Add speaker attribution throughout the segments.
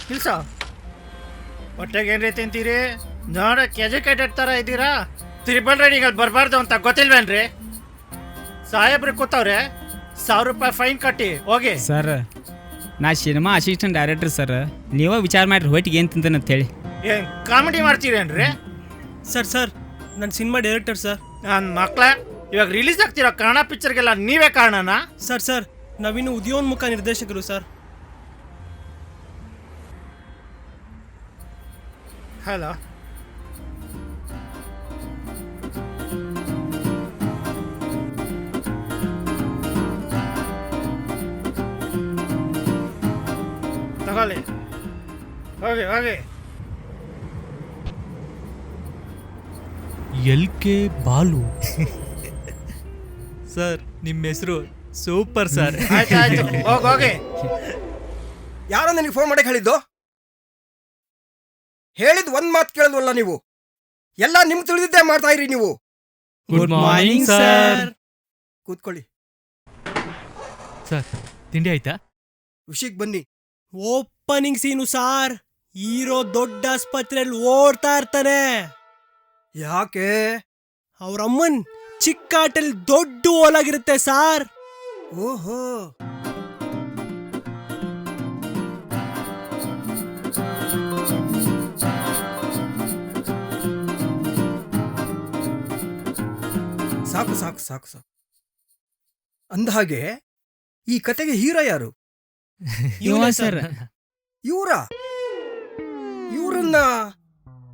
Speaker 1: ನಿಲ್ಸೋ ಹೊಟ್ಟೆಗೆ ಏನ್ರಿ ತಿಂತೀರಿ? ನೋಡಕ್ಕೆ ಎಜುಕೇಟೆಡ್ ಥರ ಇದ್ದೀರಾ? ತ್ರಿಬಲ್ ರೈಡಿಂಗಲ್ಲಿ ಬರಬಾರ್ದು ಅಂತ ಗೊತ್ತಿಲ್ವೇನ್ರಿ? ಸಾಹೇಬ್ರಿಗೆ ಕೂತವ್ರೆ, 1000 ರೂಪಾಯಿ ಫೈನ್ ಕಟ್ಟಿ ಹೋಗಿ.
Speaker 2: ಸರ್ ನಾ ಸಿನಿಮಾ ಅಸಿಸ್ಟೆಂಟ್ ಡೈರೆಕ್ಟರ್ ಸರ್, ನೀವೇ ವಿಚಾರ ಮಾಡಿರಿ ಹೊಟ್ಟಿಗೆ ಏನು ತಿಂತಾನೆ ಅಂತ ಹೇಳಿ.
Speaker 1: ಏನು ಕಾಮಿಡಿ ಮಾಡ್ತೀರೇನ್ರಿ?
Speaker 3: ಸರ್ ನನ್ನ ಸಿನಿಮಾ ಡೈರೆಕ್ಟರ್ ಸರ್.
Speaker 1: ನನ್ನ ಮಕ್ಕಳ ಇವಾಗ ರಿಲೀಸ್ ಆಗ್ತಿರೋ ಕನ್ನಡ ಪಿಕ್ಚರ್ಗೆಲ್ಲ ನೀವೇ ಕಾರಣನಾ?
Speaker 3: ಸರ್ ನಾವಿನ್ನು ಉದಯೋನ್ಮುಖ ನಿರ್ದೇಶಕರು ಸರ್.
Speaker 1: ಹಲೋ, ತಗೊಳ್ಳಿ, ಹೋಗಿ.
Speaker 4: LK ಬಾಲು ಸರ್, ನಿಮ್ಮ ಹೆಸರು ಸೂಪರ್ ಸರ್.
Speaker 1: ಆಯ್ತು ಹೋಗಿ.
Speaker 5: ಯಾರೋ ನನಗೆ ಫೋನ್ ಮಾಡಕ್ಕೆ ಹೇಳಿದ್ದು ಒಂದ್ ಮಾತು ಕೇಳಲ್ವಲ್ಲ ನೀವು? ಎಲ್ಲ ನಿಮ್ಗೆ ತಿಳಿದಿದ್ದೇ ಮಾಡ್ತಾ ಇರಿ ನೀವು.
Speaker 4: Good morning sir.
Speaker 5: ಕೂತ್ಕೊಳ್ಳಿ.
Speaker 4: ಸರ್ ತಿಂಡಿ ಆಯ್ತಾ?
Speaker 5: ವಿಷಯಕ್ಕೆ ಬನ್ನಿ.
Speaker 3: ಓಪನಿಂಗ್ ಸೀನು ಸಾರ್. ಹೀರೋ ದೊಡ್ಡ ಆಸ್ಪತ್ರೆಯಲ್ಲಿ ಓಡ್ತಾ ಇರ್ತಾನೆ.
Speaker 5: ಯಾಕೆ?
Speaker 3: ಅವ್ರಮ್ಮನ್ ಚಿಕ್ಕಾಟಲ್ಲಿ ದೊಡ್ಡ ಓಲಾಗಿರುತ್ತೆ ಸಾರ್.
Speaker 5: ಓಹೋ, ಸಾಕು. ಅಂದಹಾಗೆ ಈ ಕತೆಗೆ ಹೀರೋ ಯಾರು?
Speaker 2: ಸರ್
Speaker 5: ಇವ್ರನ್ನ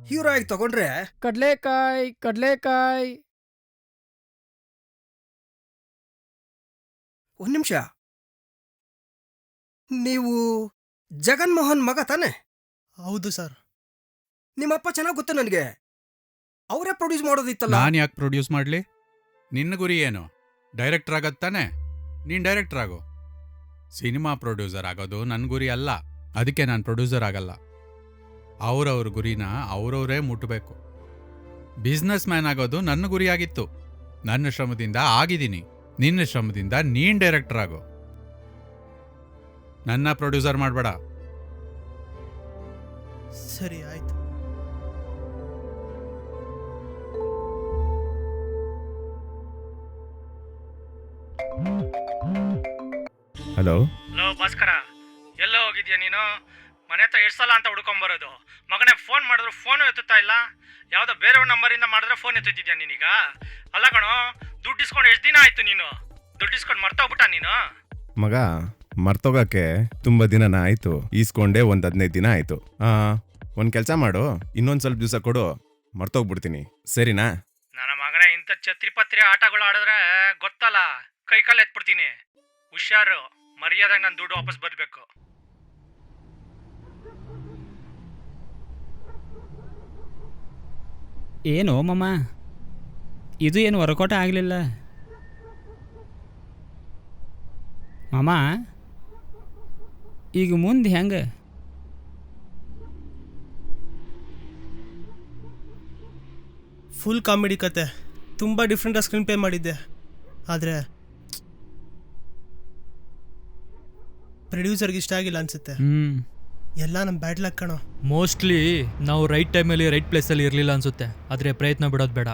Speaker 5: ಹೀರೋ ಆಗಿ ತಗೊಂಡ್ರೆ
Speaker 2: ಕಡ್ಲೆಕಾಯಿ.
Speaker 5: ಒಂದ್ ನಿಮಿಷ, ನೀವು ಜಗನ್ಮೋಹನ್ ಮಗ ತಾನೆ?
Speaker 3: ಹೌದು ಸರ್.
Speaker 5: ನಿಮ್ಮಪ್ಪ ಚೆನ್ನಾಗಿ ಗೊತ್ತು ನನಗೆ. ಅವರೇ ಪ್ರೊಡ್ಯೂಸ್ ಮಾಡೋದಿತ್ತಲ್ಲ.
Speaker 6: ನಾನು ಯಾಕೆ ಪ್ರೊಡ್ಯೂಸ್ ಮಾಡಲಿ? ನಿನ್ನ ಗುರಿ ಏನು? ಡೈರೆಕ್ಟರ್ ಆಗತ್ತಾನೆ? ನೀನು ಡೈರೆಕ್ಟರ್ ಆಗೋ. ಸಿನಿಮಾ ಪ್ರೊಡ್ಯೂಸರ್ ಆಗೋದು ನನ್ನ ಗುರಿ ಅಲ್ಲ, ಅದಕ್ಕೆ ನಾನು ಪ್ರೊಡ್ಯೂಸರ್ ಆಗಲ್ಲ. ಅವ್ರವ್ರ ಗುರಿನ ಅವ್ರವರೇ ಮುಟ್ಟಬೇಕು. ಬಿಸ್ನೆಸ್ ಮ್ಯಾನ್ ಆಗೋದು ನನ್ನ ಗುರಿಯಾಗಿತ್ತು. ನನ್ನ ಶ್ರಮದಿಂದ ಆಗಿದ್ದೀನಿ. ನಿನ್ನ ಶ್ರಮದಿಂದ ನೀನು ಡೈರೆಕ್ಟರ್ ಆಗೋ. ನನ್ನ ಪ್ರೊಡ್ಯೂಸರ್ ಮಾಡಬೇಡ.
Speaker 3: ಸರಿ ಆಯ್ತು.
Speaker 7: ಹಲೋ
Speaker 1: ಭಾಸ್ಕರ, ಎಲ್ಲೋ ಹೋಗಿದ್ಯಾ ನೀನು? ಮನೆ ಹತ್ರ ಎಷ್ಟು ಸಲ ಅಂತ ಹುಡ್ಕೊಂಬರೋದು? ಮಗನೇ ಫೋನ್ ಮಾಡಿದ್ರು ಫೋನು ಎತ್ತುತ್ತಾ ಇಲ್ಲ. ಯಾವುದೋ ಬೇರೆಯವ್ರ ನಂಬರಿಂದ ಮಾಡಿದ್ರೆ ಫೋನ್ ಎತ್ತುತ್ತಿದ್ಯಾ ನೀನೀಗ? ಅಲ್ಲ ಕಣೋ, ದುಡ್ಡು ಇಸ್ಕೊಂಡು ಎಷ್ಟು ದಿನ ಆಯ್ತು ನೀನು? ದುಡ್ಡು ಇಸ್ಕೊಂಡು ಮರ್ತೋಗ್ಬಿಟ್ಟ ನೀನು?
Speaker 7: ಮಗ, ಮರ್ತೋಗಕ್ಕೆ ತುಂಬ ದಿನನ ಆಯ್ತು. ಈಸ್ಕೊಂಡೆ ಒಂದು 15 ದಿನ ಆಯ್ತು. ಒಂದು ಕೆಲಸ ಮಾಡು, ಇನ್ನೊಂದು ಸ್ವಲ್ಪ ದಿವಸ ಕೊಡು, ಮರ್ತೋಗ್ಬಿಡ್ತೀನಿ. ಸರಿನಾ?
Speaker 1: ನನ್ನ ಮಗನೇ, ಇಂಥ ಛತ್ರಿಪತ್ರಿ ಆಟಗಳು ಆಡಿದ್ರೆ ಗೊತ್ತಲ್ಲ, ಕೈ ಕಾಲು ಎತ್ಬಿಡ್ತೀನಿ. ಹುಷಾರು, ಮರ್ಯಾದಾಗ ನನ್ನ ದುಡ್ಡು ವಾಪಸ್ ಬರಬೇಕು.
Speaker 2: ಏನು ಮಮ್ಮ, ಇದು ಏನು ವರ್ಕೌಟ್ ಆಗಲಿಲ್ಲ ಮಾಮ. ಈಗ ಮುಂದೆ ಹೆಂಗೆ?
Speaker 3: ಫುಲ್ ಕಾಮಿಡಿ ಕತೆ, ತುಂಬ ಡಿಫ್ರೆಂಟಾಗಿ ಸ್ಕ್ರೀನ್ ಪ್ಲೇ ಮಾಡಿದ್ದೆ. ಆದರೆ ಪ್ರೊಡ್ಯೂಸರ್ಗೆ ಇಷ್ಟ ಆಗಿಲ್ಲ ಅನ್ಸುತ್ತೆ. ಎಲ್ಲ ನಮ್ಮ ಬ್ಯಾಡ್ ಲಕ್ ಕಣೋ.
Speaker 4: ಮೋಸ್ಟ್ಲಿ ನಾವು ರೈಟ್ ಟೈಮಲ್ಲಿ ರೈಟ್ ಪ್ಲೇಸಲ್ಲಿ ಇರಲಿಲ್ಲ ಅನಿಸುತ್ತೆ. ಆದರೆ ಪ್ರಯತ್ನ ಬಿಡೋದು ಬೇಡ.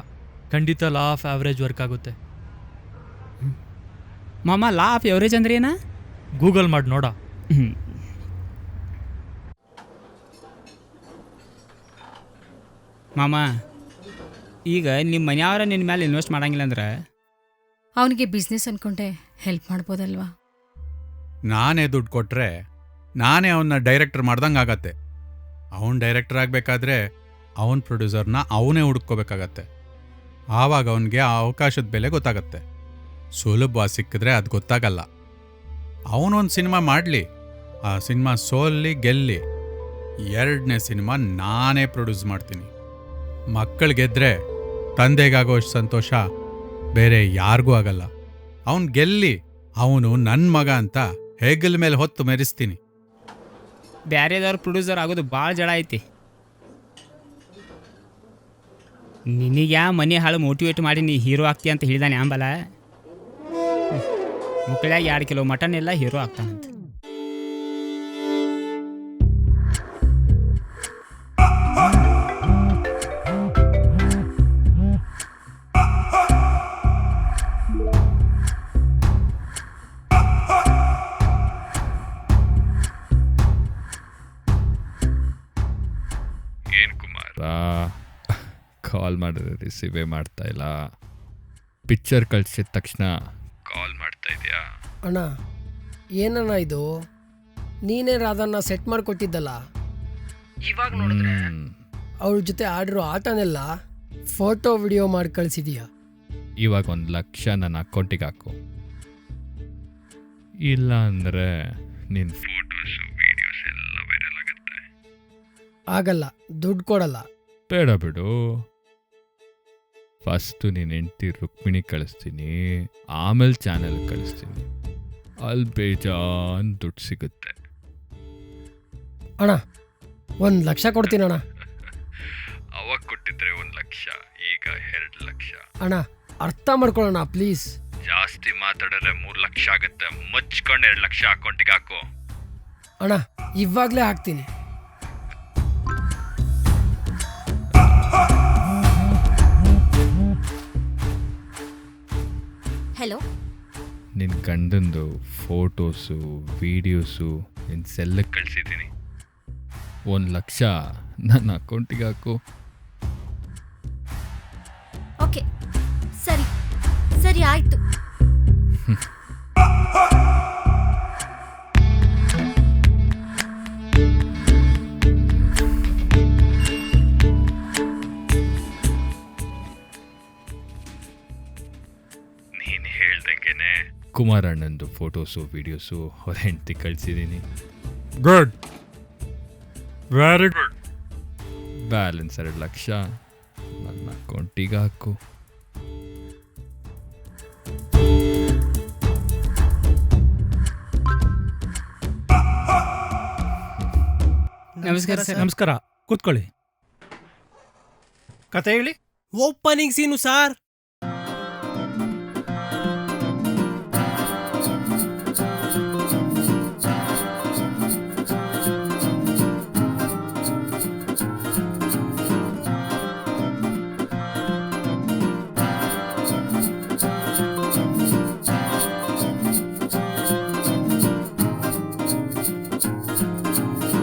Speaker 4: ಖಂಡಿತ ಲಾ ಆಫ್ ಆವ್ರೇಜ್ ವರ್ಕ್ ಆಗುತ್ತೆ.
Speaker 2: ಮಾಮ, ಲಾ ಆಫ್ ಎವರೇಜ್ ಅಂದ್ರೆ ಏನ?
Speaker 4: ಗೂಗಲ್ ಮಾಡಿ ನೋಡ.
Speaker 2: ಮಾಮ, ಈಗ ನಿಮ್ಮ ಮನೆಯವರ ನಿನ್ನ ಮೇಲೆ ಇನ್ವೆಸ್ಟ್ ಮಾಡಂಗಿಲ್ಲ ಅಂದ್ರೆ
Speaker 8: ಅವನಿಗೆ ಬಿಸ್ನೆಸ್ ಅನ್ಕೊಂಡೆ ಹೆಲ್ಪ್ ಮಾಡ್ಬೋದಲ್ವಾ?
Speaker 6: ನಾನೇ ದುಡ್ಡು ಕೊಟ್ಟರೆ ನಾನೇ ಅವನ್ನ ಡೈರೆಕ್ಟರ್ ಮಾಡ್ದಂಗೆ ಆಗತ್ತೆ. ಅವನು ಡೈರೆಕ್ಟರ್ ಆಗಬೇಕಾದ್ರೆ ಅವನ ಪ್ರೊಡ್ಯೂಸರ್ನ ಅವನೇ ಹುಡ್ಕೋಬೇಕಾಗತ್ತೆ. ಆವಾಗ ಅವನಿಗೆ ಆ ಅವಕಾಶದ ಬೆಲೆ ಗೊತ್ತಾಗತ್ತೆ. ಸುಲಭವಾಗಿ ಸಿಕ್ಕಿದ್ರೆ ಅದು ಗೊತ್ತಾಗಲ್ಲ. ಅವನೊಂದು ಸಿನಿಮಾ ಮಾಡಲಿ, ಆ ಸಿನಿಮಾ ಸೋಲ್ಲಿ ಗೆಲ್ಲಿ, 2ನೇ ಸಿನಿಮಾ ನಾನೇ ಪ್ರೊಡ್ಯೂಸ್ ಮಾಡ್ತೀನಿ. ಮಕ್ಕಳು ಗೆದ್ದರೆ ತಂದೆಗಾಗೋಷ್ಟು ಸಂತೋಷ ಬೇರೆ ಯಾರಿಗೂ ಆಗಲ್ಲ. ಅವನು ಗೆಲ್ಲಿ, ಅವನು ನನ್ನ ಮಗ ಅಂತ ಹೆಗಲ ಮೇಲೆ ಹೊತ್ತು ಮೆರೆಸ್ತೀನಿ.
Speaker 2: ಬ್ಯಾರೆದವ್ರ ಪ್ರೊಡ್ಯೂಸರ್ ಆಗೋದು ಭಾಳ ಜಡ ಐತಿ. ನಿನಗೆ ಮನೆ ಹಾಳು ಮೋಟಿವೇಟ್ ಮಾಡಿ ನೀ ಹೀರೋ ಆಗ್ತೀಯ ಅಂತ ಹೇಳಿದಾನೆ ಆಂಬಲ. ಮುಕ್ಕಳ್ಯಾಗ 2 ಕಿಲೋ ಮಟನ್ ಎಲ್ಲ ಹೀರೋ ಆಗ್ತಾನಂತ.
Speaker 9: ಕಾಲ್ ಮಾಡಿದ್ರೆ ರಿಸೀವೇ ಮಾಡ್ತಾ ಇಲ್ಲ. ಪಿಕ್ಚರ್ ಕಳಿಸಿದ ತಕ್ಷಣ ಕಾಲ್ ಮಾಡ್ತಾ ಇದೆಯಾ?
Speaker 10: ಅಣ್ಣ ಏನಣ್ಣ ಇದು, ನೀನೇ ರಾಧನ್ನ ಸೆಟ್ ಮಾಡಿಕೊಟ್ಟಿದ್ದಲ್ಲ, ಇವಾಗ ನೋಡಿದ್ರೆ ಅವಳ ಜೊತೆ ಆಡಿರೋ ಆಟನೆಲ್ಲ ಫೋಟೋ ವಿಡಿಯೋ ಮಾಡಿ ಕಳಿಸಿದೀಯ.
Speaker 9: ಇವಾಗ 1,00,000 ನನ್ನ ಅಕೌಂಟಿಗೆ ಹಾಕು, ಇಲ್ಲ ಅಂದರೆ ನಿನ್ನ ಫೋಟೋಸು ವೀಡಿಯೋಸ್ ಎಲ್ಲ ವೈರಲ್ ಆಗುತ್ತೆ.
Speaker 10: ಆಗಲ್ಲ, ದುಡ್ಡು ಕೊಡಲ್ಲ.
Speaker 9: ಬೇಡ ಬಿಡು, ಫಸ್ಟು ನೀನು ಹೆಂಡ್ತಿ ರುಕ್ಮಿಣಿ ಕಳಿಸ್ತೀನಿ, ಆಮೇಲೆ ಚಾನೆಲ್ ಕಳಿಸ್ತೀನಿ. ಅಲ್ಲಿ ಬೇಜಾನ್ ದುಡ್ಡು ಸಿಗುತ್ತೆ.
Speaker 10: ಅಣ್ಣ 1,00,000 ಕೊಡ್ತೀನಣ್ಣ.
Speaker 9: ಅವಾಗ ಕೊಟ್ಟಿದ್ರೆ 1,00,000, ಈಗ 2,00,000.
Speaker 10: ಅಣ್ಣ ಅರ್ಥ ಮಾಡ್ಕೊಳ್ಳೋಣ ಪ್ಲೀಸ್.
Speaker 9: ಜಾಸ್ತಿ ಮಾತಾಡಿದ್ರೆ 3,00,000 ಆಗುತ್ತೆ. ಮುಚ್ಕೊಂಡು 2,00,000 ಅಕೌಂಟಿಗೆ ಹಾಕು.
Speaker 10: ಅಣ್ಣ ಇವಾಗಲೇ ಹಾಕ್ತೀನಿ.
Speaker 11: ಹಲೋ,
Speaker 9: ನಿನ್ನ ಗಂಡಂದು ಫೋಟೋಸು ವೀಡಿಯೋಸು ನಿನ್ನ ಸೆಲ್ಲಕ್ಕೆ ಕಳಿಸಿದ್ದೀನಿ. 1,00,000 ನನ್ನ ಅಕೌಂಟಿಗೆ ಹಾಕು.
Speaker 11: ಓಕೆ, ಸರಿ ಸರಿ ಆಯ್ತು.
Speaker 9: ನೀನು ಹೇಳ್ದಂಗೆನೆ ಕುಮಾರಣ್ಣಂದು ಫೋಟೋಸು ವೀಡಿಯೋಸು ಅವ್ರ ಹೆಂಡ್ತಿ ಕಳಿಸಿದ್ದೀನಿ.
Speaker 6: Good, very good.
Speaker 9: ಬ್ಯಾಲೆನ್ಸ್ 2,00,000 ನನ್ನ ಅಕೌಂಟಿಗೆ ಹಾಕು.
Speaker 2: ನಮಸ್ಕಾರ ಸರ್.
Speaker 3: ನಮಸ್ಕಾರ, ಕೂತ್ಕೊಳ್ಳಿ.
Speaker 1: ಕತೆ ಹೇಳಿ.
Speaker 3: ಓಪನಿಂಗ್ ಸೀನು ಸಾರ್.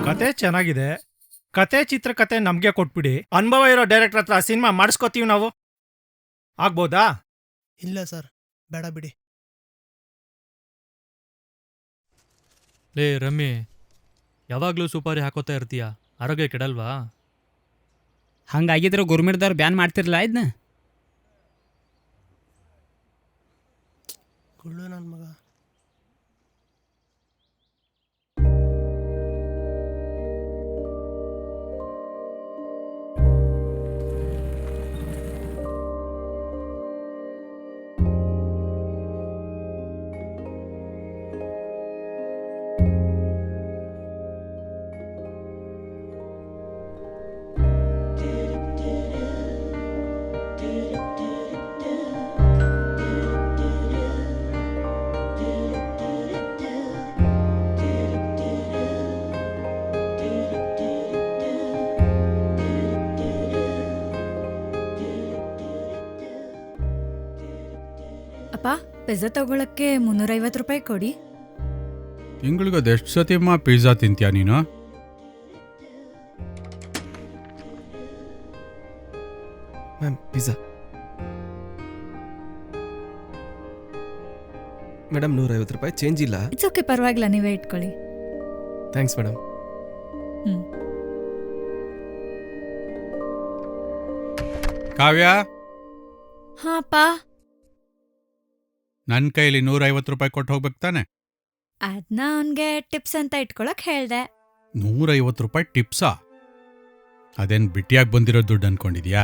Speaker 1: ಕತೆ ಚೆನ್ನಾಗಿದೆ. ಕತೆ ಚಿತ್ರಕತೆ ನಮಗೆ ಕೊಟ್ಬಿಡಿ, ಅನುಭವ ಇರೋ ಡೈರೆಕ್ಟರ್ ಹತ್ರ ಸಿನಿಮಾ ಮಾಡಿಸ್ಕೋತೀವಿ ನಾವು. ಆಗ್ಬೋದಾ?
Speaker 3: ಇಲ್ಲ ಸರ್, ಬೇಡ ಬಿಡಿ.
Speaker 4: ಲೇ ರಮ್ಮಿ, ಯಾವಾಗಲೂ ಸುಪಾರಿ ಹಾಕೋತಾ ಇರ್ತೀಯ, ಆರೋಗ್ಯ ಕೆಡಲ್ವಾ?
Speaker 2: ಹಂಗಾಗಿದ್ರೆ ಗೌರ್ಮೆಂಟ್ದವ್ರು ಬ್ಯಾನ್ ಮಾಡ್ತಿರಲ್ಲ ಇದನ್ನ.
Speaker 3: ಗುಳ್ಳು ನನ್ನ ಮಗ.
Speaker 8: ಅಪ್ಪ, ಪಿಜ್ಜಾ ತಗೊಳಕ್ಕೆ 350 ರೂಪಾಯಿ ಕೊಡಿ.
Speaker 6: ತಿಂಗಳಿಗೆ ಅದೆಷ್ಟು ಸತಿಮ್ಮ ಪಿಜ್ಜಾ ತಿಂತೀಯ ನೀನು?
Speaker 5: Ma'am pizza. ಮೇಡಮ್ 150 ರೂಪಾಯಿ ಚೇಂಜ್ ಇಲ್ಲ.
Speaker 8: ಇಟ್ಸ್ ಓಕೆ, ಪರವಾಗಿಲ್ಲ, ನೀವೇ ಇಟ್ಕೊಳ್ಳಿ.
Speaker 5: Thanks madam.
Speaker 6: ಕಾವ್ಯ,
Speaker 8: ಹಾ ಅಪ್ಪ.
Speaker 6: ನನ್ನ ಕೈಲಿ 150 ರೂಪಾಯಿ ಕೊಟ್ಟು ಹೋಗ್ಬೇಕು ತಾನೆ?
Speaker 8: ಅದನ್ನ ಅವನಿಗೆ ಟಿಪ್ಸ್ ಅಂತ ಇಟ್ಕೊಳಕ್ ಹೇಳ್ದೆ.
Speaker 6: 150 ರೂಪಾಯಿ ಟಿಪ್ಸಾ? ಅದೇನು ಬಿಟ್ಟಿಯಾಗಿ ಬಂದಿರೋ ದುಡ್ಡು ಅನ್ಕೊಂಡಿದ್ಯಾ?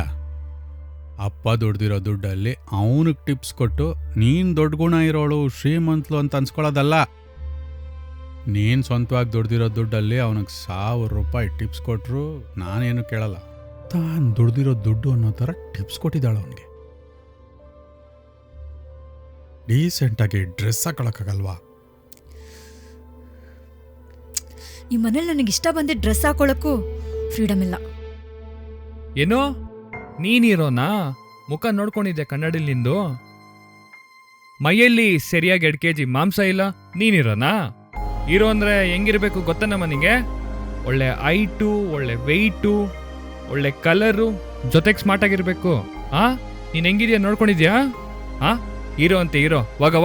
Speaker 6: ಅಪ್ಪ ದುಡ್ದಿರೋ ದುಡ್ಡಲ್ಲಿ ಅವನಿಗೆ ಟಿಪ್ಸ್ ಕೊಟ್ಟು ನೀನು ದೊಡ್ಡ ಗುಣ ಇರೋಳು ಶ್ರೀಮಂತಲು ಅಂತ ಅನ್ಸ್ಕೊಳ್ಳೋದಲ್ಲ. ನೀನು ಸ್ವಂತವಾಗಿ ದುಡ್ದಿರೋ ದುಡ್ಡಲ್ಲಿ ಅವನಿಗೆ 1,000 ರೂಪಾಯಿ ಟಿಪ್ಸ್ ಕೊಟ್ಟರು ನಾನೇನು ಕೇಳಲ್ಲ. ತಾನು ದುಡ್ದಿರೋ ದುಡ್ಡು ಅನ್ನೋ ಥರ ಟಿಪ್ಸ್ ಕೊಟ್ಟಿದ್ದಾಳೆ ಅವನಿಗೆ. ಡೀಸೆಂಟಾಗಿ ಡ್ರೆಸ್ ಹಾಕೊಳಕ್ಕಾಗಲ್ವಾ?
Speaker 8: ಈ ಮನೇಲಿ ನನಗೆ ಇಷ್ಟ ಬಂದಿದ್ದ ಡ್ರೆಸ್ ಹಾಕೊಳ್ಳೋಕ್ಕೂ ಫ್ರೀಡಮ್ ಇಲ್ಲ.
Speaker 4: ಏನೋ ನೀನಿರೋನಾ? ಮುಖ ನೋಡ್ಕೊಂಡಿದ್ದೆ ಕನ್ನಡಿಲಿ ನಿಂದು. ಮೈಯಲ್ಲಿ ಸರಿಯಾಗಿ 2 kg ಮಾಂಸ ಇಲ್ಲ, ನೀನಿರೋನಾ? ಹೀರೋ ಅಂದರೆ ಹೆಂಗಿರ್ಬೇಕು ಗೊತ್ತನ ಮನಿಗೆ? ಒಳ್ಳೆ ಹೈಟು, ಒಳ್ಳೆ ವೆಯ್ಟು,
Speaker 9: ಒಳ್ಳೆ ಕಲರು ಜೊತೆಗೆ ಸ್ಮಾರ್ಟ್ ಆಗಿರ್ಬೇಕು. ನೀನು ಹೆಂಗಿದ್ಯಾ ನೋಡ್ಕೊಂಡಿದ್ಯಾ? ಹೀರೋ ಅಂತೆ ಹೀರೋ. ವಾಗ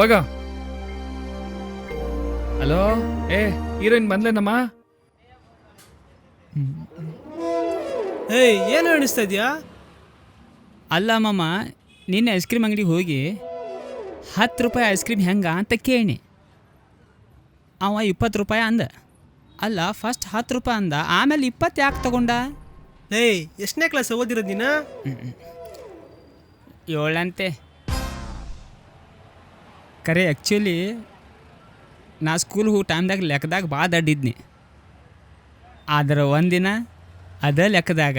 Speaker 9: ಹಲೋ, ಹೀರೋಯಿನ್ ಬಂದ್ಲೇನಮ್ಮ?
Speaker 3: ಏಯ್ ಏನು ಅನಿಸ್ತಾ ಇದೆಯಾ?
Speaker 2: ಅಲ್ಲ ಮಾಮ, ನಿನ್ನೆ ಐಸ್ ಕ್ರೀಮ್ ಅಂಗಡಿಗೆ ಹೋಗಿ 10 ರೂಪಾಯಿ ಐಸ್ ಕ್ರೀಮ್ ಹೆಂಗ ಅಂತ ಕೇಳಿ ಅವ 20 ರೂಪಾಯಿ ಅಂದ. ಅಲ್ಲ, ಫಸ್ಟ್ 10 ರೂಪಾಯಿ ಅಂದ, ಆಮೇಲೆ 20 ಯಾಕೆ ತಗೊಂಡ?
Speaker 3: ಏಯ್ ಎಷ್ಟನೇ ಕ್ಲಾಸ್ ಓದಿರೋದು ನೀನು?
Speaker 2: 7 ಕರೆ. ಆ್ಯಕ್ಚುಲಿ ನಾ ಸ್ಕೂಲ್ ಹೋಗೋ ಟೈಮ್ದಾಗ ಲೆಕ್ಕದಾಗ ಭಾಳ ದಡ್ಡಿದ್ನಿ. ಆದ್ರೆ ಒಂದಿನ ಅದೇ ಲೆಕ್ಕದಾಗ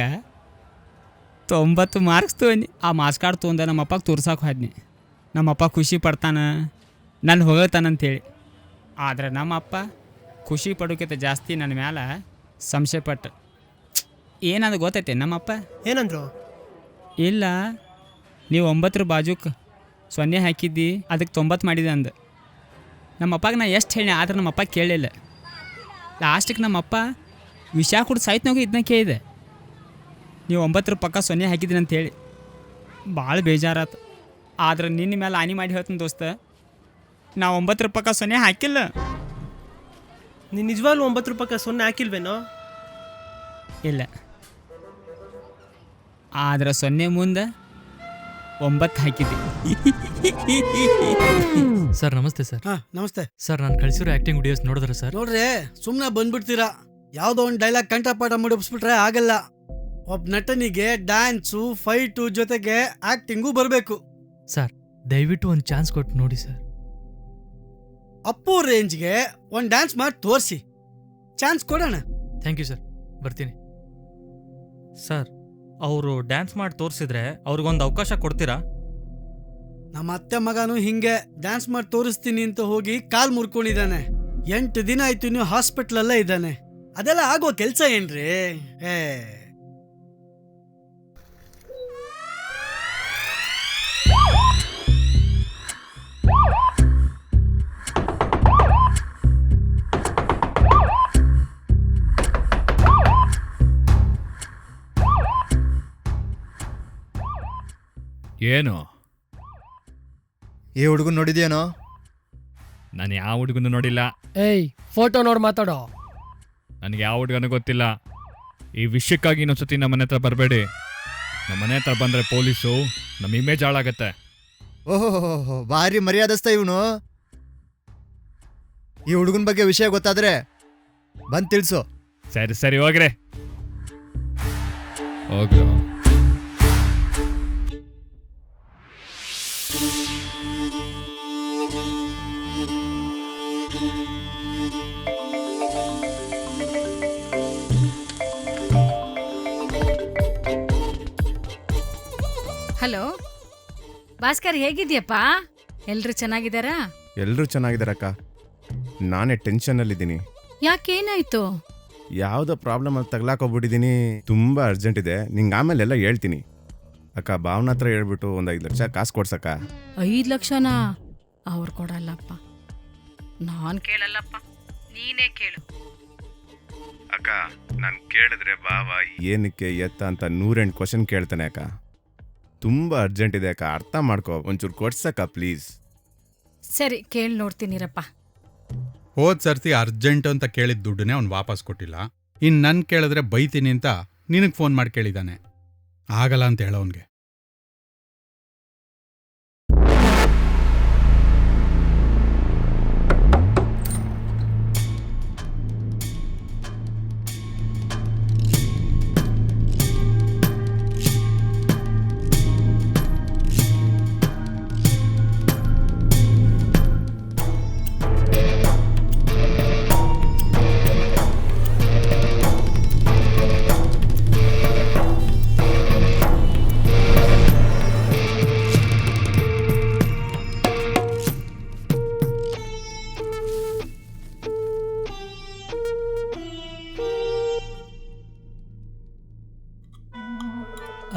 Speaker 2: 90 ಮಾರ್ಕ್ಸ್ ತೊಗೊಂಡು ಆ ಮಾರ್ಕ್ಸ್ ಕಾರ್ಡ್ ತೊಗೊಂಡು ನಮ್ಮಪ್ಪಗೆ ತೋರ್ಸಕ್ಕೆ ಹೋದ್ನಿ. ನಮ್ಮಪ್ಪ ಖುಷಿ ಪಡ್ತಾನೆ, ನಾನು ಹೊಗಳ್ತಾನಂತೇಳಿ. ಆದರೆ ನಮ್ಮಪ್ಪ ಖುಷಿ ಪಡೋಕ್ಕಿಂತ ಜಾಸ್ತಿ ನನ್ನ ಮ್ಯಾಲೆ ಸಂಶಯ ಪಟ್ಟು. ಏನದು ಗೊತ್ತೈತೆ ನಮ್ಮಪ್ಪ?
Speaker 3: ಏನಂದ್ರು?
Speaker 2: ಇಲ್ಲ, ನೀವು 9 ಬಾಜುಕ್ಕೆ 0 ಹಾಕಿದ್ದಿ, ಅದಕ್ಕೆ 90 ಮಾಡಿದೆ ಅಂದ. ನಮ್ಮಪ್ಪಗೆ ನಾ ಎಷ್ಟು ಹೇಳಿ, ಆದ್ರೆ ನಮ್ಮಪ್ಪ ಕೇಳಲಿಲ್ಲ. ಲಾಸ್ಟಿಗೆ ನಮ್ಮಪ್ಪ ವಿಷಯ ಕುಡ್ದು ಸಾಯ್ತನಾಗ ಇದನ್ನ ಕೇಳಿದೆ, ನೀವು 9 ಪಕ್ಕ 0 ಹಾಕಿದ್ದೀನಿ ಅಂತೇಳಿ. ಭಾಳ ಬೇಜಾರಾತು. ಆದ್ರೆ ನಿನ್ನ ಮೇಲೆ ಆನಿ ಮಾಡಿ ಹೇಳ್ತೀನಿ ದೋಸ್ತ, ನಾ 9 ಪಕ್ಕ 0 ಹಾಕಿಲ್ಲ.
Speaker 3: ನೀನು ನಿಜವಾಗ್ಲೂ 9 ರೂಪಾಯಿ 0 ಹಾಕಿಲ್ವೇನೋ?
Speaker 2: ಇಲ್ಲ, ಆದ್ರೆ 0 ಮುಂದೆ 9 ಹಾಕಿದ್ದೆ.
Speaker 4: ಸರ್ ನಮಸ್ತೆ ಸರ್.
Speaker 12: ನಮಸ್ತೆ
Speaker 4: ಸರ್, ನಾನು ಕಳಿಸಿರೋ ಆ್ಯಕ್ಟಿಂಗ್ ವಿಡಿಯೋಸ್ ನೋಡಿದ್ರೆ ಸರ್?
Speaker 12: ನೋಡ್ರಿ, ಸುಮ್ಮನೆ ಬಂದ್ಬಿಡ್ತೀರಾ. ಯಾವುದೋ ಒಂದು ಡೈಲಾಗ್ ಕಂಠಪಾಠ ಮುಡಿಸ್ಬಿಟ್ರೆ ಆಗಲ್ಲ. ಒಬ್ಬ ನಟನಿಗೆ ಡ್ಯಾನ್ಸು, ಫೈಟು ಜೊತೆಗೆ ಆಕ್ಟಿಂಗು ಬರಬೇಕು.
Speaker 4: ಸರ್, ದಯವಿಟ್ಟು ಒಂದು ಚಾನ್ಸ್ ಕೊಟ್ಟು ನೋಡಿ ಸರ್.
Speaker 12: ಅಪ್ಪು ರೇಂಜ್ಗೆ ಒಂದು ಡ್ಯಾನ್ಸ್ ಮಾಡಿ ತೋರಿಸಿ, ಚಾನ್ಸ್ ಕೊಡೋಣ.
Speaker 4: ಥ್ಯಾಂಕ್ ಯು ಸರ್, ಬರ್ತೀನಿ.
Speaker 1: ಸರ್, ಅವರು ಡ್ಯಾನ್ಸ್ ಮಾಡಿ ತೋರಿಸಿದ್ರೆ ಅವ್ರಿಗೊಂದು ಅವಕಾಶ ಕೊಡ್ತೀರಾ?
Speaker 12: ನಮ್ಮ ಅತ್ತೆ ಮಗನೂ ಹಿಂಗೆ ಡ್ಯಾನ್ಸ್ ಮಾಡಿ ತೋರಿಸ್ತೀನಿ ಅಂತ ಹೋಗಿ ಕಾಲ್ ಮುರ್ಕೊಂಡಿದ್ದಾನೆ. 8 ದಿನ ಆಯ್ತು, ಇನ್ನು ಹಾಸ್ಪಿಟ್ಲಲ್ಲೇ ಇದ್ದಾನೆ. ಅದೆಲ್ಲ ಆಗೋ ಕೆಲಸ ಏನ್ರಿ?
Speaker 9: ಏನು?
Speaker 13: ಈ ಹುಡುಗನ್ ನೋಡಿದ್ಯೇನೋ?
Speaker 9: ನಾನು ಯಾವ ಹುಡುಗನೂ ನೋಡಿಲ್ಲ.
Speaker 10: ಏಯ್, ಫೋಟೋ ನೋಡಿ ಮಾತಾಡೋ.
Speaker 9: ನನಗೆ ಯಾವ ಹುಡುಗನೂ ಗೊತ್ತಿಲ್ಲ. ಈ ವಿಷಯಕ್ಕಾಗಿ ಇನ್ನೊಂದ್ಸತಿ ನಮ್ಮ ಮನೆ ಹತ್ರ ಬರಬೇಡಿ. ನಮ್ಮ ಮನೆ ಹತ್ರ ಬಂದರೆ ಪೊಲೀಸು ನಮ್ಮ ಇಮೇಜ್ ಹಾಳಾಗತ್ತೆ.
Speaker 13: ಓಹೋ, ಭಾರಿ ಮರ್ಯಾದಸ್ತ ಇವನು. ಈ ಹುಡುಗನ ಬಗ್ಗೆ ವಿಷಯ ಗೊತ್ತಾದ್ರೆ ಬಂದು ತಿಳಿಸು.
Speaker 9: ಸರಿ ಹೋಗ್ರೆ ಹೋಗ್ರು.
Speaker 14: ಹಲೋ ಭಾಸ್ಕರ್, ಹೇಗಿದ್ಯಪ್ಪ? ಎಲ್ರು ಚೆನ್ನಾಗಿದ್ದಾರಾ?
Speaker 7: ಎಲ್ಲರೂ ಚೆನ್ನಾಗಿದ್ದಾರಕ್ಕ. ನಾನೇ ಟೆನ್ಷನ್ನಲ್ಲಿದ್ದೀನಿ.
Speaker 14: ಯಾಕೇನಾಯ್ತು?
Speaker 7: ಯಾವುದೋ ಪ್ರಾಬ್ಲಮ್ ಅಲ್ಲಿ ತಗ್ಲಾಕೋಗ್ಬಿಟ್ಟಿದ್ದೀನಿ. ತುಂಬ ಅರ್ಜೆಂಟ್ ಇದೆ. ನಿಂಗೆ ಆಮೇಲೆ ಎಲ್ಲ ಹೇಳ್ತೀನಿ ಅಕ್ಕ. ಭಾವನ ಹತ್ರ ಹೇಳ್ಬಿಟ್ಟು ಒಂದು 5 ಲಕ್ಷ ಕಾಸು ಕೊಡ್ಸಕ್ಕ.
Speaker 14: 5 ಲಕ್ಷನಾ? ಅವ್ರು ಕೊಡಲ್ಲಪ್ಪ. ನಾನು ಕೇಳಲ್ಲಪ್ಪ, ನೀನೇ ಕೇಳು.
Speaker 7: ಅಕ್ಕ, ನಾನು ಕೇಳಿದ್ರೆ ಭಾವ ಏನಕ್ಕೆ ಎತ್ತ ಅಂತ 108 ಕ್ವಶನ್ ಕೇಳ್ತಾನೆ ಅಕ್ಕ. ತುಂಬ ಅರ್ಜೆಂಟ್ ಇದೆ ಅಕ್ಕ, ಅರ್ಥ ಮಾಡ್ಕೋ. ಒಂಚೂರು ಕೊಡ್ಸಕ್ಕ ಪ್ಲೀಸ್.
Speaker 14: ಸರಿ, ಕೇಳಿ ನೋಡ್ತೀನಿರಪ್ಪ.
Speaker 6: ಹೋದ್ ಸರ್ತಿ ಅರ್ಜೆಂಟ್ ಅಂತ ಕೇಳಿದ ದುಡ್ಡನ್ನೇ ಅವ್ನು ವಾಪಸ್ ಕೊಟ್ಟಿಲ್ಲ. ಇನ್ನು ನನ್ನ ಕೇಳಿದ್ರೆ ಬೈತೀನಿ ಅಂತ ನಿನಗೆ ಫೋನ್ ಮಾಡಿ ಕೇಳಿದ್ದಾನೆ. ಆಗಲ್ಲ ಅಂತ ಹೇಳೋನ್ಗೆ.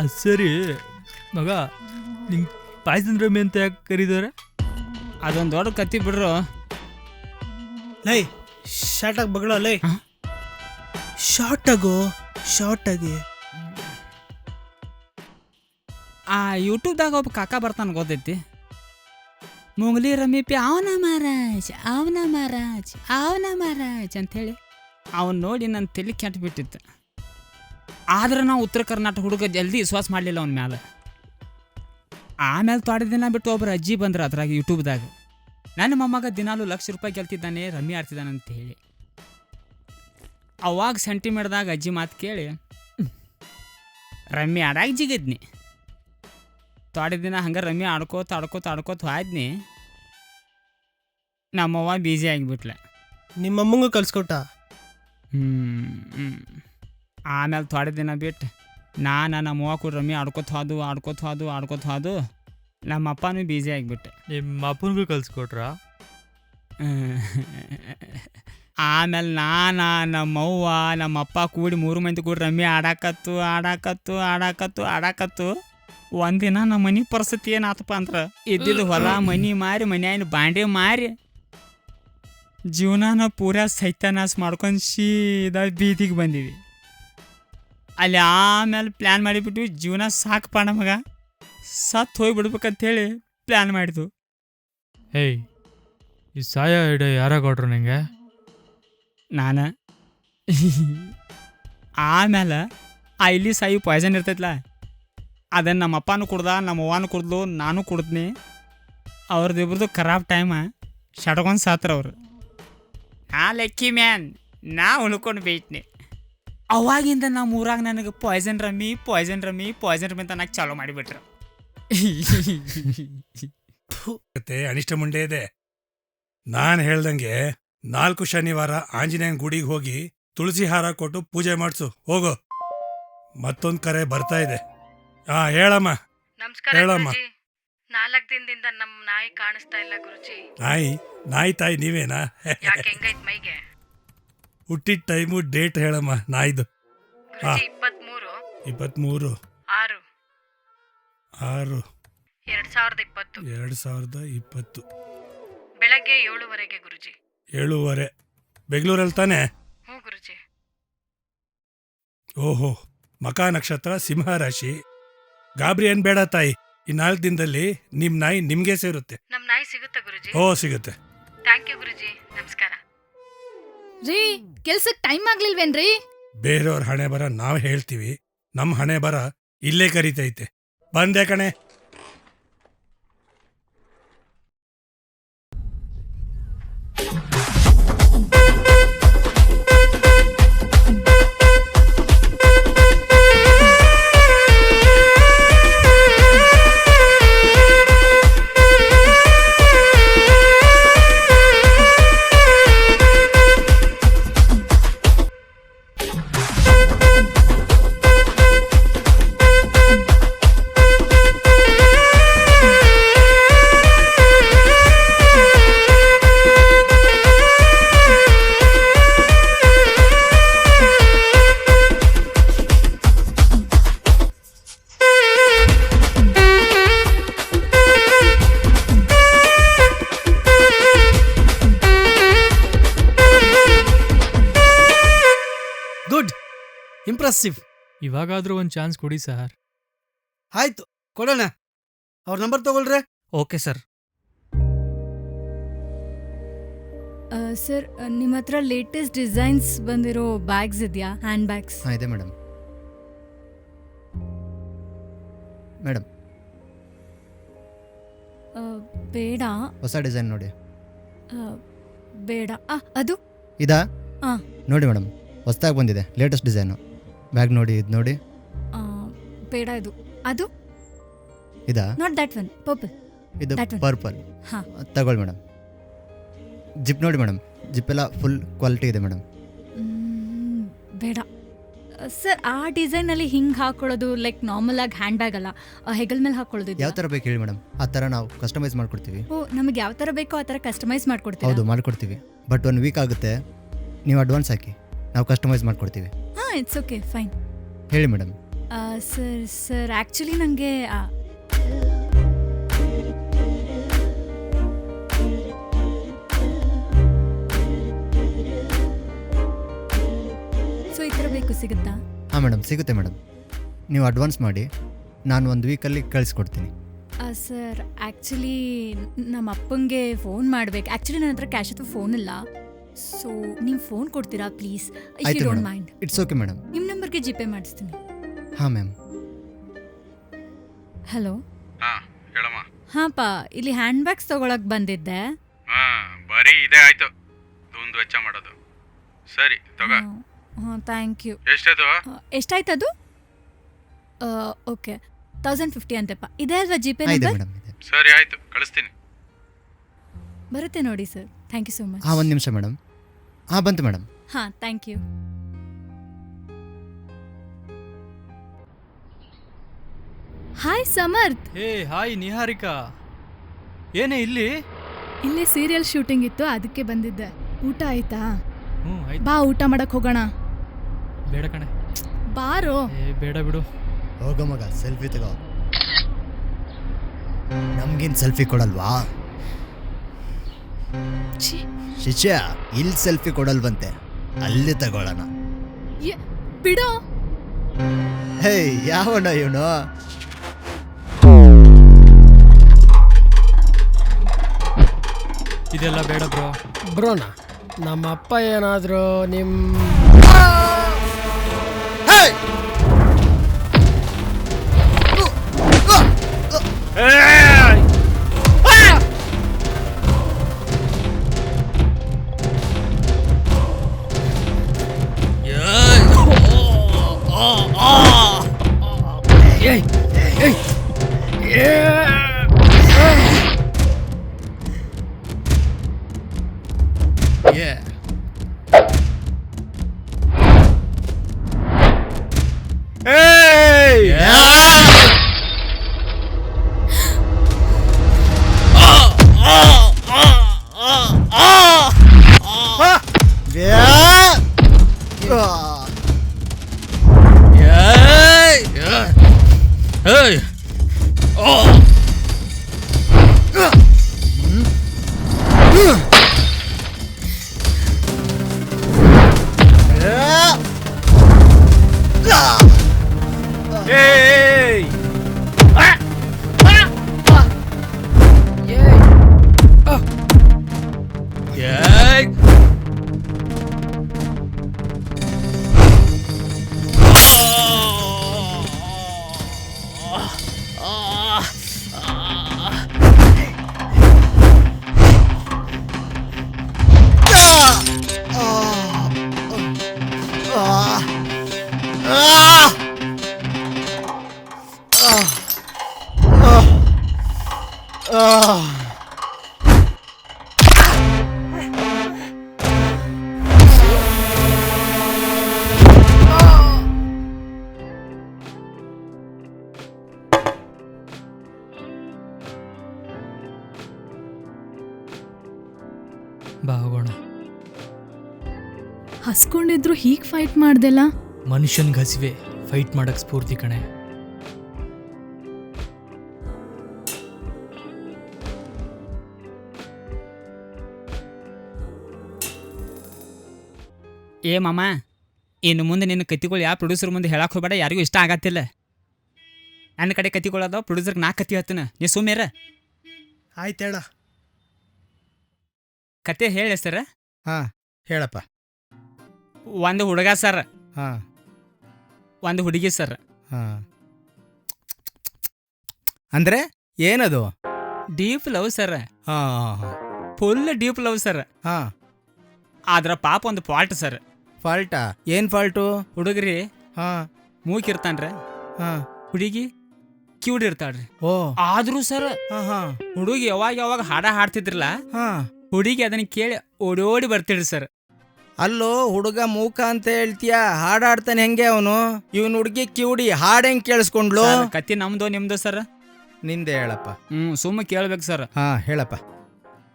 Speaker 4: ಅದು ಸರಿ ಮಗ, ನಿಂಗೆ ಪಾಯ್ಸನ್ ರಮ್ಮಿ ಅಂತ ಯಾಕೆ ಕರೀತಾರೆ?
Speaker 2: ಅದೊಂದು ದೊಡ್ಡ ಕತ್ತಿ ಬಿಡ್ರು.
Speaker 3: ಲೈ, ಶಾರ್ಟಾಗಿ ಬಗಳೋ ಲೈ. ಶಾರ್ಟಾಗೋ, ಶಾರ್ಟಾಗಿ.
Speaker 2: ಆ ಯೂಟ್ಯೂಬ್ದಾಗ ಒಬ್ಬ ಕಾಕ ಬರ್ತಾನೆ ಗೊತ್ತೈತಿ, ಮುಂಗ್ಲಿ ರಮೀಪಿ ಅವನ ಮಹಾರಾಜ್ ಅಂಥೇಳಿ ಅವನು ನೋಡಿ ನನ್ನ ತಲೆ ಕೆಟ್ಟು ಬಿಟ್ಟಿತ್ತು. ಆದ್ರೆ ನಾವು ಉತ್ತರ ಕರ್ನಾಟಕ ಹುಡುಗ ಜಲ್ದಿ ವಿಶ್ವಾಸ ಮಾಡಲಿಲ್ಲ ಅವನ ಮ್ಯಾಲೆ. ಆಮೇಲೆ ತೊಡೆ ದಿನ ಬಿಟ್ಟು ಒಬ್ಬರು ಅಜ್ಜಿ ಬಂದ್ರೆ ಅದ್ರಾಗ ಯೂಟ್ಯೂಬ್ದಾಗ, ನನ್ನ ಮೊಮ್ಮಗ ದಿನಾಲು ₹1,00,000 ಗೆಲ್ತಿದ್ದಾನೆ, ರಮ್ಮಿ ಆಡ್ತಿದ್ದಾನೆ ಅಂತ ಹೇಳಿ. ಅವಾಗ ಸೆಂಟಿಮೆಂಟ್ದಾಗ ಅಜ್ಜಿ ಮಾತು ಕೇಳಿ ರಮ್ಮಿ ಆಡಾಗ ಜಿಗಿದ್ನಿ. ತೊಡೆ ದಿನ ಹಂಗೆ ರಮ್ಮಿ ಆಡ್ಕೋತ ಹೋದ್ನಿ. ನಮ್ಮವ್ವ ಬೀಜಿ ಆಗಿಬಿಟ್ಲ.
Speaker 3: ನಿಮ್ಮಮ್ಮಂಗೂ ಕಲ್ಸ್ಕೊಟ್ಟ?
Speaker 2: ಆಮೇಲೆ ತೊಡೆ ದಿನ ಬಿಟ್ಟು ನಮ್ಮವ್ವ ಕೂಡ ರಮ್ಮಿ ಆಡ್ಕೋತ ಹೋದು ನಮ್ಮ ಅಪ್ಪನೂ ಬೀಜಿ ಆಗಿಬಿಟ್ಟೆ.
Speaker 4: ನಿಮ್ಮ ಅಪ್ಪನಿಗೂ ಕಲ್ಸ್ಕೊಟ್ರಾ?
Speaker 2: ಆಮೇಲೆ ನಮ್ಮವ್ವ ನಮ್ಮಪ್ಪ ಕೂಡಿ 3 ಮಂದಿ ಕೂಡ ರಮ್ಮಿ ಆಡಾಕತ್ತು. ಒಂದಿನ ನಮ್ಮ ಮನೆ ಪರಿಸ್ಥಿತಿ ಏನಾತಪ್ಪ ಅಂದ್ರೆ, ಇದ್ದಿದ್ದು ಹೊಲ ಮನೆ ಮಾರಿ ಮನ್ಯಾಗಿನ ಬಾಂಡೆ ಮಾರಿ ಜೀವನಾನ ಪೂರಾ ಸೈತಾನಾಶ ಮಾಡ್ಕೊಂಡು ಸೀದಾ ಬೀದಿಗೆ ಬಂದೀವಿ. ಅಲ್ಲಿ ಆಮೇಲೆ ಪ್ಲ್ಯಾನ್ ಮಾಡಿಬಿಟ್ವಿ, ಜೀವನ ಸಾಕಪ್ಪ ನಮಗ, ಸತ್ತು ಹೋಗ್ಬಿಡ್ಬೇಕಂತೇಳಿ ಪ್ಲ್ಯಾನ್ ಮಾಡಿದ್ವು.
Speaker 4: ಹೇಯ್, ಈ ಸಾಯ ಐಡಿಯಾ ಯಾರ ಕೊಟ್ರು ನಿಂಗೆ?
Speaker 2: ನಾನು. ಆಮೇಲೆ ಆ ಇಲ್ಲಿ ಸಾಯಿ ಪಾಯ್ಸನ್ ಇರ್ತೈತಲ್ಲ, ಅದನ್ನು ನಮ್ಮ ಅಪ್ಪನೂ ಕುಡ್ದ, ನಮ್ಮ ಅವ್ವನೂ ಕುಡ್ದು, ನಾನು ಕುಡ್ದ್ನಿ. ಅವ್ರದ್ದಿಬ್ರದ್ದು ಖರಾಬ್ ಟೈಮ ಶಟ್ಕೊಂಡು ಸಾತ್ರವ್ರು. ಲೆಕ್ಕಿ ಮ್ಯಾನ್ ನಾ ಉಳ್ಕೊಂಡು ಬೇಯ್ತನಿ. ಅವಾಗಿಂದ ನಮ್ಮ ಊರಾಗ ನನಗೆ ಪಾಯ್ಸನ್ ರಮ್ಮಿ ಅಂತ ನನಗೆ ಚಾಲೂ ಮಾಡಿಬಿಟ್ರು.
Speaker 15: ಅನಿಷ್ಟ ಮುಂಡೆ ಇದೆ. ನಾನು ಹೇಳ್ದಂಗೆ 4 ಶನಿವಾರ ಆಂಜನೇಯನ ಗುಡಿಗೆ ಹೋಗಿ ತುಳಸಿ ಹಾರ ಕೊಟ್ಟು ಪೂಜೆ ಮಾಡಿಸು, ಹೋಗೋ. ಮತ್ತೊಂದು ಕರೆ ಬರ್ತಾ ಇದೆ. ಹೇಳಮ್ಮ.
Speaker 14: ನಮಸ್ಕಾರ
Speaker 15: ಹೇಳಮ್ಮ.
Speaker 14: ಗುರುಜಿ. 4 ದಿನದಿಂದ ನಮ್ಮ ನಾಯಿ ಕಾಣಿಸ್ತಾ ಇಲ್ಲ ಗುರುಜಿ.
Speaker 15: ನಾಯಿ ತಾಯಿ ನೀವೇನಾ?
Speaker 14: ಯಾಕೆ ಹೆಂಗೈತ್ ಮೈಗೆ?
Speaker 15: ಹುಟ್ಟಿದ ಟೈಮು ಡೇಟ್ ಹೇಳಮ್ಮ ನಾಯ್ದು.
Speaker 14: ಗುರುಜಿ
Speaker 15: 23 6 2020
Speaker 14: ಬೆಳಗ್ಗೆ 7:30 ಗುರುಜಿ.
Speaker 15: 7:30 ಬೆಂಗಳೂರಲ್ಲಿ ತಾನೆ?
Speaker 14: ಹ್ಞೂ ಗುರುಜಿ.
Speaker 15: ಓಹೋ, ಮಕ ನಕ್ಷತ್ರ ಸಿಂಹ ರಾಶಿ. ಗಾಬರಿ ಏನ್ ಬೇಡ ತಾಯಿ, ಈ 4 ದಿನದಲ್ಲಿ ನಿಮ್ ನಾಯಿ ನಿಮ್ಗೆ ಸೇರುತ್ತೆ.
Speaker 14: ನಮ್ ನಾಯಿ ಸಿಗುತ್ತಾ ಗುರುಜಿ?
Speaker 15: ಸಿಗುತ್ತೆ.
Speaker 14: ಥ್ಯಾಂಕ್ ಯು ಗುರುಜಿ, ನಮಸ್ಕಾರ.
Speaker 11: ರೀ, ಕೆಲ್ಸಕ್ಕೆ ಟೈಮ್ ಆಗ್ಲಿಲ್ವೇನ್ರಿ?
Speaker 15: ಬೇರೆಯವ್ರ ಹಣೆ ಬರ ನಾವ್ ಹೇಳ್ತೀವಿ, ನಮ್ ಹಣೆ ಬರ ಇಲ್ಲೇ ಕರಿತೈತೆ. ಬಂದೆ ಕಣೆ.
Speaker 12: ಇಂಪ್ರೆಸಿವ್.
Speaker 4: ಇವಾಗಾದ್ರೂ ಒಂದು ಚಾನ್ಸ್ ಕೊಡಿ ಸರ್.
Speaker 12: ಆಯ್ತು, ಕೊಡೋಣ. ಅವ್ರ ನಂಬರ್ ತಗೊಳ್ರೆ.
Speaker 4: Okay sir.
Speaker 8: ಸರ್, ನಿಮ್ಮ ಹತ್ರ ಲೇಟೆಸ್ಟ್ ಡಿಸೈನ್ಸ್ ಬಂದಿರೋ ಬ್ಯಾಗ್ಸ್ ಇದೆಯಾ? Handbags?
Speaker 13: ಇದೆ ಮೇಡಮ್.
Speaker 8: ಬೇಡ.
Speaker 13: ಹೊಸ ಡಿಸೈನ್ ನೋಡಿ.
Speaker 8: ಬೇಡ. ಅದು
Speaker 13: ಇದಾ? ನೋಡಿ ಮೇಡಮ್, ಹೊಸದಾಗಿ ಬಂದಿದೆ, ಲೇಟೆಸ್ಟ್ ಡಿಸೈನು. ಬ್ಯಾಗ್ ನೋಡಿ, ಇದು ನೋಡಿ.
Speaker 8: ಬೇಡ. ಅದು
Speaker 13: ಇದಾ?
Speaker 8: Not that one, purple.
Speaker 13: ಇದು ಪರ್ಪಲ್. ತಗೊಳ್ಳಿ ಮೇಡಮ್. ಜಿಪ್ ನೋಡಿ ಮೇಡಮ್, ಜಿಪ್ ಎಲ್ಲ ಫುಲ್ ಕ್ವಾಲಿಟಿ ಇದೆ ಮೇಡಮ್.
Speaker 8: ಬೇಡ ಸರ್, ಆ ಡಿಸೈನಲ್ಲಿ ಹಿಂಗೆ ಹಾಕೊಳ್ಳೋದು ಲೈಕ್ ನಾರ್ಮಲ್ ಆಗಿ ಹ್ಯಾಂಡ್ ಬ್ಯಾಗ್ ಅಲ್ಲ, ಹೆಗಲ್ ಮೇಲೆ ಹಾಕೊಳ್ಳೋದು.
Speaker 13: ಯಾವ ಥರ ಬೇಕು ಹೇಳಿ ಮೇಡಮ್, ಆ ಥರ ನಾವು ಕಸ್ಟಮೈಸ್ ಮಾಡ್ಕೊಡ್ತೀವಿ.
Speaker 8: ನಮಗೆ ಯಾವ ಥರ ಬೇಕೋ ಆ ಥರ ಕಸ್ಟಮೈಸ್ ಮಾಡ್ಕೊಡ್ತೀವಿ.
Speaker 13: ಹೌದು, ಮಾಡ್ಕೊಡ್ತೀವಿ. ಬಟ್ 1 ವೀಕ್ ಆಗುತ್ತೆ, ನೀವು ಅಡ್ವಾನ್ಸ್ ಹಾಕಿ, ನಾವು ಕಸ್ಟಮೈಸ್ ಮಾಡ್ಕೊಡ್ತೀವಿ.
Speaker 8: It's okay, fine.
Speaker 13: ಹೇಳಿ ಮೇಡಮ್.
Speaker 8: ಸರ್ ಆ್ಯಕ್ಚುಲಿ ನನಗೆ ಈ ಥರ ಬೇಕು, ಸಿಗುತ್ತಾ?
Speaker 13: ಹಾಂ ಮೇಡಮ್, ಸಿಗುತ್ತೆ ಮೇಡಮ್. ನೀವು ಅಡ್ವಾನ್ಸ್ ಮಾಡಿ, ನಾನು 1 ವೀಕಲ್ಲಿ ಕಳಿಸ್ಕೊಡ್ತೀನಿ.
Speaker 8: ಸರ್ ಆ್ಯಕ್ಚುಲಿ ನಮ್ಮ ಅಪ್ಪಂಗೆ ಫೋನ್ ಮಾಡ್ಬೇಕು. ಆ್ಯಕ್ಚುಲಿ ನನ್ನ ಹತ್ರ ಕ್ಯಾಶ್ ಅಥವಾ ಫೋನ್ ಇಲ್ಲ. ಸೊ ನೀವು ಫೋನ್ ಕೊಡ್ತೀರಾ ಪ್ಲೀಸ್? ಇಫ್ ಯು
Speaker 13: ಆಯಿತು
Speaker 8: don't
Speaker 13: madam,
Speaker 8: mind.
Speaker 13: It's okay madam.
Speaker 8: ನಿಮ್ಮ ನಂಬರ್ಗೆ ಜಿಪೇ ಮಾಡಿಸ್ತೀನಿ.
Speaker 13: ಹಾಂ ಮ್ಯಾಮ್.
Speaker 8: ಹಲೋ.
Speaker 6: ಹಾಂ ಹೇಳಮ್ಮ.
Speaker 8: ಹಾಂಪ್ಪ, ಇಲ್ಲಿ ಹ್ಯಾಂಡ್ ಬ್ಯಾಗ್ಸ್ ತೊಗೊಳಕ್ಕೆ ಬಂದಿದ್ದೆ.
Speaker 6: ಹಾಂ ಬರೀ ಇದೇ ಆಯಿತು ದುಂದು ವೆಚ್ಚ ಮಾಡೋದು. ಸರಿ ತಗೋ.
Speaker 8: ಹಾಂ ಥ್ಯಾಂಕ್ ಯು.
Speaker 6: ಎಷ್ಟದು?
Speaker 8: ಎಷ್ಟಾಯ್ತು ಅದು? ಓಕೆ 1050 ಅಂತೆಪ್ಪ. ಇದೆ ಅಲ್ವಾ ಜಿಪೇ
Speaker 13: ಇದೆ
Speaker 8: ನಂಬರ್?
Speaker 13: ಮೇಡಮ್, ಇದೆ.
Speaker 6: ಸರಿ ಆಯಿತು ಕಳಿಸ್ತೀನಿ.
Speaker 8: ಬರುತ್ತೆ ನೋಡಿ sir. Thank you so much.
Speaker 13: ಹಾಂ 1 ನಿಮಿಷ ಮೇಡಮ್. ಹಾಂ ಬಂತು ಮೇಡಮ್.
Speaker 8: ಹಾಂ thank you.
Speaker 11: Hi Samarth.
Speaker 4: Hey hi Niharika, ಏನೇ ಇಲ್ಲಿ?
Speaker 11: ಇಲ್ಲೇ ಸೀರಿಯಲ್ ಶೂಟಿಂಗ್ ಇತ್ತು, ಅದಕ್ಕೆ ಬಂದಿದ್ದೆ. ಊಟ ಆಯ್ತಾ?
Speaker 4: ಆಯ್ತು.
Speaker 11: ಬಾ ಊಟ ಮಾಡಕ್ ಹೋಗೋಣ.
Speaker 4: ಬೇಡ ಕಣೆ.
Speaker 11: ಬಾರೋ.
Speaker 4: ಬೇಡ ಬಿಡು.
Speaker 13: ಹೋಗೋ ಮಗ, ಸೆಲ್ಫಿ ತಗೋ. ನಮ್ಗೇನು ಸೆಲ್ಫಿ ಕೊಡಲ್ವಾ? ಶಿಷ್ಯ, ಇಲ್ಲಿ ಸೆಲ್ಫಿ ಕೊಡಲ್ವಂತೆ, ಅಲ್ಲಿ ತಗೊಳ್ಳೋಣ.
Speaker 11: ಬಿಡೋ.
Speaker 13: ಹೇ ಯಾವಣ್ಣ ಇವನು?
Speaker 4: ಇದೆಲ್ಲ ಬೇಡ ಬ್ರೋ.
Speaker 10: ಬ್ರೋನಾ, ನಮ್ಮ ಅಪ್ಪ ಏನಾದರೂ ನಿಮ್ಮ
Speaker 4: ಬಾ ಹೋಗೋಣ.
Speaker 11: ಹಸ್ಕೊಂಡಿದ್ರು ಹೀಗೆ ಫೈಟ್ ಮಾಡ್ದೆಲ್ಲ.
Speaker 4: ಮನುಷ್ಯನ್ಗೆ ಹಸಿವೆ ಫೈಟ್ ಮಾಡಕ್ ಸ್ಫೂರ್ತಿ ಕಣೆ.
Speaker 2: ಏ ಮಾಮ, ಇನ್ನು ಮುಂದೆ ನಿನ್ನ ಕತ್ತಿಗಳು ಯಾವ ಪ್ರೊಡ್ಯೂಸರ್ ಮುಂದೆ ಹೇಳಕ್ಕೆ ಹೋಗ್ಬೇಡ, ಯಾರಿಗೂ ಇಷ್ಟ ಆಗತ್ತಿಲ್ಲ. ನನ್ನ ಕಡೆ ಕತ್ತಿಗಳದಾವ, ಪ್ರೊಡ್ಯೂಸರ್ಗೆ 4 ಕತ್ತಿ ಹತ್ತನ, ನೀ ಸುಮ್ಮೇರ.
Speaker 3: ಆಯ್ತು ಹೇಳ.
Speaker 2: ಕತೆ ಹೇಳಿ ಸರ್.
Speaker 5: ಹಾಂ ಹೇಳಪ್ಪ.
Speaker 2: ಒಂದು ಹುಡುಗ ಸರ್,
Speaker 5: ಹಾಂ
Speaker 2: ಒಂದು ಹುಡುಗಿ ಸರ್.
Speaker 5: ಹಾಂ ಅಂದರೆ ಏನದು?
Speaker 2: Deep love sir.
Speaker 5: ಹಾಂ ಹಾಂ
Speaker 2: ಫುಲ್ ಡೀಪ್ ಲವ್ ಸರ್.
Speaker 5: ಹಾಂ
Speaker 2: ಆದ್ರ ಪಾಪ ಒಂದು ಫಾಲ್ಟ್ ಸರ್.
Speaker 5: ಫಾಲ್ಟಾ? ಏನು ಫಾಲ್ಟು?
Speaker 2: ಹುಡುಗ್ರಿ
Speaker 5: ಹಾಂ
Speaker 2: ಮೂಕಿರ್ತಾನ್ರಿ,
Speaker 5: ಹಾಂ
Speaker 2: ಹುಡುಗಿ ಕ್ಯೂಡ್ ಇರ್ತಾಳ್ರಿ.
Speaker 5: ಓ
Speaker 2: ಆದ್ರೂ ಸರ್
Speaker 5: ಹಾಂ ಹಾಂ
Speaker 2: ಹುಡುಗಿ ಯಾವಾಗ ಹಾಡ ಹಾಡ್ತಿದ್ರಲ್ಲ,
Speaker 5: ಹಾಂ
Speaker 2: ಹುಡುಗಿ ಅದನ್ನ ಕೇಳಿ ಓಡೋಡಿ ಬರ್ತಿಡ್ರಿ ಸರ್.
Speaker 5: ಅಲ್ಲೋ ಹುಡುಗ ಮೂಕ ಅಂತ ಹೇಳ್ತೀಯ, ಹಾಡಾಡ್ತಾನೆ ಹೆಂಗೆ ಅವನು? ಇವನ್ ಹುಡುಗಿ ಕಿವುಡಿ, ಹಾಡು ಹೆಂಗೆ ಕೇಳಿಸ್ಕೊಂಡ್ಲು?
Speaker 2: ಕತ್ತಿ ನಮ್ದು ನಿಮ್ದು ಸರ್?
Speaker 5: ನಿಂದೆ ಹೇಳಪ್ಪ.
Speaker 2: ಸುಮ್ಮ ಕೇಳ್ಬೇಕು ಸರ್.
Speaker 5: ಹಾಂ ಹೇಳಪ್ಪ.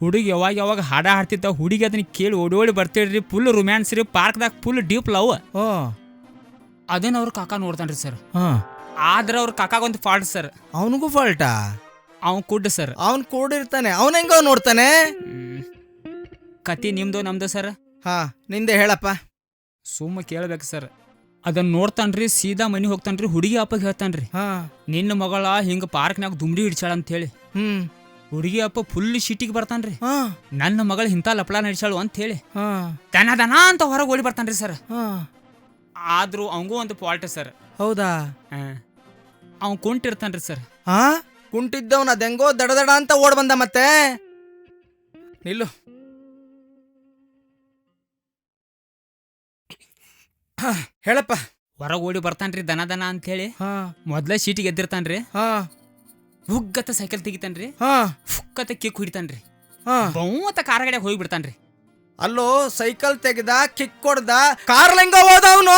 Speaker 2: ಹುಡುಗಿ ಯಾವಾಗ ಹಾಡ ಹಾಡ್ತಿದ್ದ, ಹುಡುಗಿ ಅದನ್ನ ಕೇಳಿ ಓಡೋಡಿ ಬರ್ತಿಡ್ರಿ. ಫುಲ್ ರೊಮ್ಯಾನ್ಸ್ ರೀ, ಪಾರ್ಕ್ದಾಗ ಫುಲ್ ಡೀಪ್ ಲವ್.
Speaker 5: ಓ
Speaker 2: ಅದನ್ನ ಅವ್ರ ಕಾಕ ನೋಡ್ತಾನ್ರಿ ಸರ್.
Speaker 5: ಹಾಂ
Speaker 2: ಆದ್ರೆ ಅವ್ರ ಕಾಕಾಗೊಂದು ಫಾಲ್ಟ್ ಸರ್.
Speaker 5: ಅವನಿಗೂ ಫಾಲ್ಟಾ?
Speaker 2: ಅವ್ನು ಕುಡ್ ಸರ್.
Speaker 5: ಅವನ್ ಕೂಡಿರ್ತಾನೆ, ಅವನ ಹೆಂಗ ನೋಡ್ತಾನೆ?
Speaker 2: ಕತ್ತಿ ನಿಮ್ದು ನಮ್ದು ಸರ್?
Speaker 5: ಹಾಂ ನಿಂದೆ ಹೇಳಪ್ಪ.
Speaker 2: ಸುಮ್ಮ ಕೇಳ್ಬೇಕು ಸರ್. ಅದನ್ನ ನೋಡ್ತಾನ್ರಿ, ಸೀದಾ ಮನೆ ಹೋಗ್ತಾನ್ರಿ. ಹುಡುಗಿ ಅಪ್ಪಗೆ ಹೇಳ್ತಾನ್ರಿ,
Speaker 5: ಹಾ
Speaker 2: ನಿನ್ನ ಮಗಳ ಹಿಂಗ ಪಾರ್ಕ್ನಾಗ ದುಮ್ಡಿ ಹಿಡ್ಸಾಳ ಅಂತ ಹೇಳಿ. ಹುಡುಗಿ ಅಪ್ಪ ಫುಲ್ ಶೀಟಿಗೆ ಬರ್ತಾನ್ರಿ. ನನ್ನ ಮಗಳು ಇಂಥ ಲಪಡ ನಡ್ಸಾಳು ಅಂತ ಹೇಳಿ ದನ ದನ ಅಂತ ಹೊರಗೆ ಓಡಿ ಬರ್ತಾನ್ರಿ ಸರ್. ಆದ್ರೂ ಅವಂಗೂ ಒಂದು ಫಾಲ್ಟ್ ಸರ್.
Speaker 5: ಹೌದಾ?
Speaker 2: ಅವ್ ಕುಂಟಿರ್ತಾನ್ರಿ ಸರ್.
Speaker 5: ಹಾ ಕುಂಟಿದ್ದವನ ಅದೆಂಗೋ ದಡ ದಡ ಅಂತ ಓಡ್ ಬಂದ. ಮತ್ತೆ ನಿಲ್ಲು. ಹೇಳಪ್ಪ.
Speaker 2: ಹೊರಗೆ ಓಡಿ ಬರ್ತಾನ್ರಿ ದನ ದನ ಅಂತ ಹೇಳಿ. ಮೊದ್ಲ ಶೀಟಿಗೆ ಎದ್ದಿರ್ತಾನ್ರಿ. ಹುಗ್ಗತ್ತ ಸೈಕಲ್ ತೆಗಿತಾನ್ರಿ. ಫುಕ್ಕತ್ತ ಕಿಕ್ ಹೊಡಿತಾನ್ರಿ. ಬಹುಮತ ಕಾರಗಡೆ ಹೋಗಿ ಬಿಡ್ತಾನ್ರಿ.
Speaker 5: ಅಲ್ಲೋ ಸೈಕಲ್ ತೆಗೆದ, ಕಿಕ್ ಕೊಡ್ದ, ಕಾರ್ ಹೆಂಗ ಹೋದ ಅವನು?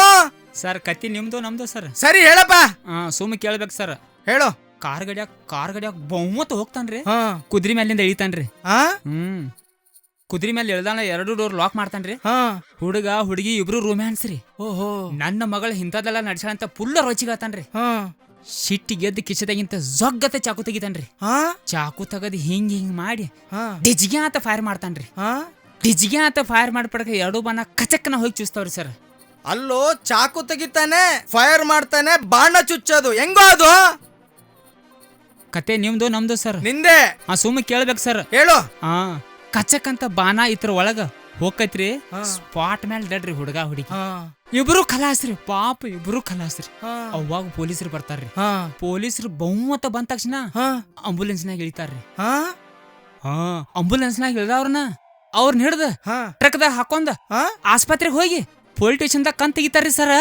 Speaker 2: ಸರ್ ಕತ್ತಿ ನಿಮ್ದು ನಮ್ದು ಸರ್.
Speaker 5: ಸರಿ ಹೇಳಪ್ಪ.
Speaker 2: ಸುಮ್ಮ ಕೇಳ್ಬೇಕು ಸರ್.
Speaker 5: ಹೇಳು.
Speaker 2: ಕಾರ್ ಗಡಿಯಾಗ ಬಹುಮತ ಹೋಗ್ತಾನ್ರಿ. ಕುದ್ರಿ ಮೇಲಿಂದ ಇಳಿತಾನ್ರಿ. ಕುದ್ರಿ ಮೇಲೆ ಇಳ್ದಾನ 2 ಡೋರ್ ಲಾಕ್ ಮಾಡ್ತಾನ್ರಿ. ಹುಡುಗ ಹುಡುಗಿ ಇಬ್ರು ರೊಮ್ಯಾನ್ಸ್ ರೀ.
Speaker 5: ಓಹೋ.
Speaker 2: ನನ್ನ ಮಗಳು ಇಂಥದ್ದೆಲ್ಲ ನಡ್ಸಾಳಂತ ಫುಲ್ ರೋಚಿಗಾತಾನ್ರಿ. ಸಿಟ್ಟಿಗೆ ಎದ್ದು ಕಿಚ್ಚದಾಗಿಂತ ಜೊಗ್ಗತ ಚಾಕು ತೆಗಿತಾನ್ರಿ. ಚಾಕು ತೆಗದ್ ಹಿಂಗ್ ಮಾಡಿ ಡಿಜ್ಗೆ ಅಂತ ಫೈರ್ ಮಾಡ್ತಾನ್ರಿ. ಡಿಜ್ಗೆ ಅಂತ ಫೈರ್ ಮಾಡ್ಪಡಕ 2 ಬಾಣ ಕಚಕ್ಕನ ಹೋಗಿ ಚೂಸ್ತಾವ್ರಿ ಸರ್.
Speaker 5: ಅಲ್ಲೋ ಚಾಕು ತೆಗಿತಾನೆ, ಫೈರ್ ಮಾಡ್ತಾನೆ, ಬಾಣ ಚುಚ್ಚೋದು ಹೆಂಗೋ ಅದು?
Speaker 2: ಕತೆ ನಿಮ್ದು ನಮ್ದು ಸರ್.
Speaker 5: ನಿಂದೆ.
Speaker 2: ಸುಮ್ಮ ಕೇಳ್ಬೇಕು ಸರ್.
Speaker 5: ಹೇಳು.
Speaker 2: ಕಚಕ್ ಅಂತ ಬಾಣ ಇತ್ರ ಒಳಗ ಹೋಗೈತ್ರಿ. ಸ್ಪಾಟ್ ಮೇಲೆ ಡೆಡ್ರಿ ಹುಡುಗ ಹುಡುಗಿ ಇಬ್ರು ಖಲಾಸ್ರಿ. ಪಾಪ ಇಬ್ರು ಖಲಾಸ್ರಿ. ಅವಾಗ ಪೊಲೀಸರು ಬರ್ತಾರ್ರಿ. ಪೊಲೀಸರು ಬಹುಮತ ಬಂದ ತಕ್ಷಣ ಆಂಬುಲೆನ್ಸ್ನಾಗ ಇಳಿತಾರ್ರಿ. ಆಂಬುಲೆನ್ಸ್ನಾಗ ಇಳ್ದವ್ರನ್ನ ಅವ್ರನ್ನ ಹಿಡ್ದ ಟ್ರಕ್ದಾಗ ಹಾಕೊಂಡ ಆಸ್ಪತ್ರೆಗೆ ಹೋಗಿ ಪೊಲೀಸ್ ಸ್ಟೇಷನ್ದಾಗ ಕಂತ್ ತೆಗಿತಾರ್ರಿ ಸರ್.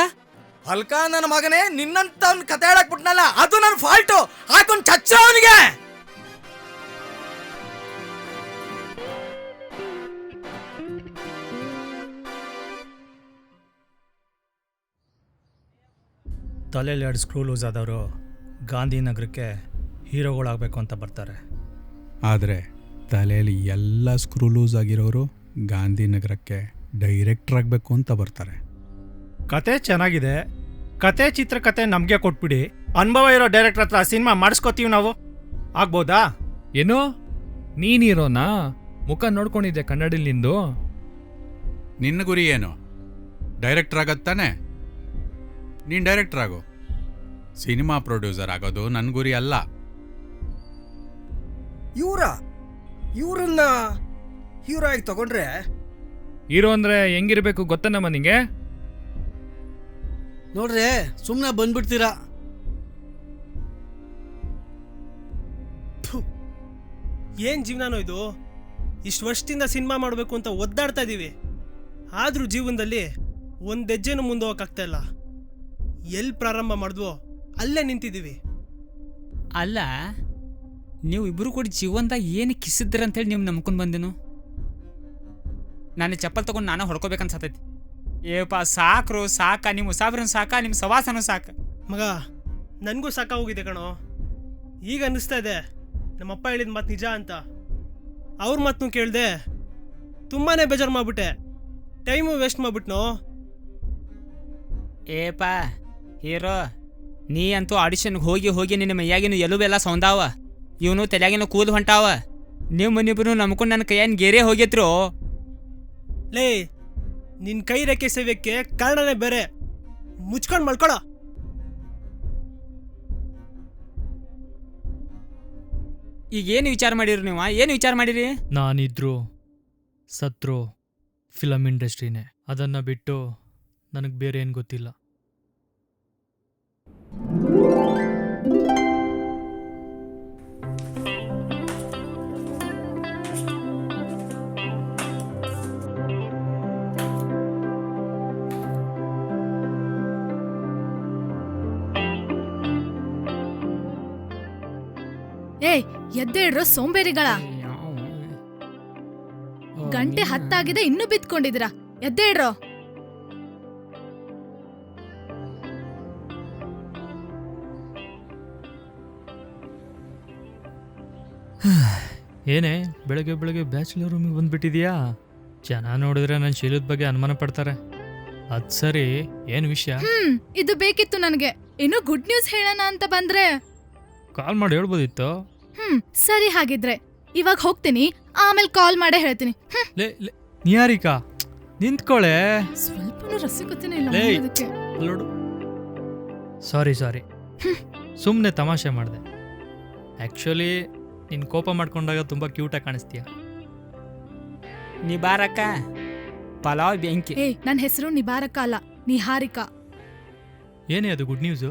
Speaker 5: ಅಲ್ಕ ನನ್ನ ಮಗನೇ, ನಿನ್ನಂತ ಕತೆ ಹೇಳಕ್ ಬಿಟ್ನಲ್ಲ, ಅದು ನನ್ನ ಫಾಲ್ಟು. ಹಾಕೊಂಡ್ ಚಚ್ಚ ಅವನಿಗೆ.
Speaker 16: ತಲೆಯಲ್ಲಿ 2 ಸ್ಕ್ರೂ ಲೂಸ್ ಆದವರು ಗಾಂಧಿನಗರಕ್ಕೆ ಹೀರೋಗಳಾಗಬೇಕು ಅಂತ ಬರ್ತಾರೆ.
Speaker 6: ಆದರೆ ತಲೆಯಲ್ಲಿ ಎಲ್ಲ ಸ್ಕ್ರೂ ಲೂಸ್ ಆಗಿರೋರು ಗಾಂಧಿನಗರಕ್ಕೆ ಡೈರೆಕ್ಟರ್ ಆಗಬೇಕು ಅಂತ ಬರ್ತಾರೆ.
Speaker 16: ಕತೆ ಚೆನ್ನಾಗಿದೆ, ಕತೆ ಚಿತ್ರಕತೆ ನಮಗೆ ಕೊಟ್ಬಿಡಿ, ಅನುಭವ ಇರೋ ಡೈರೆಕ್ಟರ್ ಹತ್ರ ಸಿನಿಮಾ ಮಾಡಿಸ್ಕೋತೀವಿ ನಾವು. ಆಗ್ಬೋದಾ?
Speaker 9: ಏನು ನೀನಿರೋನಾ? ಮುಖ ನೋಡ್ಕೊಂಡಿದ್ದೆ ಕನ್ನಡಿಲಿ ನಿಂದು.
Speaker 6: ನಿನ್ನ ಗುರಿ ಏನು? ಡೈರೆಕ್ಟರ್ ಆಗತ್ತಾನೆ? ನೀನು ಡೈರೆಕ್ಟರ್ ಆಗು. ಸಿನಿಮಾ ಪ್ರೊಡ್ಯೂಸರ್ ಆಗೋದು ನನ್ನ ಗುರಿ ಅಲ್ಲ.
Speaker 3: ಇವ್ರನ್ನ ಹೀರೋ ಆಗಿ ತಗೊಂಡ್ರೆ
Speaker 9: ಹೀರೋ ಅಂದ್ರೆ ಹೆಂಗಿರ್ಬೇಕು ಗೊತ್ತನಮ್ಮ ನಿಂಗೆ?
Speaker 12: ನೋಡ್ರೆ ಸುಮ್ಮನೆ ಬಂದ್ಬಿಡ್ತೀರಾ.
Speaker 3: ಏನ್ ಜೀವನನೋ ಇದು? ಇಷ್ಟು ವರ್ಷದಿಂದ ಸಿನಿಮಾ ಮಾಡಬೇಕು ಅಂತ ಒದ್ದಾಡ್ತಾ ಇದೀವಿ, ಆದ್ರೂ ಜೀವನದಲ್ಲಿ ಒಂದ್ ಹೆಜ್ಜೆನೂ ಮುಂದೆ ಹೋಗಕ್ಕಾಗ್ತಾ ಇಲ್ಲ. ಎಲ್ಲಿ ಪ್ರಾರಂಭ ಮಾಡಿದ್ವೋ ಅಲ್ಲೇ ನಿಂತಿದ್ದೀವಿ.
Speaker 2: ಅಲ್ಲ, ನೀವು ಇಬ್ರು ಕೂಡ ಜೀವನದಾಗ ಏನು ಕಿಸಿದ್ರಿ ಅಂತೇಳಿ ನೀವು ನಂಬ್ಕೊಂಡು ಬಂದೇನು? ನಾನು ಚಪ್ಪಲ್ ತಗೊಂಡು ನಾನು ಹೊಡ್ಕೋಬೇಕನ್ಸತೈತಿ. ಏಪ ಸಾಕ್ರು ಸಾಕ, ನಿಮ್ಮ ಮುಸಾಫರನ್ ಸಾಕ, ನಿಮ್ಮ ಸವಾಸನೂ ಸಾಕ.
Speaker 3: ಮಗ ನನಗೂ ಸಾಕ ಹೋಗಿದೆ ಕಣೋ. ಈಗ ಅನ್ನಿಸ್ತಾ ಇದೆ ನಮ್ಮಪ್ಪ ಹೇಳಿದ ಮಾತು ನಿಜ ಅಂತ. ಅವ್ರ ಮಾತನ್ನು ಕೇಳಿದೆ, ತುಂಬಾ ಬೇಜಾರು ಮಾಡ್ಬಿಟ್ಟೆ, ಟೈಮು ವೇಸ್ಟ್ ಮಾಡ್ಬಿಟ್ನೋ.
Speaker 2: ಏಪ ಹೀರೋ, ನೀ ಅಂತೂ ಆಡಿಷನ್ಗೆ ಹೋಗಿ ಹೋಗಿ ನಿನ್ನ ಮೈಯಾಗಿನ ಎಲುಬೆಲ್ಲ ಸೌಂದಾವ, ಇವನು ತಲೆಯಾಗಿನ ಕೂದು ಹೊಂಟಾವ. ನಿಮ್ಮನಿಬ್ರು ನಂಬ್ಕೊಂಡು ನನ್ನ ಕೈಯಾನ ಗೇರೇ ಹೋಗಿತ್ರು.
Speaker 3: ಲೇ, ನಿನ್ನ ಕೈ ರೇಖೆ ಸೇವೆಕ್ಕೆ ಕಾರಣನೇ ಬೇರೆ. ಮುಚ್ಕೊಂಡು ಮಲ್ಕೊಳ.
Speaker 2: ಈಗ ಏನು ವಿಚಾರ ಮಾಡಿರಿ ನೀವು? ಏನು ವಿಚಾರ ಮಾಡಿರಿ?
Speaker 4: ನಾನಿದ್ರು ಸತ್ರು ಫಿಲಮ್ ಇಂಡಸ್ಟ್ರಿನೇ. ಅದನ್ನು ಬಿಟ್ಟು ನನಗೆ ಬೇರೆ ಏನು ಗೊತ್ತಿಲ್ಲ.
Speaker 11: ಏಯ್ ಎದ್ದೇಳ್ರೋ ಸೋಂಬೇರಿಗಳ. ಗಂಟೆ 10 ಆಗಿದೆ, ಇನ್ನೂ ಬಿತ್ಕೊಂಡಿದ್ದೀರಾ. ಎದ್ದೇಳ್ರೋ.
Speaker 4: ಏನೇ ಬೆಳಗ್ಗೆ ಬೆಳಗ್ಗೆ ಬ್ಯಾಚುಲರ್ ರೂಮಿಗೆ ಬಂದ್ಬಿಟ್ಟಿದ್ಯಾ? ಜನ ನೋಡಿದ್ರೆ ನನ್ನ ಶೀಲದ ಬಗ್ಗೆ ಅನುಮಾನ ಪಡ್ತಾರೆ. ಅದ್ ಸರಿ, ಏನು ವಿಷಯ?
Speaker 11: ಇದು ಬೇಕಿತ್ತು ನನಗೆ. ಏನೋ ಗುಡ್ ನ್ಯೂಸ್ ಹೇಳೋಣ ಅಂತ ಬಂದ್ರೆ
Speaker 4: ಕಾಲ್ ಮಾಡಿ ಹೇಳ್ಬೋದಿತ್ತು.
Speaker 11: ಸರಿ, ಹಾಗಿದ್ರೆ ಇವಾಗ ಹೋಗ್ತೀನಿ, ಆಮೇಲೆ ಕಾಲ್ ಮಾಡೇ ಹೇಳ್ತೀನಿ.
Speaker 4: ನಿಹಾರಿಕಾ, ನಿಂತ್ಕೊಳ್ಳೆ.
Speaker 11: ಸ್ವಲ್ಪನೂ ರಸಿಕತೆನೇ ಇಲ್ಲ
Speaker 4: ಲೇ,
Speaker 11: ಅದಕ್ಕೆ.
Speaker 4: ಅಲ್ಲೋಡು. ಸಾರಿ ಸುಮ್ಮನೆ ತಮಾಷೆ ಮಾಡಿದೆ. ಆ್ಯಕ್ಚುಲಿ ನೀನು ಕೋಪ ಮಾಡ್ಕೊಂಡಾಗ ತುಂಬ ಕ್ಯೂಟಾಗಿ ಕಾಣಿಸ್ತೀಯ.
Speaker 2: ನೀ ಬಾರಕ್ಕ, ಪಲಾವ್ ಬೆಂಕಿ.
Speaker 11: ಏಯ್, ನನ್ನ ಹೆಸರು ನಿಬಾರಕ ಅಲ್ಲ, ನಿಹಾರಿಕಾ.
Speaker 4: ಏನೇ ಅದು ಗುಡ್ ನ್ಯೂಸು?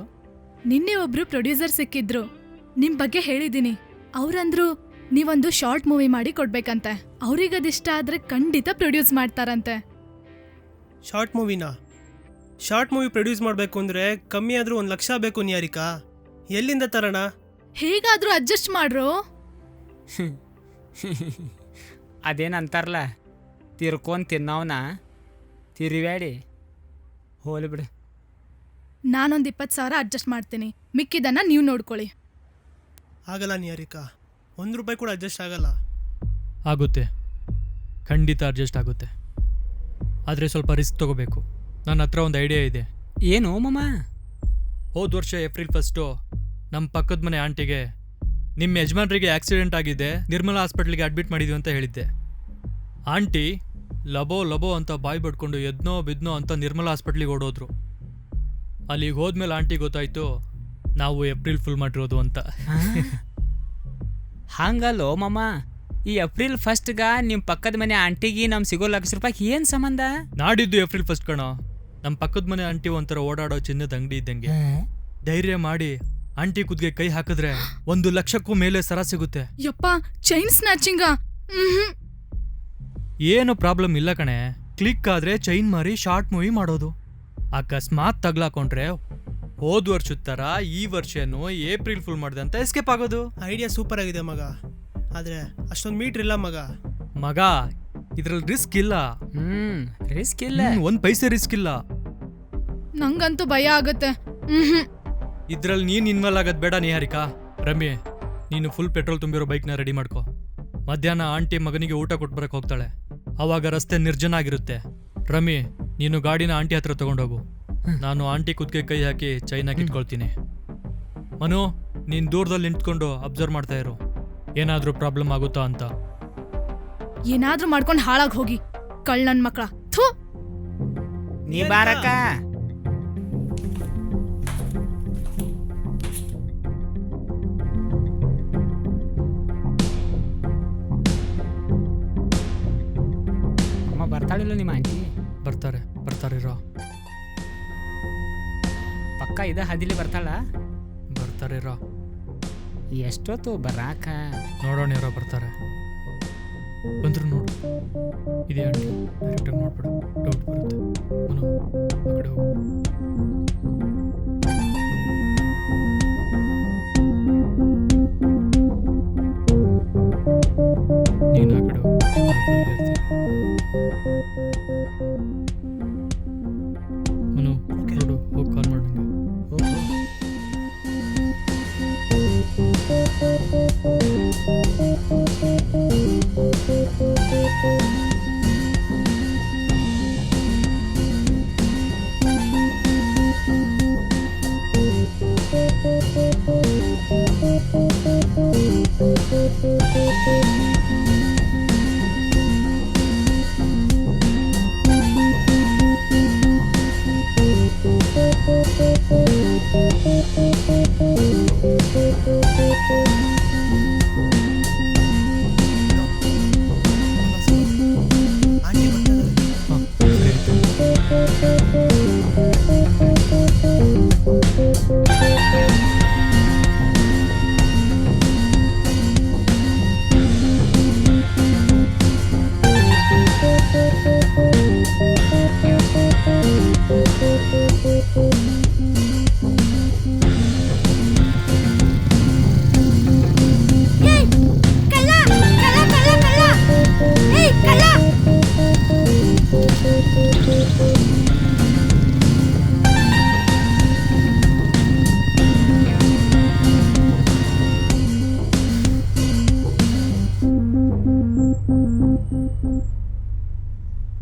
Speaker 11: ನಿನ್ನೆ ಒಬ್ರು ಪ್ರೊಡ್ಯೂಸರ್ ಸಿಕ್ಕಿದ್ರು. ನಿಮ್ ಬಗ್ಗೆ ಹೇಳಿದೀನಿ. ಅವ್ರಂದ್ರು ನೀವೊಂದು ಶಾರ್ಟ್ ಮೂವಿ ಮಾಡಿ ಕೊಡ್ಬೇಕಂತೆ. ಅವ್ರಿಗದಿಷ್ಟ ಆದ್ರೆ ಖಂಡಿತ ಪ್ರೊಡ್ಯೂಸ್ ಮಾಡ್ತಾರಂತೆ.
Speaker 3: ಶಾರ್ಟ್ ಮೂವಿ ಪ್ರೊಡ್ಯೂಸ್ ಮಾಡಬೇಕು ಅಂದರೆ ಕಮ್ಮಿ ಆದರೂ 1 ಲಕ್ಷ ಬೇಕು ನಿಹಾರಿಕಾ. ಎಲ್ಲಿಂದ ತರೋಣ?
Speaker 11: ಹೇಗಾದ್ರೂ ಅಡ್ಜಸ್ಟ್ ಮಾಡ್ರು.
Speaker 2: ಅದೇನಂತಾರಲ್ಲ, ತಿರ್ಕೊಂಡ್ ತಿನ್ನವನ ತಿರುವ್ಯಾಡಿ ಹೋಲಿ ಬಿಡು.
Speaker 11: ನಾನೊಂದು 20,000 ಅಡ್ಜಸ್ಟ್ ಮಾಡ್ತೀನಿ, ಮಿಕ್ಕಿದನ್ನ ನೀವು ನೋಡ್ಕೊಳ್ಳಿ.
Speaker 3: ಆಗಲ್ಲ ನಿಹಾರಿಕಾ, 1 ರೂಪಾಯಿ ಕೂಡ ಅಡ್ಜಸ್ಟ್ ಆಗಲ್ಲ.
Speaker 4: ಆಗುತ್ತೆ, ಖಂಡಿತ ಅಡ್ಜಸ್ಟ್ ಆಗುತ್ತೆ. ಆದರೆ ಸ್ವಲ್ಪ ರಿಸ್ಕ್ ತಗೋಬೇಕು. ನನ್ನ ಹತ್ರ ಒಂದು ಐಡಿಯಾ ಇದೆ.
Speaker 2: ಏನು ಮಮ್ಮ?
Speaker 4: ಹೋದ ವರ್ಷ ಏಪ್ರಿಲ್ 1 ನಮ್ಮ ಪಕ್ಕದ ಮನೆ ಆಂಟಿಗೆ ನಿಮ್ಮ ಯಜಮಾನ್ರಿಗೆ ಆಕ್ಸಿಡೆಂಟ್ ಆಗಿದೆ, ನಿರ್ಮಲಾ ಹಾಸ್ಪಿಟ್ಲಿಗೆ ಅಡ್ಮಿಟ್ ಮಾಡಿದ್ವಿ ಅಂತ ಹೇಳಿದ್ದೆ. ಆಂಟಿ ಲಬೋ ಅಂತ ಬಾಯಿ ಬಡ್ಕೊಂಡು ಎದ್ನೋ ಬಿದ್ನೋ ಅಂತ ನಿರ್ಮಲಾ ಹಾಸ್ಪಿಟ್ಲಿಗೆ ಓಡೋದ್ರು. ಅಲ್ಲಿಗೆ ಹೋದ್ಮೇಲೆ ಆಂಟಿ ಗೊತ್ತಾಯ್ತು ನಾವು ಏಪ್ರಿಲ್ ಫುಲ್ ಮಾಡಿರೋದು ಅಂತ.
Speaker 2: ಹಂಗಲ್ಲೋ ಮಮ್ಮ, ಈ ಏಪ್ರಿಲ್ 1ಗ ನಿಮ್ಮ ಪಕ್ಕದ ಮನೆ ಆಂಟಿಗೆ ನಮ್ ಸಿಗೋ ₹1 ಲಕ್ಷ ಏನು ಸಂಬಂಧ?
Speaker 4: ನಾಡಿದ್ದು ಏಪ್ರಿಲ್ 1 ಕಣೋ. ನಮ್ಮ ಪಕ್ಕದ ಮನೆ ಆಂಟಿ ಒಂಥರ ಓಡಾಡೋ ಚಿನ್ನದ ಅಂಗಡಿ ಇದ್ದಂಗೆ. ಧೈರ್ಯ ಮಾಡಿ ಆಂಟಿ ಕುದ್ಗೆ ಕೈ ಹಾಕಿದ್ರೆ 1 ಲಕ್ಷಕ್ಕೂ ಮೇಲೆ ಸರ ಸಿಗುತ್ತೆ.
Speaker 11: ಯಪ್ಪ, ಚೈನ್ ಸ್ನ್ಯಾಚಿಂಗ?
Speaker 4: ಏನು ಪ್ರಾಬ್ಲಮ್ ಇಲ್ಲ ಕಣೆ. ಕ್ಲಿಕ್ ಆದ್ರೆ ಚೈನ್ ಮಾರಿ ಶಾರ್ಟ್ ಮೂವಿ ಮಾಡೋದು. ಅಕಸ್ಮಾತ್ ತಗ್ಲಾಕೊಂಡ್ರೆ ಹೋದ ವರ್ಷದ ಥರ ಈ ವರ್ಷನೂ ಏಪ್ರಿಲ್ ಫುಲ್ ಮಾಡಿದೆ ಅಂತ ಎಸ್ಕೇಪ್ ಆಗೋದು.
Speaker 3: ಐಡಿಯಾ ಸೂಪರ್ ಆಗಿದೆ ಮಗ, ಆದರೆ ಅಷ್ಟೊಂದು ಮೀಟ್ರ್ ಇಲ್ಲ
Speaker 4: ಮಗ. ಇದ್ರಲ್ಲಿ ರಿಸ್ಕ್ ಇಲ್ಲ.
Speaker 2: ರಿಸ್ಕ್ ಇಲ್ಲ,
Speaker 4: 1 ಪೈಸೆ ರಿಸ್ಕ್ ಇಲ್ಲ.
Speaker 11: ನಂಗಂತೂ ಭಯ ಆಗುತ್ತೆ.
Speaker 4: ಇದ್ರಲ್ಲಿ ನೀನ್ ಇನ್ವಾಲ್ವ್ ಆಗೋದು ಬೇಡ ನಿಹಾರಿಕಾ. ರಮ್ಯ, ನೀನು ಫುಲ್ ಪೆಟ್ರೋಲ್ ತುಂಬಿರೋ ಬೈಕ್ನ ರೆಡಿ ಮಾಡ್ಕೊ. ಮಧ್ಯಾಹ್ನ ಆಂಟಿ ಮಗನಿಗೆ ಊಟ ಕೊಟ್ಬರಕ್ಕೆ ಹೋಗ್ತಾಳೆ. ಅವಾಗ ರಸ್ತೆ ನಿರ್ಜನ ಆಗಿರುತ್ತೆ. ರಮಿ, ನೀನು ಗಾಡಿನ ಆಂಟಿ ಹತ್ರ ತಗೊಂಡೋಗು. ನಾನು ಆಂಟಿ ಕುದ್ಗೆ ಕೈ ಹಾಕಿ ಚೈನಾಗಿ ಇಟ್ಕೊಳ್ತೀನಿ. ಮನು, ನೀನ್ ದೂರದಲ್ಲಿ ನಿಂತ್ಕೊಂಡು ಅಬ್ಸರ್ವ್ ಮಾಡ್ತಾ ಇರು, ಏನಾದ್ರೂ ಪ್ರಾಬ್ಲಮ್ ಆಗುತ್ತಾ ಅಂತ.
Speaker 11: ಏನಾದ್ರೂ ಮಾಡ್ಕೊಂಡು ಹಾಳಾಗಿ ಹೋಗಿ ಕಳ್ಳನ್ ಮಕ್ಕಳ. ಥೂ,
Speaker 2: ನೀ ಬಾರಕ್ಕ. ಅಮ್ಮ ಬರ್ತಾಳಿಲ್ಲ ನಿಮ್ಮ ಆಂಟಿ?
Speaker 4: ಬರ್ತಾರಿರೋ.
Speaker 2: ಪಕ್ಕ ಇದ ಹದಿಲಿ ಬರ್ತಾಳ?
Speaker 4: ಬರ್ತಾರಿರೋ.
Speaker 2: ಎಷ್ಟೊತ್ತು ಬರಾಕ?
Speaker 4: ನೋಡೋಣ ಯಾರೋ ಬರ್ತಾರೆ. ಬಂದ್ರು ನೋಡು. ಇದೇ ಆಂಟಿ, ಡೈರೆಕ್ಟಾಗಿ ನೋಡ್ಬೇಡ, ಡೌಟ್ ಬರುತ್ತೆ. ಮನು, ಆ ಕಡೆ ಹೋಗು. ನೀನು ಆ ಕಡೆ ಹೋಗು. ಮನು, ನೋಡು, ಹೋಗಿ ಕಾಲ್ ಮಾಡಿ ನಂಗೆ.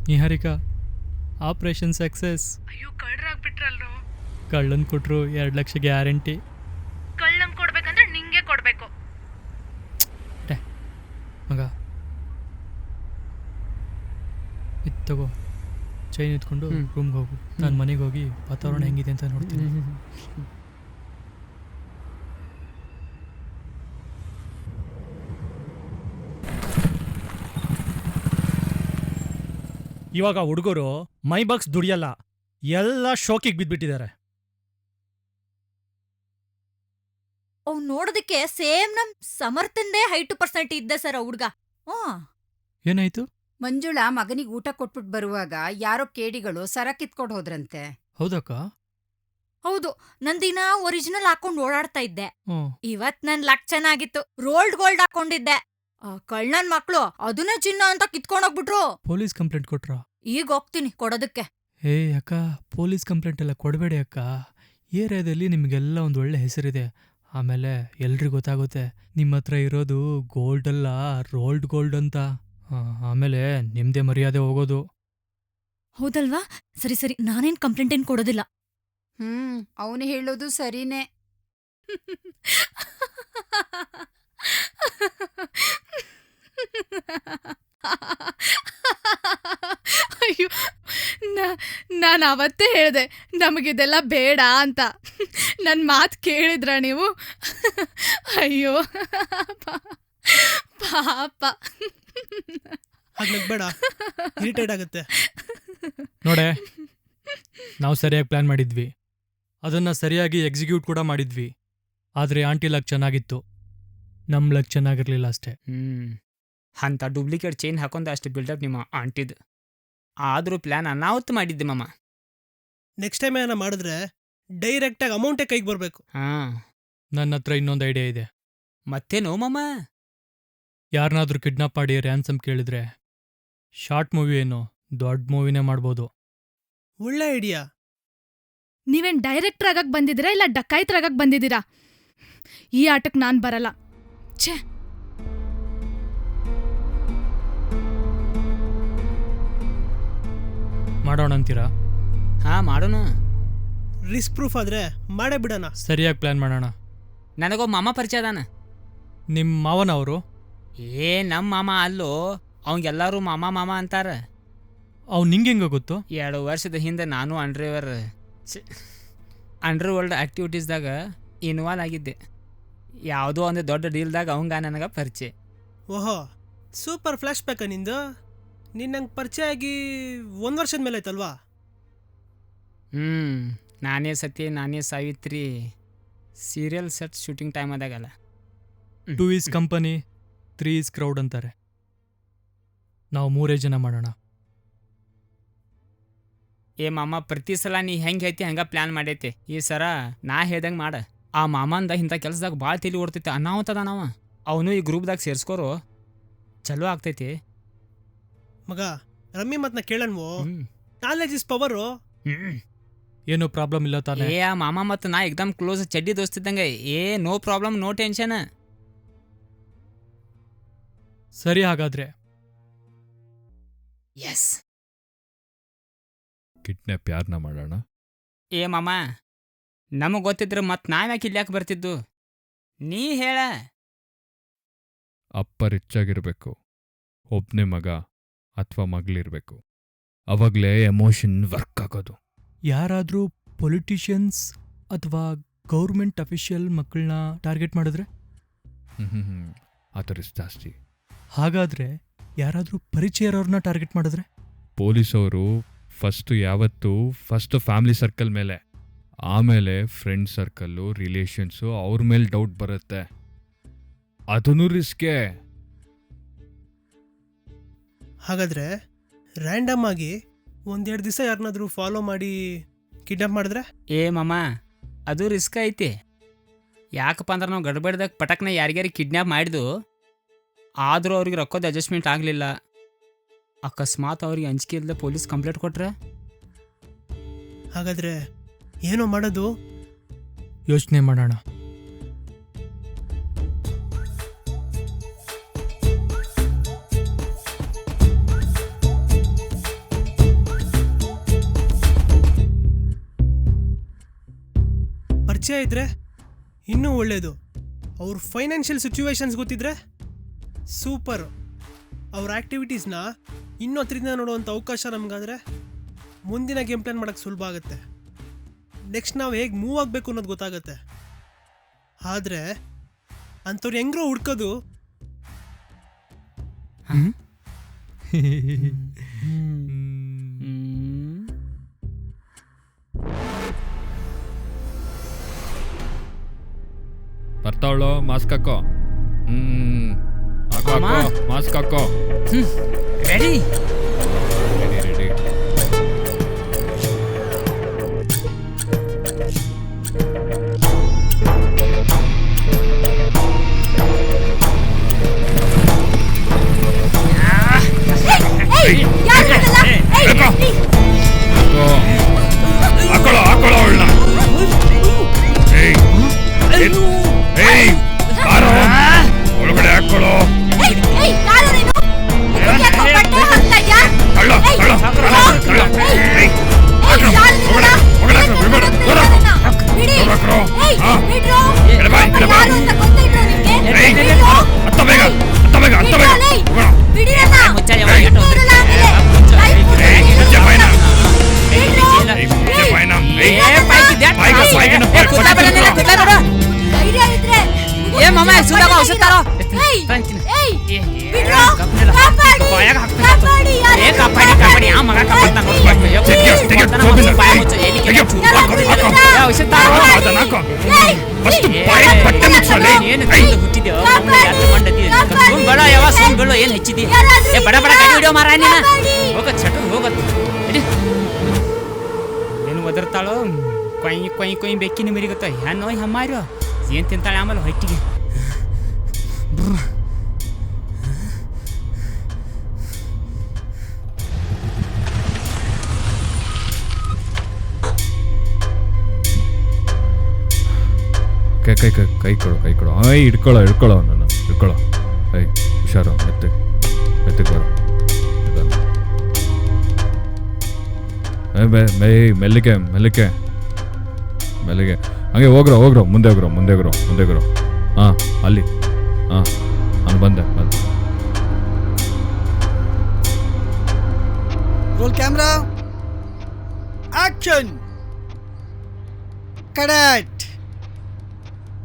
Speaker 4: Niharika, operation success.
Speaker 14: ಅಯ್ಯೋ, ಕಳ್ಳರಾಗ್ಬಿಟ್ರಲ್ರು.
Speaker 4: ಕಳ್ಳನ್ ಕೊಟ್ರು 2 ಲಕ್ಷ ಗ್ಯಾರಂಟಿ.
Speaker 14: ಕಳ್ಳನ್ ಕೊಡ್ಬೇಕಂದ್ರೆ ನಿಂಗೆ ಕೊಡ್ಬೇಕು.
Speaker 4: ಮಗ, ಇದು ತಗೋ, ಚೈನ್ ಎತ್ಕೊಂಡು ರೂಮ್ಗೆ ಹೋಗು. ನಾನು ಮನೆಗೆ ಹೋಗಿ ವಾತಾವರಣ ಹೆಂಗಿದೆ ಅಂತ ನೋಡ್ತೀನಿ.
Speaker 16: ಇವಾಗ ಹುಡುಗರು ಮೈ ಬಾಕ್ಸ್ ದುಡಿಯಲ್ಲ, ಎಲ್ಲ ಶೋಕಿಗೆ ಬಿದ್ಬಿಟ್ಟಿದ್ದಾರೆ.
Speaker 8: ಅವ್ ನೋಡೋದಕ್ಕೆ ಸೇಮ್ ನಮ್ ಸಮರ್ಥಂದೇ ಹೈಟು ಪರ್ಸೆಂಟ್ ಇದ್ದ ಸರ್ ಹುಡ್ಗ.
Speaker 4: ಏನಾಯ್ತು?
Speaker 17: ಮಂಜುಳಾ ಮಗನಿಗೆ ಊಟ ಕೊಟ್ಬಿಟ್ಟು ಬರುವಾಗ ಯಾರೋ ಕೇಡಿಗಳು ಸರ ಕಿತ್ಕೊಂಡು ಹೋದ್ರಂತೆ.
Speaker 4: ಹೌದಕ್ಕ?
Speaker 8: ಹೌದು, ನಂದಿನ ಒರಿಜಿನಲ್ ಹಾಕೊಂಡ್ ಓಡಾಡ್ತಾ ಇದ್ದೆ. ಇವತ್ ನನ್ ಲಕ್ ಚೆನ್ನಾಗಿತ್ತು, ರೋಲ್ಡ್ ಗೋಲ್ಡ್ ಹಾಕೊಂಡಿದ್ದೆ. ಕಳ್ಳನ್ ಮಕ್ಳು ಅದನ್ನೇ ಚಿನ್ನ ಅಂತ ಕಿತ್ಕೊಂಡೋಗ್ಬಿಟ್ರು.
Speaker 4: Police complaint ಕೊಟ್ರಾ?
Speaker 8: ಈಗ ಹೋಗ್ತೀನಿ ಕೊಡೋದಕ್ಕೆ.
Speaker 4: ಏ ಅಕ್ಕ, ಪೊಲೀಸ್ ಕಂಪ್ಲೇಂಟ್ ಎಲ್ಲ ಕೊಡಬೇಡಿ ಅಕ್ಕ. ಏರಿಯಾದಲ್ಲಿ ನಿಮಗೆಲ್ಲ ಒಂದು ಒಳ್ಳೆ ಹೆಸರಿದೆ. ಆಮೇಲೆ ಎಲ್ರಿಗೂ ಗೊತ್ತಾಗುತ್ತೆ ನಿಮ್ಮ ಹತ್ರ ಇರೋದು ಗೋಲ್ಡ್ ಅಲ್ಲ, ರೋಲ್ಡ್ ಗೋಲ್ಡ್ ಅಂತ. ಆಮೇಲೆ ನಿಮ್ದೇ ಮರ್ಯಾದೆ ಹೋಗೋದು.
Speaker 8: ಹೌದಲ್ವಾ? ಸರಿ ಸರಿ, ನಾನೇನ್ ಕಂಪ್ಲೇಂಟ್ ಏನ್ ಕೊಡೋದಿಲ್ಲ.
Speaker 17: ಅವನು ಹೇಳೋದು ಸರಿನೇ.
Speaker 11: ಅಯ್ಯೋ, ನಾನು ಅವತ್ತೇ ಹೇಳಿದೆ ನಮಗಿದೆಲ್ಲ ಬೇಡ ಅಂತ. ನನ್ನ ಮಾತು ಕೇಳಿದ್ರ ನೀವು? ಅಯ್ಯೋ ಪಾಪ.
Speaker 3: ಬೇಡ, ಇರಿಟೇಟ್ ಆಗುತ್ತೆ.
Speaker 4: ನೋಡೆ, ನಾವು ಸರಿಯಾಗಿ ಪ್ಲಾನ್ ಮಾಡಿದ್ವಿ, ಅದನ್ನ ಸರಿಯಾಗಿ ಎಕ್ಸಿಕ್ಯೂಟ್ ಕೂಡ ಮಾಡಿದ್ವಿ. ಆದರೆ ಆಂಟಿ ಲಕ್ ಚೆನ್ನಾಗಿತ್ತು, ನಮ್ಮ ಲಕ್ ಚೆನ್ನಾಗಿರ್ಲಿಲ್ಲ ಅಷ್ಟೇ.
Speaker 2: ಅಂಥ ಡೂಪ್ಲಿಕೇಟ್ ಚೈನ್ ಹಾಕೊಂಡ ಅಷ್ಟು ಬಿಲ್ಡಪ್ ನಿಮ್ಮ ಆಂಟಿದು. ಆದರೂ ಪ್ಲ್ಯಾನ್ ಅನಾಹುತ ಮಾಡಿದ್ದೆ ಮಾಮ.
Speaker 3: ನೆಕ್ಸ್ಟ್ ಟೈಮ್ ಏನ ಮಾಡಿದ್ರೆ ಡೈರೆಕ್ಟಾಗಿ ಅಮೌಂಟೇ ಕೈಗೆ ಬರಬೇಕು.
Speaker 4: ನನ್ನ ಹತ್ರ ಇನ್ನೊಂದು ಐಡಿಯಾ ಇದೆ.
Speaker 2: ಮತ್ತೇನೋ ಮಾಮ?
Speaker 4: ಯಾರನ್ನಾದ್ರೂ ಕಿಡ್ನಾಪ್ ಮಾಡಿ ರ್ಯಾನ್ಸಮ್ ಕೇಳಿದ್ರೆ ಶಾರ್ಟ್ ಮೂವಿ ಏನೋ ದೊಡ್ಡ ಮೂವಿನೇ ಮಾಡ್ಬೋದು.
Speaker 3: ಒಳ್ಳೆ ಐಡಿಯಾ.
Speaker 11: ನೀವೇನ್ ಡೈರೆಕ್ಟರ್ ಆಗಕ್ ಬಂದಿದ್ದೀರಾ ಇಲ್ಲ ಡಕಾಯಿತರಾಗಕ್ ಬಂದಿದ್ದೀರಾ? ಈ ಆಟಕ್ಕೆ ನಾನು ಬರಲ್ಲ. ಛೇ,
Speaker 4: ಮಾಡೋಣ ಅಂತೀರಾ?
Speaker 2: ಮಾಡೋಣ.
Speaker 3: ರಿಸ್ಕ್ ಪ್ರೂಫ್ ಆದ್ರೆ ಮಾಡೇ ಬಿಡೋಣ.
Speaker 4: ಸರಿಯಾಗಿ ಪ್ಲಾನ್ ಮಾಡೋಣ.
Speaker 2: ನನಗೋ ಮಾಮ ಪರಿಚಯ ಅದಾನ.
Speaker 4: ನಿಮ್ಮ ಮಾವನವರು?
Speaker 2: ನಮ್ಮ ಮಾಮ ಅಲ್ಲೋ, ಅವಂಗೆಲ್ಲರೂ ಮಾಮ ಮಾಮ ಅಂತಾರ.
Speaker 4: ಅವ್ನು ನಿಂಗೆ ಹೆಂಗ ಗೊತ್ತು?
Speaker 2: 2 ವರ್ಷದ ಹಿಂದೆ ನಾನು ಅಂಡರ್ ವರ್ಲ್ಡ್ ಆ್ಯಕ್ಟಿವಿಟೀಸ್ದಾಗ ಇನ್ವಾಲ್ವ್ ಆಗಿದ್ದೆ. ಯಾವುದೋ ಒಂದು ದೊಡ್ಡ ಡೀಲ್ದಾಗ ಅವಂಗ ನನಗೆ ಪರಿಚಯ.
Speaker 3: ಓಹೋ, ಸೂಪರ್ ಫ್ಲಾಶ್ ಬ್ಯಾಕ ನಿಂದು. ನಿನ್ನಂಗೆ ಪರಿಚಯ ಆಗಿ 1 ವರ್ಷದ ಮೇಲೆ ಆಯ್ತಲ್ವಾ?
Speaker 2: ನಾನೇ ಸತ್ಯ ನಾನೇ Savitri serial set shooting time ಆದಾಗಲ್ಲ.
Speaker 4: 2 ಈಸ್ ಕಂಪನಿ, 3 ಈಸ್ ಕ್ರೌಡ್ ಅಂತಾರೆ. ನಾವು 3 ಜನ ಮಾಡೋಣ.
Speaker 2: ಮಾಮ, ಪ್ರತಿ ಸಲ ನೀ ಹೆಂಗೆ ಐತಿ ಹಂಗೆ ಪ್ಲ್ಯಾನ್ ಮಾಡೈತಿ. ಈ ಸರ ನಾ ಹೇಳ್ದಂಗೆ ಮಾಡ. ಆ ಮಾಮಂದ ಇಂಥ ಕೆಲಸದಾಗ ಭಾಳ ತಿಳಿ ಓಡ್ತೈತಿ, ಅನಾಹುತದ ನಾವು. ಅವನು ಈ ಗ್ರೂಪ್ದಾಗ ಸೇರಿಸ್ಕೋರು, ಚಲೋ ಆಗ್ತೈತಿ.
Speaker 3: ಮಗ, ರಮ್ಮಿ ಮತ್ನ ಕೇಳನ್ವೋ? Knowledge is power.
Speaker 4: ಏನೋ ಪ್ರಾಬ್ಲಮ್ ಇಲ್ಲ ತಾನೇ?
Speaker 2: ಆ ಮಾಮ ಮತ್ತು ನಾ ಎಕ್ದಮ್ ಕ್ಲೋಸ್, ಚಡ್ಡಿ ದೋಸ್ತಿದ್ದಂಗೆ. No problem, no tension.
Speaker 4: ಸರಿ, ಹಾಗಾದ್ರೆ
Speaker 2: ಎಸ್.
Speaker 9: ಕಿಡ್ನಾಪ್ ಯಾರನ್ನ ಮಾಡೋಣ?
Speaker 2: ಮಾಮ, ನಮಗೆ ಗೊತ್ತಿದ್ರೆ ಮತ್ತೆ ನಾವ್ಯಾಕೆ ಇಲ್ಲಿ ಯಾಕೆ ಬರ್ತಿದ್ದು? ನೀ ಹೇಳ.
Speaker 9: ಅಪ್ಪ ರಿಚ್ ಆಗಿರಬೇಕು, ಒಬ್ಬನೇ ಮಗ ಅಥವಾ ಮಗಳಿರ್ಬೇಕು. ಅವಾಗಲೇ ಎಮೋಷನ್ ವರ್ಕ್ ಆಗೋದು.
Speaker 4: ಯಾರಾದರೂ ಪೊಲಿಟಿಷಿಯನ್ಸ್ ಅಥವಾ ಗೌರ್ಮೆಂಟ್ ಅಫಿಷಿಯಲ್ ಮಕ್ಕಳನ್ನ ಟಾರ್ಗೆಟ್ ಮಾಡಿದ್ರೆ
Speaker 9: ಆ ಥರ ಜಾಸ್ತಿ.
Speaker 4: ಹಾಗಾದರೆ ಯಾರಾದರೂ ಪರಿಚಯ ಇರೋರನ್ನ ಟಾರ್ಗೆಟ್ ಮಾಡಿದ್ರೆ?
Speaker 9: ಪೊಲೀಸವರು ಫಸ್ಟು ಫ್ಯಾಮಿಲಿ ಸರ್ಕಲ್ ಮೇಲೆ, ಆಮೇಲೆ ಫ್ರೆಂಡ್ ಸರ್ಕಲ್ಲು, ರಿಲೇಷನ್ಸು, ಅವ್ರ ಮೇಲೆ ಡೌಟ್ ಬರುತ್ತೆ. ಅದನ್ನು ರಿಸ್ಕೆ.
Speaker 3: ಹಾಗಾದ್ರೆ ರ್ಯಾಂಡಮ್ ಆಗಿ 1-2 ದಿವಸ ಯಾರನ್ನಾದ್ರೂ ಫಾಲೋ ಮಾಡಿ ಕಿಡ್ನಾಪ್ ಮಾಡಿದ್ರೆ?
Speaker 2: ಮಾಮ, ಅದು ರಿಸ್ಕ್ ಐತಿ. ಯಾಕಪ್ಪ ಅಂದ್ರೆ ನಾವು ಗಡ್ಬಡ್ದಾಗ ಪಟಕ್ನ ಯಾರಿಗಾರಿ ಕಿಡ್ನಾಪ್ ಮಾಡಿದ್ದು, ಆದರೂ ಅವ್ರಿಗೆ ರೊಕ್ಕದ ಅಡ್ಜಸ್ಟ್ಮೆಂಟ್ ಆಗಲಿಲ್ಲ. ಅಕಸ್ಮಾತ್ ಅವ್ರಿಗೆ ಅಂಜಿಕೆ ಇಲ್ಲದೆ ಪೊಲೀಸ್ ಕಂಪ್ಲೇಂಟ್ ಕೊಟ್ರೆ?
Speaker 3: ಹಾಗಾದ್ರೆ ಏನೋ ಮಾಡೋದು?
Speaker 4: ಯೋಚನೆ ಮಾಡೋಣ.
Speaker 3: ಪರಿಚಯ ಇದ್ರೆ ಇನ್ನೂ ಒಳ್ಳೇದು. ಅವ್ರ ಫೈನಾನ್ಷಿಯಲ್ ಸಿಚುವೇಶನ್ಸ್ ಗೊತ್ತಿದ್ರೆ ಸೂಪರ್. ಅವ್ರ ಆ್ಯಕ್ಟಿವಿಟೀಸ್ನ ಇನ್ನೂ ಹತ್ರದಿಂದ ನೋಡುವಂಥ ಅವಕಾಶ ನಮಗಾದ್ರೆ ಮುಂದಿನ ಗೇಮ್ ಪ್ಲಾನ್ ಮಾಡೋಕ್ಕೆ ಸುಲಭ ಆಗುತ್ತೆ. ನೆಕ್ಸ್ಟ್ ನಾವು ಹೇಗೆ ಮೂವ್ ಆಗಬೇಕು ಅನ್ನೋದು ಗೊತ್ತಾಗುತ್ತೆ. ಆದರೆ ಅಂಥವ್ರು ಹೆಂಗ್ರೋ ಹುಡ್ಕೋದು.
Speaker 9: ಬರ್ತಾವಳು, ಮಾಸ್ಕ್ ಹಾಕೋ. ಹಾಕೋ ಹಾಕೋ, ಮಾಸ್ಕ್ ಹಾಕೋ.
Speaker 2: Ready
Speaker 9: ready ready. ಹಾಕೊಳ್ಳೋ ಹಾಕೊಳ್ಳೋ ಅವಳನ್ನ. ಒಳಗಡೆ ಹಾಕೊಳ್ಳೋ.
Speaker 2: ಏನ್ ಹೆಚ್ಚಿದಿ ಬಡ ಬಡ ವಿಡಿಯೋ ಮಾರ ನೀನ ಹೋಗತ್ ಚಟ ಹೋಗತ್. ಏನು ಒದರ್ತಾಳೋ ಕೊಯ್ ಕೊಯ್ ಕೊಯ್ ಬೆಕ್ಕಿನ ಮಿರಿಗತ್ತ ಹೆಣ್ಣೋ ಹಮ್ಮಾರೋ ಏನ್ ತಿಂತಾಳೆ ಆಮೇಲೆ ಹೊಟ್ಟಿಗೆ.
Speaker 9: ಕೈ ಕೈ ಕೈ ಕೈ ಕೊಡು ಕೈ ಕೊಡು. ಐ ಹಿಡ್ಕೊಳ್ಳೋ ಹಿಡ್ಕೊಳ್ಳೋ ನನ್ನ ಹಿಡ್ಕೊಳ್ಳೋ. ಐ ಹುಷಾರು, ಮೆತ್ತಗೆ ಮೆತ್ತಗೆ ಬರೋ. ಮೆಲ್ಲಿಗೆ ಮೆಲ್ಲಿಗೆ ಮೆಲ್ಲಿಗೆ ಹಂಗೆ ಹೋಗ್ರೋ ಹೋಗ್ರೋ, ಮುಂದೆ ಹೋಗ್ರೋ ಮುಂದೆ ಹೋಗ್ರೋ ಮುಂದೆ ಹೋಗ್ರೋ. ಹಾಂ ಅಲ್ಲಿ ಹಾಂ ನಾನು ಬಂದೆ ಬಂದೆ.
Speaker 12: Roll camera action. ಕರೆಕ್ಟ್.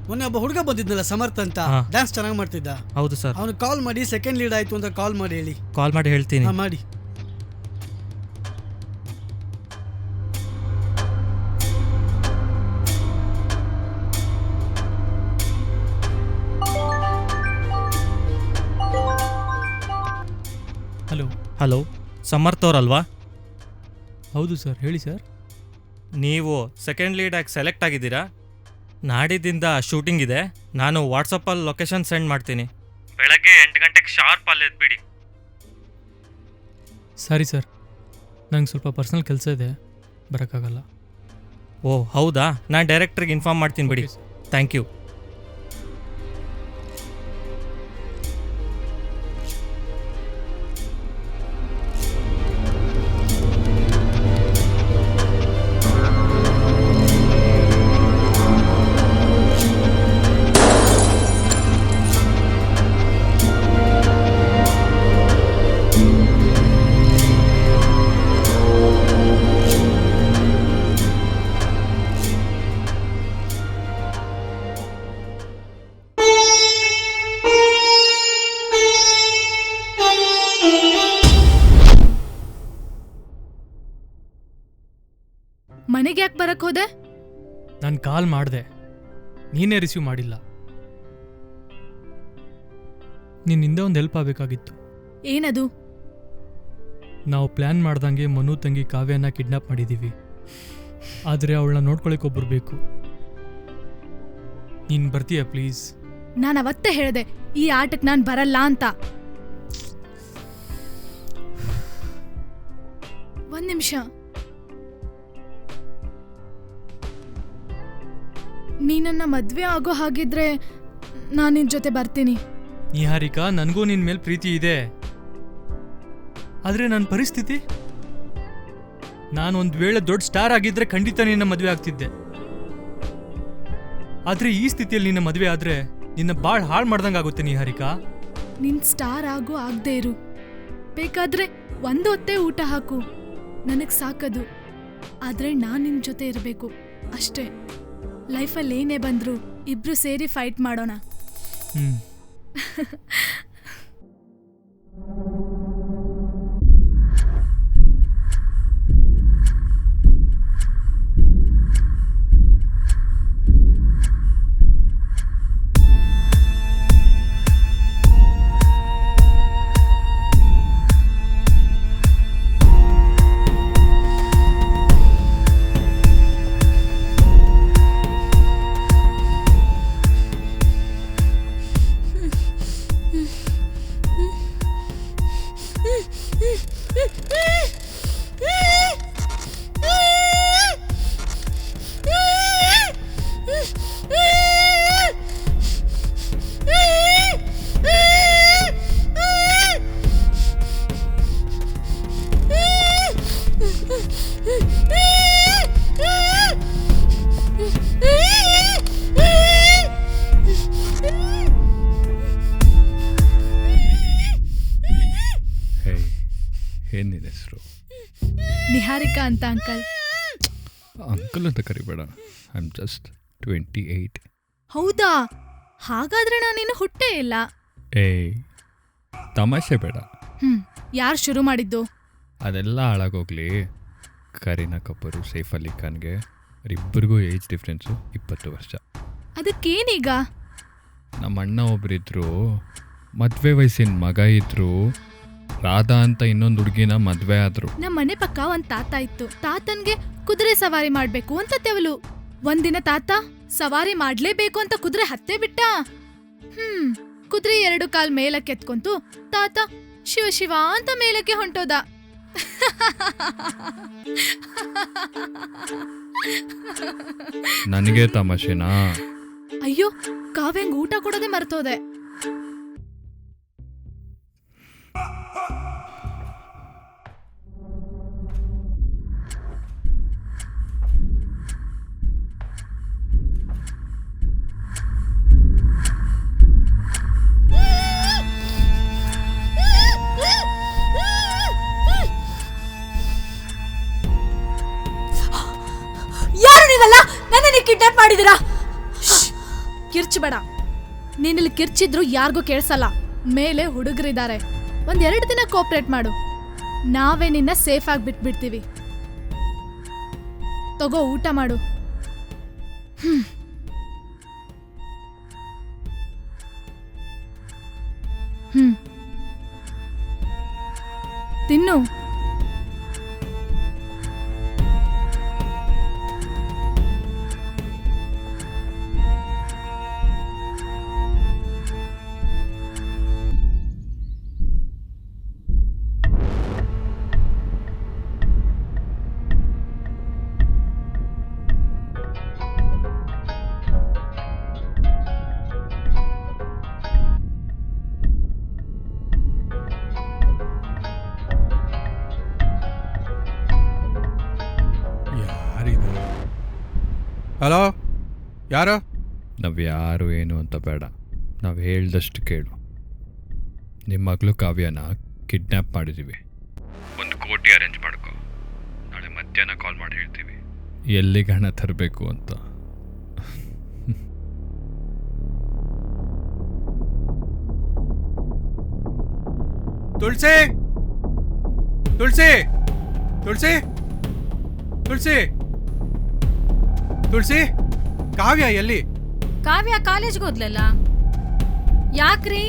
Speaker 12: ಮೊನ್ನೆ ಒಬ್ಬ ಹುಡುಗ ಬಂದಿದ್ನಲ್ಲ ಸಮರ್ಥ ಅಂತ, ಡ್ಯಾನ್ಸ್ ಚೆನ್ನಾಗಿ ಮಾಡ್ತಿದ್ದ.
Speaker 4: ಹೌದು ಸರ್.
Speaker 12: ಅವನು ಕಾಲ್ ಮಾಡಿ ಸೆಕೆಂಡ್ ಲೀಡ್ ಆಯ್ತು ಅಂತ ಕಾಲ್ ಮಾಡಿ ಹೇಳಿ.
Speaker 4: ಕಾಲ್ ಮಾಡಿ ಹೇಳ್ತೀನಿ.
Speaker 12: ಮಾಡಿ.
Speaker 4: ಹಲೋ ಹಲೋ, ಸಮರ್ಥ ಅವರಲ್ವಾ? ಹೌದು ಸರ್, ಹೇಳಿ ಸರ್. ನೀವು ಸೆಕೆಂಡ್ ಲೀಡ್ ಆಗಿ ಸೆಲೆಕ್ಟ್ ಆಗಿದ್ದೀರಾ? ನಾಡಿದ್ದಿಂದ ಶೂಟಿಂಗ್ ಇದೆ. ನಾನು ವಾಟ್ಸಪ್ಪಲ್ಲಿ ಲೊಕೇಶನ್ ಸೆಂಡ್ ಮಾಡ್ತೀನಿ. ಬೆಳಗ್ಗೆ 8 ಗಂಟೆಗೆ ಶಾರ್ಪ್ ಅಲ್ಲಿ ಎದ್ಬಿಡಿ. ಸರಿ ಸರ್, ನಂಗೆ ಸ್ವಲ್ಪ ಪರ್ಸನಲ್ ಕೆಲಸ ಇದೆ, ಬರೋಕ್ಕಾಗಲ್ಲ. ಓ ಹೌದಾ, ನಾನು ಡೈರೆಕ್ಟ್ರಿಗೆ ಇನ್ಫಾರ್ಮ್ ಮಾಡ್ತೀನಿ ಬಿಡಿ. Thank you.
Speaker 11: ಮನೆಗೆ ಯಾಕೆ ಬರಕ್ ಹೋದೆ?
Speaker 4: ನಾನು ಕಾಲ್ ಮಾಡಿದೆ, ನೀನೇ ರಿಸೀವ್ ಮಾಡಿಲ್ಲ. ನಿನ್ನಿಂದ ಒಂದು ಹೆಲ್ಪ್ ಆಗಬೇಕಾಗಿತ್ತು.
Speaker 11: ಏನದು?
Speaker 4: ನಾವು ಪ್ಲ್ಯಾನ್ ಮಾಡ್ದಂಗೆ ಮನು ತಂಗಿ ಕಾವ್ಯನ ಕಿಡ್ನಾಪ್ ಮಾಡಿದ್ದೀವಿ. ಆದರೆ ಅವಳನ್ನ ನೋಡ್ಕೊಳಕ್ಕೆ ಒಬ್ಬರು ಬೇಕು. ನೀನು ಬರ್ತೀಯಾ ಪ್ಲೀಸ್?
Speaker 11: ನಾನು ಅವತ್ತೇ ಹೇಳಿದೆ ಈ ಆಟಕ್ಕೆ ನಾನು ಬರಲ್ಲ ಅಂತ. ಒಂದ್ ನಿಮಿಷ. ನೀನನ್ನ ಮದ್ವೆ ಆಗೋ ಹಾಗಿದ್ರೆ ನಾನು ನಿನ್ ಜೊತೆ ಬರ್ತೀನಿ.
Speaker 4: ನಿಹಾರಿಕಾ, ನನಗೂ ನಿನ್ನ ಮೇಲೆ ಪ್ರೀತಿ ಇದೆ. ಆದರೆ ನನ್ನ ಪರಿಸ್ಥಿತಿ, ನಾನು ಒಂದು ವೇಳೆ ದೊಡ್ಡ ಸ್ಟಾರ್ ಆಗಿದ್ರೆ ಖಂಡಿತ ನಿನ್ನ ಮದುವೆ ಆಗ್ತಿದ್ದೆ. ಆದರೆ ಈ ಸ್ಥಿತಿಯಲ್ಲಿ ನಿನ್ನ ಮದುವೆ ಆದ್ರೆ ನಿನ್ನ ಭಾಳ ಹಾಳು ಮಾಡ್ದಂಗೆ ಆಗುತ್ತೆ ನಿಹಾರಿಕಾ.
Speaker 11: ನಿನ್ ಸ್ಟಾರ್ ಆಗೋ ಆಗದೆ ಇರು, ಬೇಕಾದ್ರೆ ಒಂದು ಹೊತ್ತೇ ಊಟ ಹಾಕು. ನನಗೆ ಸಾಕದು. ಆದರೆ ನಾನು ನಿನ್ನ ಜೊತೆ ಇರಬೇಕು ಅಷ್ಟೇ. ಲೈಫಲ್ಲಿ ಏನೇ ಬಂದರೂ ಇಬ್ರು ಸೇರಿ ಫೈಟ್ ಮಾಡೋಣ.
Speaker 9: ಏನಿದೆ ಹೆಸರು?
Speaker 11: ನಿಹಾರಿಕಾ ಅಂತ ಅಂಕಲ್.
Speaker 9: ಅಂಕಲ್ ಅಂತ ಕರಿಬೇಡ, ಐ ಆಮ್ ಜಸ್ಟ್ 28.
Speaker 11: ಹೌದಾ? ಹಾಗಾದ್ರೆ ನಾನೇನು ಹುಟ್ಟೇ ಇಲ್ಲ.
Speaker 9: ಏಯ್ ತಮಾಷೆ ಬೇಡ.
Speaker 11: ಯಾರು ಶುರು ಮಾಡಿದ್ದು?
Speaker 9: ಅದೆಲ್ಲ ಹಾಳಾಗೋಗ್ಲಿ. ಕರೀನಾ ಕಪೂರು, ಸೈಫ್ ಅಲಿ ಖಾನ್ಗೆ ಅವರಿಬ್ಬರಿಗೂ ಏಜ್ ಡಿಫ್ರೆನ್ಸು 20 ವರ್ಷ.
Speaker 11: ಅದಕ್ಕೇನೀಗ?
Speaker 9: ನಮ್ಮ ಅಣ್ಣ ಒಬ್ಬರಿದ್ರು, ಮದುವೆ ವಯಸ್ಸಿನ ಮಗ ಇದ್ರು. ರಾಧಾ ಅಂತ ಇನ್ನೊಂದು ಹುಡುಗಿನ ಮದುವೆ ಆದ್ರು.
Speaker 11: ನಮ್ಮ ಮನೆ ಪಕ್ಕ ಒಂದ್ ತಾತ ಇತ್ತು. ತಾತನ್ಗೆ ಕುದುರೆ ಸವಾರಿ ಮಾಡ್ಬೇಕು ಅಂತ ತೆವಲು. ಒಂದಿನ ತಾತ ಸವಾರಿ ಮಾಡ್ಲೇಬೇಕು ಅಂತ ಕುದುರೆ ಹತ್ತೇ ಬಿಟ್ಟ. ಕುದುರೆ 2 ಕಾಲ್ ಮೇಲಕ್ಕೆ ಎತ್ಕೊಂತು. ತಾತ ಶಿವ ಶಿವ ಅಂತ ಮೇಲಕ್ಕೆ ಹೊಂಟೋದ.
Speaker 9: ನನಗೆ ತಮಾಷೆನಾ?
Speaker 11: ಅಯ್ಯೋ, ಕಾವ್ಯಂಗ್ ಊಟ ಕೊಡೋದೇ ಮರ್ತೋದೆ.
Speaker 8: ಯಾರು ನೀವಲ್ಲ? ನನ್ನನ್ನು ಕಿಡ್ನಾಪ್ ಮಾಡಿದಿರಾ?
Speaker 11: ಕಿರ್ಚಬೇಡ. ನೀನಿಲ್ಲಿ ಕಿರ್ಚಿದ್ರು ಯಾರಿಗೂ ಕೇಳಿಸಲ್ಲ. ಮೇಲೆ ಹುಡುಗರಿದ್ದಾರೆ. 1-2 ದಿನ ಕೋಆಪರೇಟ್ ಮಾಡು. ನಾವೇ ನಿನ್ನ ಸೇಫ್ ಆಗಿ ಬಿಟ್ಬಿಡ್ತೀವಿ. ತಗೋ, ಊಟ ಮಾಡು. ತಿನ್ನು.
Speaker 6: ಹಲೋ, ಯಾರು?
Speaker 9: ನಾವು ಯಾರು ಏನು ಅಂತ ಬೇಡ, ನಾವು ಹೇಳ್ದಷ್ಟು ಕೇಳು. ನಿಮ್ಮ ಮಗಳು ಕಾವ್ಯನ ಕಿಡ್ನ್ಯಾಪ್ ಮಾಡಿದ್ದೀವಿ. 1 ಕೋಟಿ ಅರೇಂಜ್ ಮಾಡ್ಕೊ. ನಾಳೆ ಮಧ್ಯಾಹ್ನ ಕಾಲ್ ಮಾಡಿ ಹೇಳ್ತೀವಿ ಎಲ್ಲಿಗೆ ಹಣ ತರಬೇಕು ಅಂತ.
Speaker 6: ತುಳಸಿ, ತುಳಸಿ, ತುಳಸಿ, ತುಳಸಿ, ತುಳಸಿ, ಕಾವ್ಯ ಎಲ್ಲಿ?
Speaker 14: ಕಾವ್ಯ ಕಾಲೇಜ್ಗೆ ಹೋದ್ಲಲ್ಲ. ಯಾಕ್ರಿ?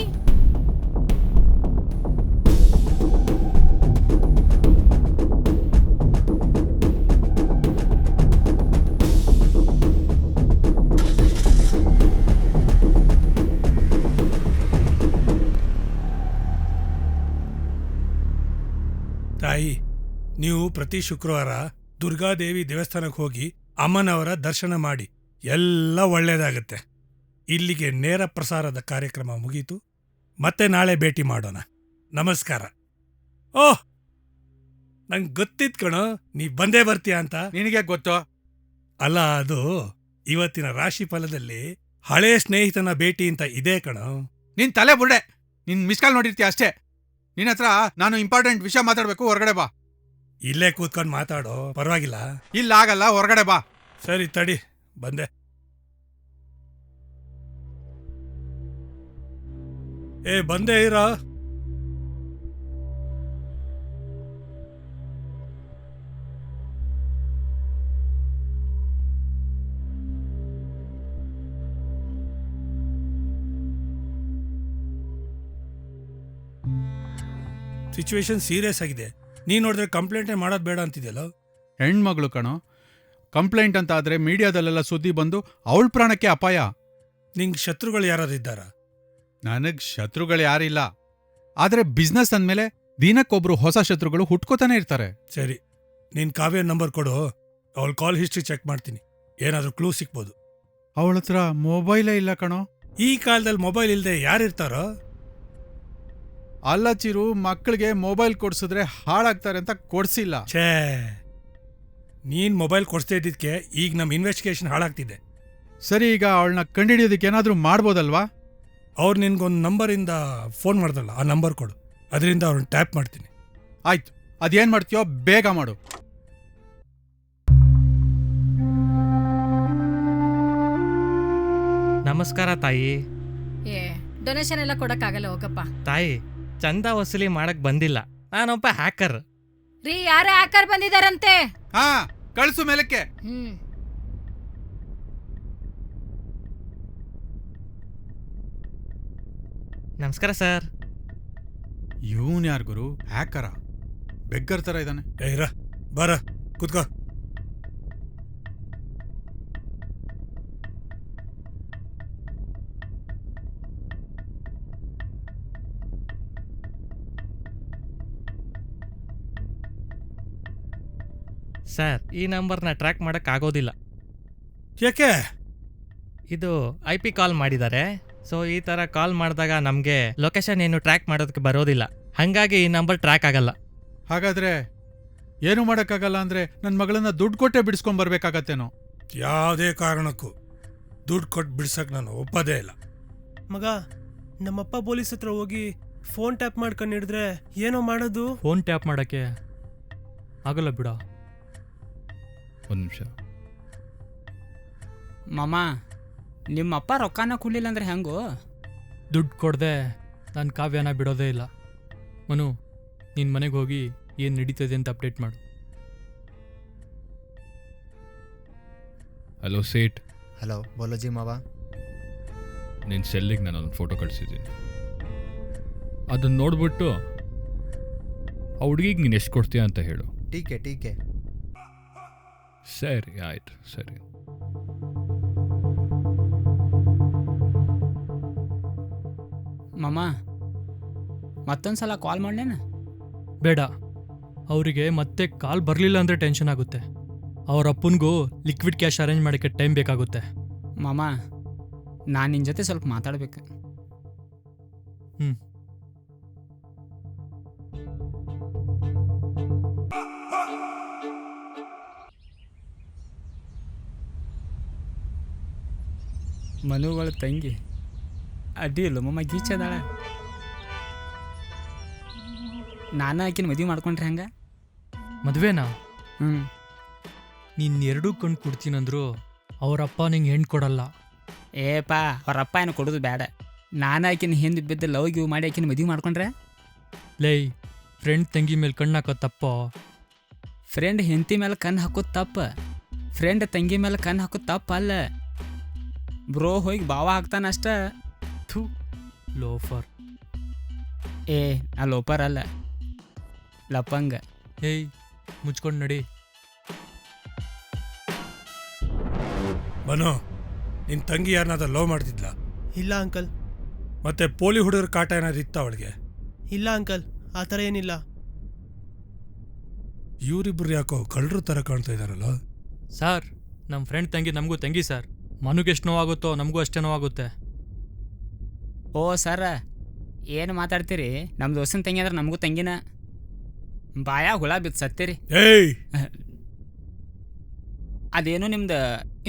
Speaker 15: ತಾಯಿ, ನೀವು ಪ್ರತಿ ಶುಕ್ರವಾರ ದುರ್ಗಾದೇವಿ ದೇವಸ್ಥಾನಕ್ಕೆ ಹೋಗಿ ಅಮ್ಮನವರ ದರ್ಶನ ಮಾಡಿ. ಎಲ್ಲ ಒಳ್ಳೆಯದಾಗತ್ತೆ. ಇಲ್ಲಿಗೆ ನೇರ ಪ್ರಸಾರದ ಕಾರ್ಯಕ್ರಮ ಮುಗೀತು. ಮತ್ತೆ ನಾಳೆ ಭೇಟಿ ಮಾಡೋಣ. ನಮಸ್ಕಾರ. ಓಹ್, ನಂಗೆ ಗೊತ್ತಿತ್ತು ಕಣೋ ನೀ ಬಂದೇ ಬರ್ತೀಯ ಅಂತ.
Speaker 6: ನಿನಗೆ ಗೊತ್ತೋ?
Speaker 15: ಅಲ್ಲ, ಅದು ಇವತ್ತಿನ ರಾಶಿ ಫಲದಲ್ಲಿ ಹಳೇ ಸ್ನೇಹಿತನ ಭೇಟಿ ಅಂತ ಇದೆ ಕಣೋ.
Speaker 6: ನಿನ್ ತಲೆ ಬುರ್ಡೆ. ನಿನ್ ಮಿಸ್ ಕಾಲ್ ನೋಡಿರ್ತೀಯ ಅಷ್ಟೇ. ನಿನ್ನ ಹತ್ರ ನಾನು ಇಂಪಾರ್ಟೆಂಟ್ ವಿಷಯ ಮಾತಾಡಬೇಕು. ಹೊರಗಡೆ ಬಾ.
Speaker 15: ಇಲ್ಲೇ ಕೂತ್ಕೊಂಡು ಮಾತಾಡೋ, ಪರವಾಗಿಲ್ಲ.
Speaker 6: ಇಲ್ಲಾಗಲ್ಲ, ಹೊರಗಡೆ ಬಾ.
Speaker 15: ಸರಿ ತಡಿ, ಬಂದೆ. ಬಂದೆ ಇರಾ. ಸಿಚುವೇಶನ್ ಸೀರಿಯಸ್ ಆಗಿದೆ. ನೀ ನೋಡಿದ್ರೆ ಕಂಪ್ಲೇಂಟೇ ಮಾಡೋದು ಬೇಡ ಅಂತಿದೆಯಲ್ಲ.
Speaker 6: ಹೆಣ್ಮಗಳು ಕಣೋ, ಕಂಪ್ಲೇಂಟ್ ಅಂತ ಆದ್ರೆ ಮೀಡಿಯಾದಲ್ಲೆಲ್ಲ ಸುದ್ದಿ ಬಂದು ಅವಳ ಪ್ರಾಣಕ್ಕೆ ಅಪಾಯ.
Speaker 15: ನಿಂಗೆ ಶತ್ರುಗಳು ಯಾರು ಇದ್ದಾರ?
Speaker 6: ನನಗ್ ಶತ್ರುಗಳು ಯಾರಿಲ್ಲ, ಆದ್ರೆ ಬಿಸ್ನೆಸ್ ಅಂದ್ಮೇಲೆ ದಿನಕ್ಕೊಬ್ರು ಹೊಸ ಶತ್ರುಗಳು ಹುಟ್ಕೋತಾನೆ ಇರ್ತಾರೆ.
Speaker 15: ಸರಿ, ನೀನ್ ಕಾವ್ಯ ನಂಬರ್ ಕೊಡು, ಅವಳ ಕಾಲ್ ಹಿಸ್ಟ್ರಿ ಚೆಕ್ ಮಾಡ್ತೀನಿ, ಏನಾದ್ರೂ ಕ್ಲೂ ಸಿಕ್ಬೋದು.
Speaker 6: ಅವಳ ಹತ್ರ ಮೊಬೈಲೇ ಇಲ್ಲ ಕಣೋ.
Speaker 15: ಈ ಕಾಲದಲ್ಲಿ ಮೊಬೈಲ್ ಇಲ್ಲದೆ ಯಾರಿರ್ತಾರೋ?
Speaker 6: ಅಲ್ಲ ಚಿರು, ಮಕ್ಕಳಿಗೆ ಮೊಬೈಲ್ ಕೊಡ್ಸಿದ್ರೆ ಹಾಳಾಗ್ತಾರೆ ಅಂತ ಕೊಡ್ಸಿಲ್ಲ.
Speaker 15: ಛೇ, ನೀನ್ ಮೊಬೈಲ್ ಕೊಡ್ಸ್ತಾ ಇದ್ದಿದ್ಕೆ ಈಗ ನಮ್ ಇನ್ವೆಸ್ಟಿಗೇಷನ್ ಹಾಳಾಗ್ತಿದೆ.
Speaker 6: ಸರಿ, ಈಗ ಅವಳನ್ನ ಕಂಡಿಡಿಯೋದಕ್ಕೆ ಏನಾದ್ರೂ ಮಾಡ್ಬೋದಲ್ವಾ?
Speaker 15: ಅವ್ರು ನಿನ್ಗೊಂದು ನಂಬರಿಂದ ಫೋನ್ ಮಾಡ್ದಲ್ಲ, ಆ ನಂಬರ್ ಕೊಡು, ಅದರಿಂದ ಅವ್ರನ್ನ ಟ್ಯಾಪ್ ಮಾಡ್ತೀನಿ.
Speaker 6: ಆಯ್ತು, ಅದೇನ್ ಮಾಡ್ತೀಯೋ ಬೇಗ ಮಾಡು.
Speaker 18: ನಮಸ್ಕಾರ ತಾಯಿ.
Speaker 17: ಡೊನೇಷನ್ ಎಲ್ಲ ಕೊಡಕ್ಕಾಗಲ್ಲ, ಹೋಗಪ್ಪ.
Speaker 18: ತಾಯಿ, ಚಂದ ವಸೂಲಿ ಮಾಡಕ್ ಬಂದಿಲ್ಲ, ನಾನೊಬ್ಬ ಹ್ಯಾಕರ್.
Speaker 17: ರೀ, ಯಾರ ಹ್ಯಾಕರ್ ಬಂದಿದಾರಂತೆ?
Speaker 6: ಹಾ, ಕಳ್ಸು ಮೇಲಕ್ಕೆ.
Speaker 18: ನಮಸ್ಕಾರ ಸರ್.
Speaker 6: ಇವನ್ ಯಾರ್ ಗುರು? ಹ್ಯಾಕರ? ಬೆಗ್ಗರ್ ತರ ಇದ್ದಾನೆ.
Speaker 15: ಇರ, ಬರ ಕೂತ್ಕೋ.
Speaker 18: ಸರ್, ಈ ನಂಬರ್ನ ಟ್ರ್ಯಾಕ್ ಮಾಡಕ್ ಆಗೋದಿಲ್ಲ.
Speaker 15: ಯಾಕೆ?
Speaker 18: ಇದು IP ಕಾಲ್ ಮಾಡಿದ್ದಾರೆ. ಸೊ ಈ ತರ ಕಾಲ್ ಮಾಡಿದಾಗ ನಮಗೆ ಲೊಕೇಶನ್ ಏನು ಟ್ರ್ಯಾಕ್ ಮಾಡೋದಕ್ಕೆ ಬರೋದಿಲ್ಲ, ಹಾಗಾಗಿ ಈ ನಂಬರ್ ಟ್ರ್ಯಾಕ್ ಆಗಲ್ಲ.
Speaker 6: ಹಾಗಾದ್ರೆ ಏನು ಮಾಡಕ್ಕಾಗಲ್ಲ ಅಂದ್ರೆ ನನ್ನ ಮಗಳನ್ನ ದುಡ್ಡು ಕೊಟ್ಟೆ ಬಿಡಿಸ್ಕೊಂಡ್ ಬರ್ಬೇಕಾಗತ್ತೇನೋ?
Speaker 15: ಯಾವುದೇ ಕಾರಣಕ್ಕೂ ದುಡ್ಡು ಕೊಟ್ಟು ಬಿಡ್ಸಕ್ ನಾನು ಒಪ್ಪದೇ ಇಲ್ಲ.
Speaker 3: ಮಗ, ನಮ್ಮಪ್ಪ ಪೊಲೀಸ್ ಹತ್ರ ಹೋಗಿ ಫೋನ್ ಟ್ಯಾಪ್ ಮಾಡ್ಕೊಂಡು ಹಿಡಿದ್ರೆ ಏನೋ ಮಾಡೋದು.
Speaker 4: ಫೋನ್ ಟ್ಯಾಪ್ ಮಾಡಕ್ಕೆ ಆಗಲ್ಲ ಬಿಡ.
Speaker 9: ಒಂದು ನಿಮಿಷ.
Speaker 2: ಮಾಮ, ನಿಮ್ಮಪ್ಪ ರೊಕ್ಕನ ಕೊಡ್ಲಿಲ್ಲ ಅಂದ್ರೆ ಹೆಂಗೋ?
Speaker 4: ದುಡ್ಡು ಕೊಡದೆ ನಾನು ಕಾವ್ಯನ ಬಿಡೋದೇ ಇಲ್ಲ. ಮನು, ನಿನ್ನ ಮನೆಗೆ ಹೋಗಿ ಏನು ನಡೀತದೆ ಅಂತ ಅಪ್ಡೇಟ್ ಮಾಡು.
Speaker 9: ಹಲೋ ಸೇಟ್.
Speaker 13: ಹಲೋ, ಬೋಲೋ ಜಿ ಮಾವ.
Speaker 9: ನಿನ್ನ ಸೆಲ್ಲಿಗೆ ನಾನು ಒಂದು ಫೋಟೋ ಕಳಿಸಿದ್ದೀನಿ. ಅದನ್ನು ನೋಡ್ಬಿಟ್ಟು ಆ ಹುಡುಗಿಗೆ ನೀನು ಎಷ್ಟು ಕೊಡ್ತೀಯ ಅಂತ ಹೇಳು.
Speaker 13: ಟೀಕೆ ಟೀಕೆ.
Speaker 9: ಸರಿ, ಆಯ್ತು, ಸರಿ.
Speaker 2: ಮಾಮ, ಮತ್ತೊಂದು ಸಲ ಕಾಲ್ ಮಾಡ್ಲೇನ?
Speaker 4: ಬೇಡ, ಅವರಿಗೆ ಮತ್ತೆ ಕಾಲ್ ಬರಲಿಲ್ಲ ಅಂದರೆ ಟೆನ್ಷನ್ ಆಗುತ್ತೆ. ಅವ್ರ ಅಪ್ಪನಿಗೂ ಲಿಕ್ವಿಡ್ ಕ್ಯಾಶ್ ಅರೇಂಜ್ ಮಾಡೋಕ್ಕೆ ಟೈಮ್ ಬೇಕಾಗುತ್ತೆ.
Speaker 2: ಮಾಮ, ನಾನು ನಿನ್ನ ಜೊತೆ ಸ್ವಲ್ಪ ಮಾತಾಡ್ಬೇಕು. ಮನುಗಳ ತಂಗಿ ಅಡ್ಡಿ ಇಲ್ಲ ಮಮ್ಮ, ಗೀಚದಾಳ. ನಾನು ಆಕಿನ ಮದುವೆ ಮಾಡ್ಕೊಂಡ್ರೆ ಹಂಗ?
Speaker 4: ಮದುವೆನಾ? ನೀನು ಎರಡೂ ಕಣ್ಣು ಕೊಡ್ತೀನಂದ್ರು ಅವರಪ್ಪ ನಿಂಗೆ ಹೆಣ್ಣು ಕೊಡಲ್ಲ.
Speaker 2: ಏಪಾ, ಅವರಪ್ಪ ಏನು ಕೊಡೋದು ಬೇಡ. ನಾನು ಆಕಿನ ಹಿಂದೆ ಬಿದ್ದು ಲವ್ ಗಿವ್ ಮಾಡಿ ಆಕಿನ ಮದುವೆ ಮಾಡ್ಕೊಂಡ್ರೆ?
Speaker 4: ಲೈ, ಫ್ರೆಂಡ್ ತಂಗಿ ಮೇಲೆ ಕಣ್ಣು ಹಾಕೋದು ತಪ್ಪೋ?
Speaker 2: ಫ್ರೆಂಡ್ ಹೆಂಡತಿ ಮೇಲೆ ಕಣ್ಣು ಹಾಕೋದು ತಪ್ಪ, ಫ್ರೆಂಡ್ ತಂಗಿ ಮೇಲೆ ಕಣ್ಣು ಹಾಕೋದು ತಪ್ಪ ಅಲ್ಲ. ಬ್ರೋ ಹೋಗಿ ಬಾವ ಹಾಕ್ತಾನ ಅಷ್ಟ.
Speaker 4: ಥೂ, ಲೋಫರ್.
Speaker 2: ಏ, ನಾ ಲೋಫರ್ ಅಲ್ಲ, ಲಪಂಗ.
Speaker 4: ಏಯ್, ಮುಚ್ಕೊಂಡು ನಡಿ.
Speaker 15: ಮನು, ನಿನ್ ತಂಗಿ ಯಾರನ್ನಾದ್ರೂ ಲವ್ ಮಾಡ್ತಿದ್ಲಾ?
Speaker 3: ಇಲ್ಲ ಅಂಕಲ್.
Speaker 15: ಮತ್ತೆ ಪೋಲಿ ಹುಡುಗರ ಕಾಟ ಏನಾದ್ರು ಇತ್ತ ಅವಳಿಗೆ?
Speaker 3: ಇಲ್ಲ ಅಂಕಲ್, ಆ ಥರ ಏನಿಲ್ಲ.
Speaker 15: ಇವರಿಬ್ರು ಯಾಕೋ ಕಳ್ಳರು ಥರ ಕಾಣ್ತಾ ಇದ್ದಾರಲ್ಲ?
Speaker 4: ಸರ್, ನಮ್ಮ ಫ್ರೆಂಡ್ ತಂಗಿ ನಮಗೂ ತಂಗಿ ಸರ್. ಮನುಗೆ ಎಷ್ಟು ನೋವಾಗುತ್ತೋ ನಮಗೂ ಅಷ್ಟೇ ನೋವಾಗುತ್ತೆ.
Speaker 2: ಓ ಸರ, ಏನು ಮಾತಾಡ್ತೀರಿ? ನಮ್ಮ ದೋಸ್ತನ ತಂಗಿ ಅಂದ್ರೆ ನಮಗೂ ತಂಗಿನ. ಬಾಯ ಹುಳ ಬಿತ್ತು ಸತ್ತೀರಿ.
Speaker 15: ಏಯ್,
Speaker 2: ಅದೇನು ನಿಮ್ದು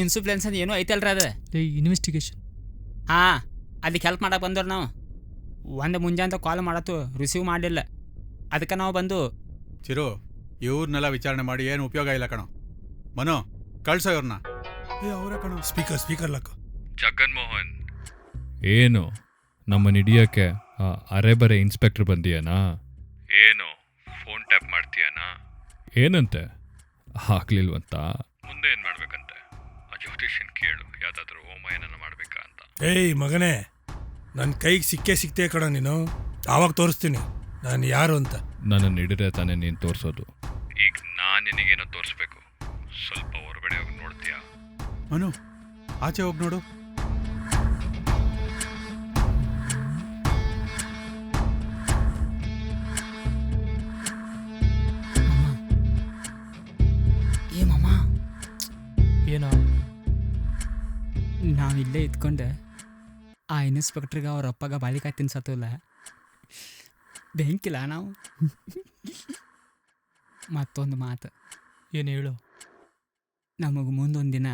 Speaker 2: ಇನ್ಸುಫ್ಲೆನ್ಸ್ ಅದು ಏನೋ ಐತಲ್ರಿ ಅದು?
Speaker 4: ಇನ್ವೆಸ್ಟಿಗೇಷನ್.
Speaker 2: ಹಾಂ, ಅದಕ್ಕೆ ಹೆಲ್ಪ್ ಮಾಡಕ್ಕೆ ಬಂದವ್ರು ನಾವು. ಒಂದು ಮುಂಜಾನೆ ಕಾಲ್ ಮಾಡತ್ತು ರಿಸೀವ್ ಮಾಡಲಿಲ್ಲ, ಅದಕ್ಕೆ ನಾವು ಬಂದು.
Speaker 6: ಚಿರು, ಇವ್ರನ್ನೆಲ್ಲ ವಿಚಾರಣೆ ಮಾಡಿ ಏನು ಉಪಯೋಗ ಇಲ್ಲ ಕಣೋ. ಮನು ಕಳ್ಸೋ ಇವ್ರನ್ನ. ಅವರ ಕಣೋ.
Speaker 15: ಸ್ಪೀಕರ್ ಲಾಕು.
Speaker 9: ಜಗನ್ಮೋಹನ್, ಏನು ನಮ್ಮನ್ನ ಹಿಡಿಯೋಕ್ಕೆ ಆ ಅರೆಬರೆ ಇನ್ಸ್ಪೆಕ್ಟರ್ ಬಂದಿಯಾನಾ? ಏನು ಫೋನ್ ಟ್ಯಾಪ್ ಮಾಡ್ತೀಯಾನಾ? ಏನಂತೆ ಆಗ್ಲಿಲ್ವಂತ? ಮುಂದೆ ಏನು ಮಾಡ್ಬೇಕಂತೆ? ಆ ಜ್ಯೋತಿಷನ್ ಕೇಳು, ಯಾವ್ದಾದ್ರು ಹೋಮಯನ ಮಾಡ್ಬೇಕಾ ಅಂತ.
Speaker 15: ಏಯ್ ಮಗನೇ, ನನ್ನ ಕೈಗೆ ಸಿಕ್ಕೇ ಕಣ ನೀನು. ಆವಾಗ ತೋರಿಸ್ತೀನಿ ನಾನು ಯಾರು ಅಂತ.
Speaker 9: ನನ್ನನ್ನು ಹಿಡಿದ್ರೆ ತಾನೇ ನೀನು ತೋರಿಸೋದು. ಈಗ ನಾನು ನಿನಗೇನೋ ತೋರಿಸ್ಬೇಕು. ಸ್ವಲ್ಪ ಹೊರಗಡೆ ಹೋಗಿ ನೋಡ್ತೀಯಾ?
Speaker 6: ಮನು ಆಚೆ ಹೋಗಿ ನೋಡು.
Speaker 4: ಏನೋ
Speaker 2: ನಾವಿಲ್ಲೇ ಇದ್ಕೊಂಡೆ ಆ ಇನ್ಸ್ಪೆಕ್ಟ್ರಿಗೆ ಅವ್ರ ಅಪ್ಪಗ ಬಾಳಿಕಾಯಿ ತಿನ್ಸತ್ತಲ್ಲ, ಬೆಂಕಿಲ್ಲ ನಾವು. ಮತ್ತೊಂದು ಮಾತು
Speaker 4: ಏನು ಹೇಳು.
Speaker 2: ನಮಗೆ ಮುಂದೊಂದು ದಿನ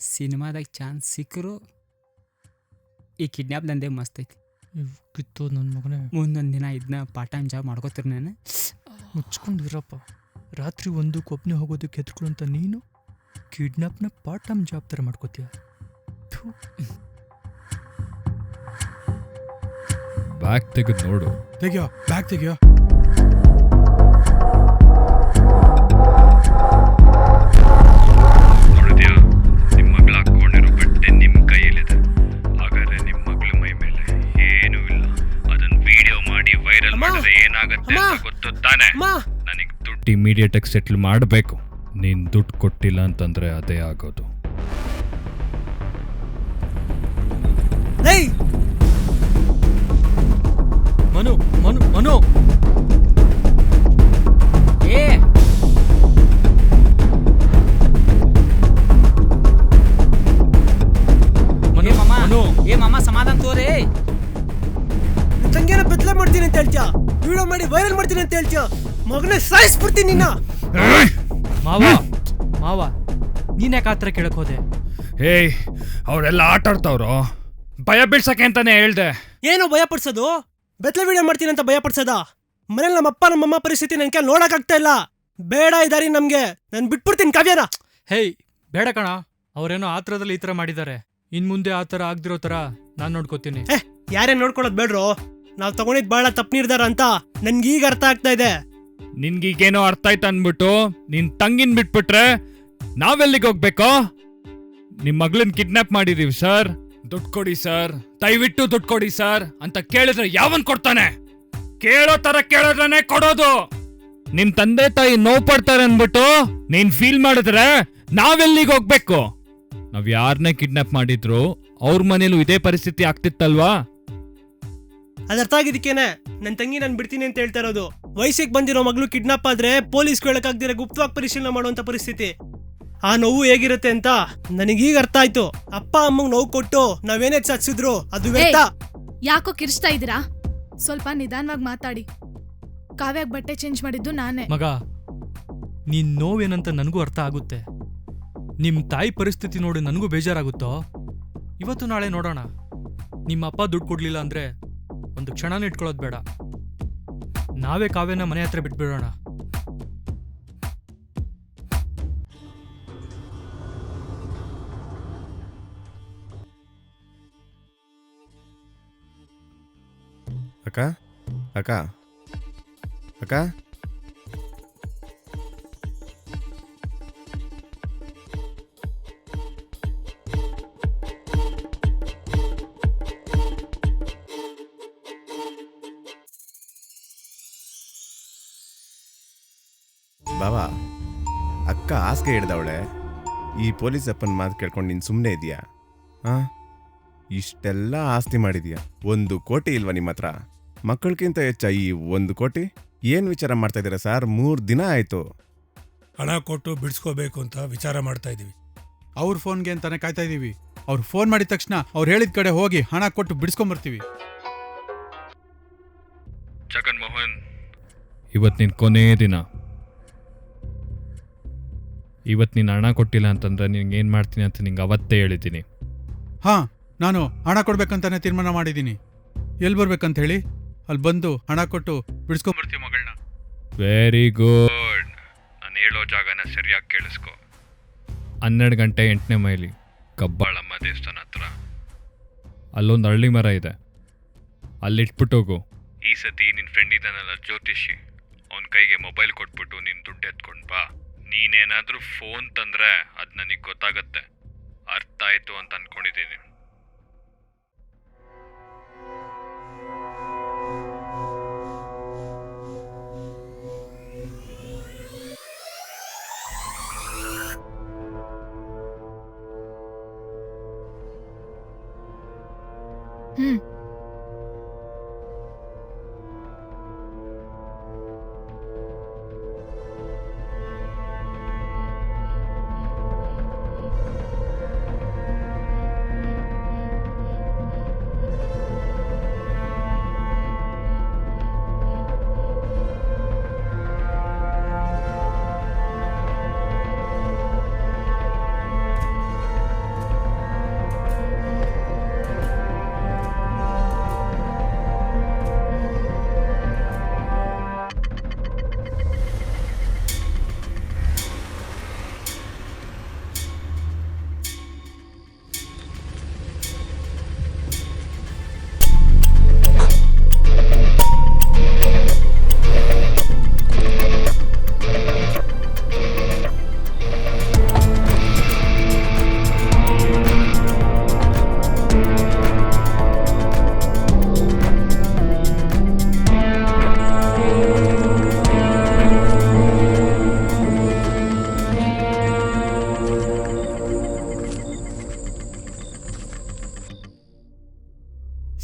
Speaker 2: ಸಿನಿಮಾದಾಗ ಚಾನ್ಸ್ ಸಿಕ್ಕರು ಈ ಕಿಡ್ನ್ಯಾಪ್ ದಂಧೆ ಮಸ್ತ್ ಐತಿ.
Speaker 4: ಕಿತ್ತು ನನ್ನ ಮಗನೇ.
Speaker 2: ಮುಂದೊಂದು ದಿನ ಇದನ್ನ ಪಾರ್ಟ್ ಟೈಮ್ ಜಾಬ್ ಮಾಡ್ಕೋತೀರಿ ನಾನು.
Speaker 4: ಮುಚ್ಕೊಂಡಿರಪ್ಪ. ರಾತ್ರಿ ಒಂದು ಕೊಬ್ಬನೆ ಹೋಗೋದಕ್ಕೆ ಹೆದ್ಕೊಳ್ಳುವಂತ ನೀನು ಕಿಡ್ನಾಪ್ನ ಪಾರ್ಟ್ ಟೈಮ್ ಜಾಬ್ ಥರ ಮಾಡ್ಕೋತೀಯ.
Speaker 9: ಬ್ಯಾಗ್ ತೆಗೆದು ನೋಡು.
Speaker 6: ತೆಗಿಯೋ, ಬ್ಯಾಗ್ ತೆಗಿಯೋ.
Speaker 9: ನೋಡಿದ್ಯಾ, ನಿಮ್ಮ ಮಗಳು ಹಾಕೊಂಡಿರೋ ಬಟ್ಟೆ ನಿಮ್ಮ ಕೈಯಲ್ಲಿದೆ. ಹಾಗಾದ್ರೆ ನಿಮ್ಮ ಮಗಳು ಮೈ ಮೇಲೆ ಏನೂ ಇಲ್ಲ. ಅದನ್ನ ವಿಡಿಯೋ ಮಾಡಿ ವೈರಲ್ ಮಾಡಿದ್ರೆ ಏನಾಗುತ್ತೆ ಅಂತ ಗೊತ್ತು ತಾನೆ? ನನಗೆ ದುಡ್ಡು ಇಮಿಡಿಯೇಟ್ ಆಗಿ ಸೆಟ್ಲ್ ಮಾಡಬೇಕು. ನೀನು ದುಡ್ಡು ಕೊಟ್ಟಿಲ್ಲ ಅಂತಂದ್ರೆ ಅದೇ ಆಗೋದು.
Speaker 4: ಮನು ಮನು ಮನು
Speaker 2: ಏ ಮಾಮ ಸಮಾಧಾನ ತೋರಿ.
Speaker 3: ತಂಗೇನ ಬೆತ್ತಲೆ ಮಾಡ್ತೀನಿ ಅಂತ ಹೇಳ್ತೀಯ, ವಿಡಿಯೋ ಮಾಡಿ ವೈರಲ್ ಮಾಡ್ತೀನಿ ಅಂತ ಹೇಳ್ತೀಯ, ಮಗನೇ ಸಾಯಿಸ್ಬಿಡ್ತೀನಿ ನಿನ್ನ.
Speaker 4: ಮಾವ ಮಾವ ನೀನ್ ಯಾಕೆ ಆತರ ಕೇಳಕ್ ಹೋದೆ?
Speaker 9: ಏಯ್, ಅವರೆಲ್ಲ ಆಟ ಆಡ್ತಾವ್ರು, ಭಯ ಬೀಳ್ಸಕ್ಕೆ ಅಂತಾನೆ ಹೇಳ್ದೆ.
Speaker 3: ಏನು ಭಯ ಪಡ್ಸೋದು? ಬೆತ್ತಲೆ ವಿಡಿಯೋ ಮಾಡ್ತೀನಿ ಅಂತ ಭಯ ಪಡ್ಸೋದ? ಮನೇಲಿ ನಮ್ಮಪ್ಪ ನಮ್ಮಮ್ಮ ಪರಿಸ್ಥಿತಿ ನನ್ಗೆ ನೋಡಕ್ ಆಗ್ತಾ ಇಲ್ಲ. ಬೇಡ ಇದಾರಿ ನಮ್ಗೆ, ನಾನು ಬಿಟ್ಬಿಡ್ತೀನಿ ಕಾವ್ಯನ.
Speaker 4: ಹೇಯ್ ಬೇಡ ಕಣ, ಅವ್ರೇನೋ ಆ ಥರದಲ್ಲಿ ಈ ಥರ ಮಾಡಿದ್ದಾರೆ. ಇನ್ ಮುಂದೆ ಆ ಥರ ಆಗ್ದಿರೋ ಥರ ನಾನು ನೋಡ್ಕೋತೀನಿ.
Speaker 3: ಯಾರೇ ನೋಡ್ಕೊಳ್ಳೋದು ಬೇಡ್ರೋ, ನಾವ್ ತಗೊಂಡಿದ್ ಬಹಳ ತಪ್ಪು ನಿರ್ಧಾರ ಅಂತ ನನ್ಗೀಗ ಅರ್ಥ ಆಗ್ತಾ ಇದೆ.
Speaker 9: ನಿನ್ಗೀಗೇನೋ ಅರ್ಥ ಆಯ್ತು ಅಂದ್ಬಿಟ್ಟು ನಿನ್ ತಂಗಿನ್ ಬಿಟ್ಬಿಟ್ರೆ ನಾವೆಲ್ಲಿಗೆ ಹೋಗ್ಬೇಕು? ನಿಮ್ ಮಗಳನ್ ಕಿಡ್ನಾಪ್ ಮಾಡಿದೀವಿ ಸರ್, ದುಡ್ಡು ಕೊಡಿ ಸರ್, ದಯವಿಟ್ಟು ದುಡ್ಡು ಕೊಡಿ ಸರ್ ಅಂತ ಕೇಳಿದ್ರೆ ಯಾವನ್ ಕೊಡ್ತಾನೆ? ಕೇಳೋ ತರ ಕೇಳಿದ್ರನೆ ಕೊಡೋದು. ನಿಮ್ ತಂದೆ ತಾಯಿ ನೋವು ಪಡ್ತಾರೆ ಅನ್ಬಿಟ್ಟು ನೀನ್ ಫೀಲ್ ಮಾಡಿದ್ರೆ ನಾವೆಲ್ಲಿಗೆ ಹೋಗ್ಬೇಕು? ನಾವ್ ಯಾರನ್ನೇ ಕಿಡ್ನಾಪ್ ಮಾಡಿದ್ರು ಅವ್ರ ಮನೇಲೂ ಇದೇ ಪರಿಸ್ಥಿತಿ ಆಗ್ತಿತ್ತಲ್ವಾ?
Speaker 3: ಅದರ್ಥ ಆಗಿದ್ದಕ್ಕೇನೆ ನನ್ ತಂಗಿ ನಾನು ಬಿಡ್ತೀನಿ ಅಂತ ಹೇಳ್ತಾ ಇರೋದು. ವಯಸ್ಸಿಗೆ ಬಂದಿರೋ ಮಗಳು ಕಿಡ್ನಾಪ್ ಆದ್ರೆ ಪೊಲೀಸ್ ಕೇಳಕ್ಕಾಗ್ದಿರ ಗುಪ್ತವಾಗಿ ಪರಿಶೀಲನೆ ಮಾಡುವಂತ ಪರಿಸ್ಥಿತಿ. ಆ ನೋವು ಹೇಗಿರುತ್ತೆ ಅಂತ ನನಗೀಗ ಅರ್ಥ ಆಯ್ತು. ಅಪ್ಪ ಅಮ್ಮಂಗ್ ನೋವು ಕೊಟ್ಟು ನಾವೇನೇ ಸಾಧಿಸಿದ್ರು ಅದು ವ್ಯರ್ಥ.
Speaker 11: ಯಾಕೋ ಕಿರ್ಚ್ತಾ ಇದೀರಾ? ಸ್ವಲ್ಪ ನಿಧಾನವಾಗಿ ಮಾತಾಡಿ. ಕಾವ್ಯಾಗ ಬಟ್ಟೆ ಚೇಂಜ್ ಮಾಡಿದ್ದು ನಾನೇ.
Speaker 4: ಮಗ, ನೀನ್ ನೋವೇನಂತ ನನಗೂ ಅರ್ಥ ಆಗುತ್ತೆ. ನಿಮ್ ತಾಯಿ ಪರಿಸ್ಥಿತಿ ನೋಡಿ ನನಗೂ ಬೇಜಾರಾಗುತ್ತೋ? ಇವತ್ತು ನಾಳೆ ನೋಡೋಣ. ನಿಮ್ಮ ಅಪ್ಪ ದುಡ್ಡು ಕೊಡ್ಲಿಲ್ಲ ಅಂದ್ರೆ ಒಂದು ಕ್ಷಣನೂ ಇಟ್ಕೊಳ್ಳೋದು ಬೇಡ. ನಾವೇ ಕಾವ್ಯನ ಮನೆ ಹತ್ರ ಬಿಟ್ಬಿಡೋಣ.
Speaker 7: ಅಕ್ಕ ಅಕ್ಕ ಅಕ್ಕ, ಬಾವಾ, ಅಕ್ಕ ಹಾಸಿಗೆ ಹಿಡ್ದವಳೆ. ಈ ಪೊಲೀಸ್ ಅಪ್ಪನ ಮಾತು ಕೇಳ್ಕೊಂಡು ನೀನು ಸುಮ್ಮನೆ ಇದೆಯಾ? ಹಾಂ, ಇಷ್ಟೆಲ್ಲ ಆಸ್ತಿ ಮಾಡಿದ್ಯಾ, 1 ಕೋಟಿ ಇಲ್ವಾ ನಿಮ್ಮ ಹತ್ರ? ಮಕ್ಕಳಿಗಿಂತ ಹೆಚ್ಚ ಈ 1 ಕೋಟಿ? ಏನು ವಿಚಾರ ಮಾಡ್ತಾ ಇದ್ದೀರಾ ಸರ್? 3 ದಿನ ಆಯಿತು.
Speaker 15: ಹಣ ಕೊಟ್ಟು ಬಿಡಿಸ್ಕೋಬೇಕು ಅಂತ ವಿಚಾರ ಮಾಡ್ತಾ ಇದ್ದೀವಿ.
Speaker 6: ಅವ್ರ ಫೋನ್ಗೆ ಅಂತಾನೆ ಕಾಯ್ತಾ ಇದೀವಿ. ಅವ್ರು ಫೋನ್ ಮಾಡಿದ ತಕ್ಷಣ ಅವ್ರು ಹೇಳಿದ ಕಡೆ ಹೋಗಿ ಹಣ ಕೊಟ್ಟು ಬಿಡಿಸ್ಕೊಂಬರ್ತೀವಿ.
Speaker 9: ಜಗನ್ಮೋಹನ್, ಇವತ್ತು ನಿನ್ ಕೊನೇ ದಿನ. ಇವತ್ತು ನೀನು ಹಣ ಕೊಟ್ಟಿಲ್ಲ ಅಂತಂದ್ರೆ ನಿನ್ಗೆ ಏನು ಮಾಡ್ತೀನಿ ಅಂತ ನಿಂಗೆ ಅವತ್ತೇ ಹೇಳಿದ್ದೀನಿ.
Speaker 6: ಹಾಂ, ನಾನು ಹಣ ಕೊಡ್ಬೇಕಂತಾನೆ ತೀರ್ಮಾನ ಮಾಡಿದ್ದೀನಿ. ಎಲ್ಲಿ ಬರ್ಬೇಕಂತ ಹೇಳಿ ಅಲ್ಲಿ ಬಂದು ಹಣ ಕೊಟ್ಟು ಬಿಡಿಸ್ಕೊಂಬರ್ತೀವಿ ಮಗಳನ್ನ.
Speaker 9: Very good. ಹೇಳೋ ಜಾಗನ ಸರಿಯಾಗಿ ಕೇಳಿಸ್ಕೊ. 12 ಗಂಟೆ 8ನೇ ಮೈಲಿ ಕಬ್ಬಾಳಮ್ಮ ದೇವಸ್ಥಾನ ಹತ್ರ ಅಲ್ಲೊಂದು ಅರಳಿ ಮರ ಇದೆ, ಅಲ್ಲಿಟ್ಬಿಟ್ಟೋಗು. ಈ ಸತಿ ನಿನ್ನ ಫ್ರೆಂಡ್ ಇದ್ದಾನಲ್ಲ ಜ್ಯೋತಿಷಿ, ಅವನ ಕೈಗೆ ಮೊಬೈಲ್ ಕೊಟ್ಬಿಟ್ಟು ನೀನು ದುಡ್ಡು ಎತ್ಕೊಂಡು ಬಾ. ನೀನೇನಾದರೂ ಫೋನ್ ತಂದರೆ ಅದು ನನಗೆ ಗೊತ್ತಾಗತ್ತೆ. ಅರ್ಥ ಆಯಿತು ಅಂತ ಅಂದ್ಕೊಂಡಿದ್ದೀನಿ.
Speaker 11: ಹ್ಮ್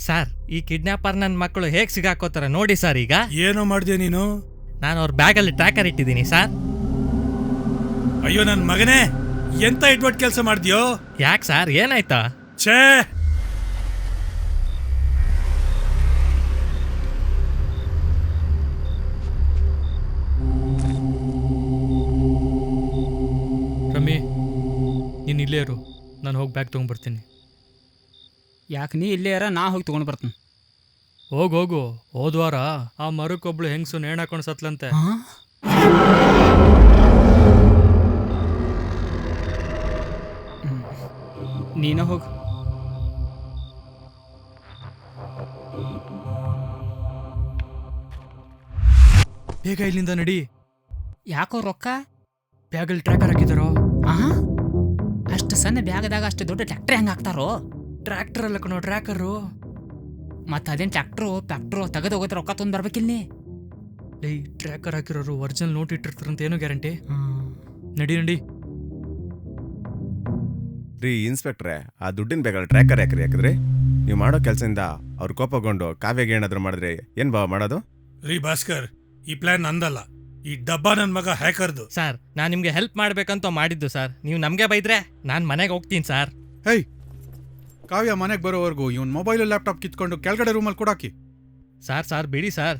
Speaker 18: ಸರ್, ಈ ಕಿಡ್ನಾಪರ್ ನನ್ನ ಮಕ್ಕಳು ಹೇಗೆ ಸಿಗಾಕೋತಾರೆ ನೋಡಿ ಸರ್. ಈಗ
Speaker 15: ಏನೋ ಮಾಡಿದೆ ನೀನು?
Speaker 18: ನಾನು ಅವ್ರ ಬ್ಯಾಗಲ್ಲಿ ಟ್ರ್ಯಾಕರ್ ಇಟ್ಟಿದ್ದೀನಿ ಸರ್.
Speaker 15: ಅಯ್ಯೋ ನನ್ನ ಮಗನೇ, ಎಂತ ಇಟ್ವಟ್ ಕೆಲಸ ಮಾಡ್ದ್ಯೋ?
Speaker 18: ಯಾಕೆ ಸರ್, ಏನಾಯ್ತಾ?
Speaker 15: ಛೇ,
Speaker 4: ರಮ್ಮಿ, ನೀನು ಇಲ್ಲೇ ಇರು, ನಾನು ಹೋಗಿ ಬ್ಯಾಗ್ ತೊಗೊಂಡ್ಬರ್ತೀನಿ.
Speaker 2: ಯಾಕೆ ನೀ ಇಲ್ಲೇ ಇರ, ನಾ ಹೋಗಿ ತೊಗೊಂಡು ಬರ್ತೀನಿ.
Speaker 4: ಹೋಗು. ಹೋದ್ವಾರ ಆ ಮರಕ್ಕೊಬ್ಳು ಹೆಂಗಸು ನೇಣು ಹಾಕೊಂಡು ಸತ್ಲಂತೆ.
Speaker 2: ನೀನ ಹೋಗು.
Speaker 4: ಬೇಗ ಇಲ್ಲಿಂದ ನಡಿ.
Speaker 2: ಯಾಕೋ ರೊಕ್ಕ
Speaker 4: ಬ್ಯಾಗಲ್ಲಿ ಟ್ರ್ಯಾಕರ್ ಹಾಕಿದಾರೋ?
Speaker 2: ಅಷ್ಟು ಸಣ್ಣ ಬ್ಯಾಗದಾಗ ಅಷ್ಟು ದೊಡ್ಡ ಟ್ರ್ಯಾಕ್ಟರ್ ಹೆಂಗೆ ಹಾಕ್ತಾರೋ?
Speaker 4: ಟ್ರ್ಯಾಕ್ಟರ್ ಅಲ್ಲ ಕಣೋ, ಟ್ರ್ಯಾಕರು.
Speaker 2: ಮತ್ತೆ ಅದೇನು ಟ್ರ್ಯಾಕ್ಟ್ರು ತೆಗೆದು ಹೋಗೋದು ರೊಕ್ಕ ತೊಂದು ಬರ್ಬೇಕಿಲ್ಲಿ.
Speaker 4: ಟ್ರ್ಯಾಕರ್ ಹಾಕಿರೋರು ಒರಿಜಿನಲ್ ನೋಟ್ ಇಟ್ಟಿರ್ತಾರಂತ ಏನೋ ಗ್ಯಾರಂಟಿ? ನಡಿ.
Speaker 7: ರೀ ಇನ್ಸ್ಪೆಕ್ಟ್ರೆ, ಆ ದುಡ್ಡಿನ ಬೇಗ ಟ್ರ್ಯಾಕರ್ ಹಾಕಿದ್ರಿ. ನೀವು ಮಾಡೋ ಕೆಲಸದಿಂದ ಅವ್ರು ಕೋಪಗೊಂಡು ಕಾವ್ಯಗೆ ಏನಾದರೂ ಮಾಡಿದ್ರೆ ಏನು ಬಾವ ಮಾಡೋದು?
Speaker 15: ರೀ ಭಾಸ್ಕರ್, ಈ ಪ್ಲಾನ್ ನಂದಲ್ಲ, ಈ ಡಬ್ಬ ನನ್ನ ಮಗ ಹ್ಯಾಕರ್ದು.
Speaker 18: ಸರ್, ನಾನು ನಿಮಗೆ ಹೆಲ್ಪ್ ಮಾಡ್ಬೇಕಂತ ಮಾಡಿದ್ದು ಸರ್. ನೀವು ನಮಗೆ ಬೈದ್ರೆ ನಾನು ಮನೆಗೆ ಹೋಗ್ತೀನಿ ಸರ್.
Speaker 6: ಹೇಯ್, ಕಾವ್ಯ ಮನೆಗೆ ಬರೋವರೆಗೂ ಇವನ್ ಮೊಬೈಲು ಲ್ಯಾಪ್ಟಾಪ್ ಕಿತ್ಕೊಂಡು ಕೆಳಗಡೆ ರೂಮಲ್ಲಿ ಕೊಡಾಕಿ.
Speaker 18: ಸರ್ ಬಿಡಿ ಸರ್.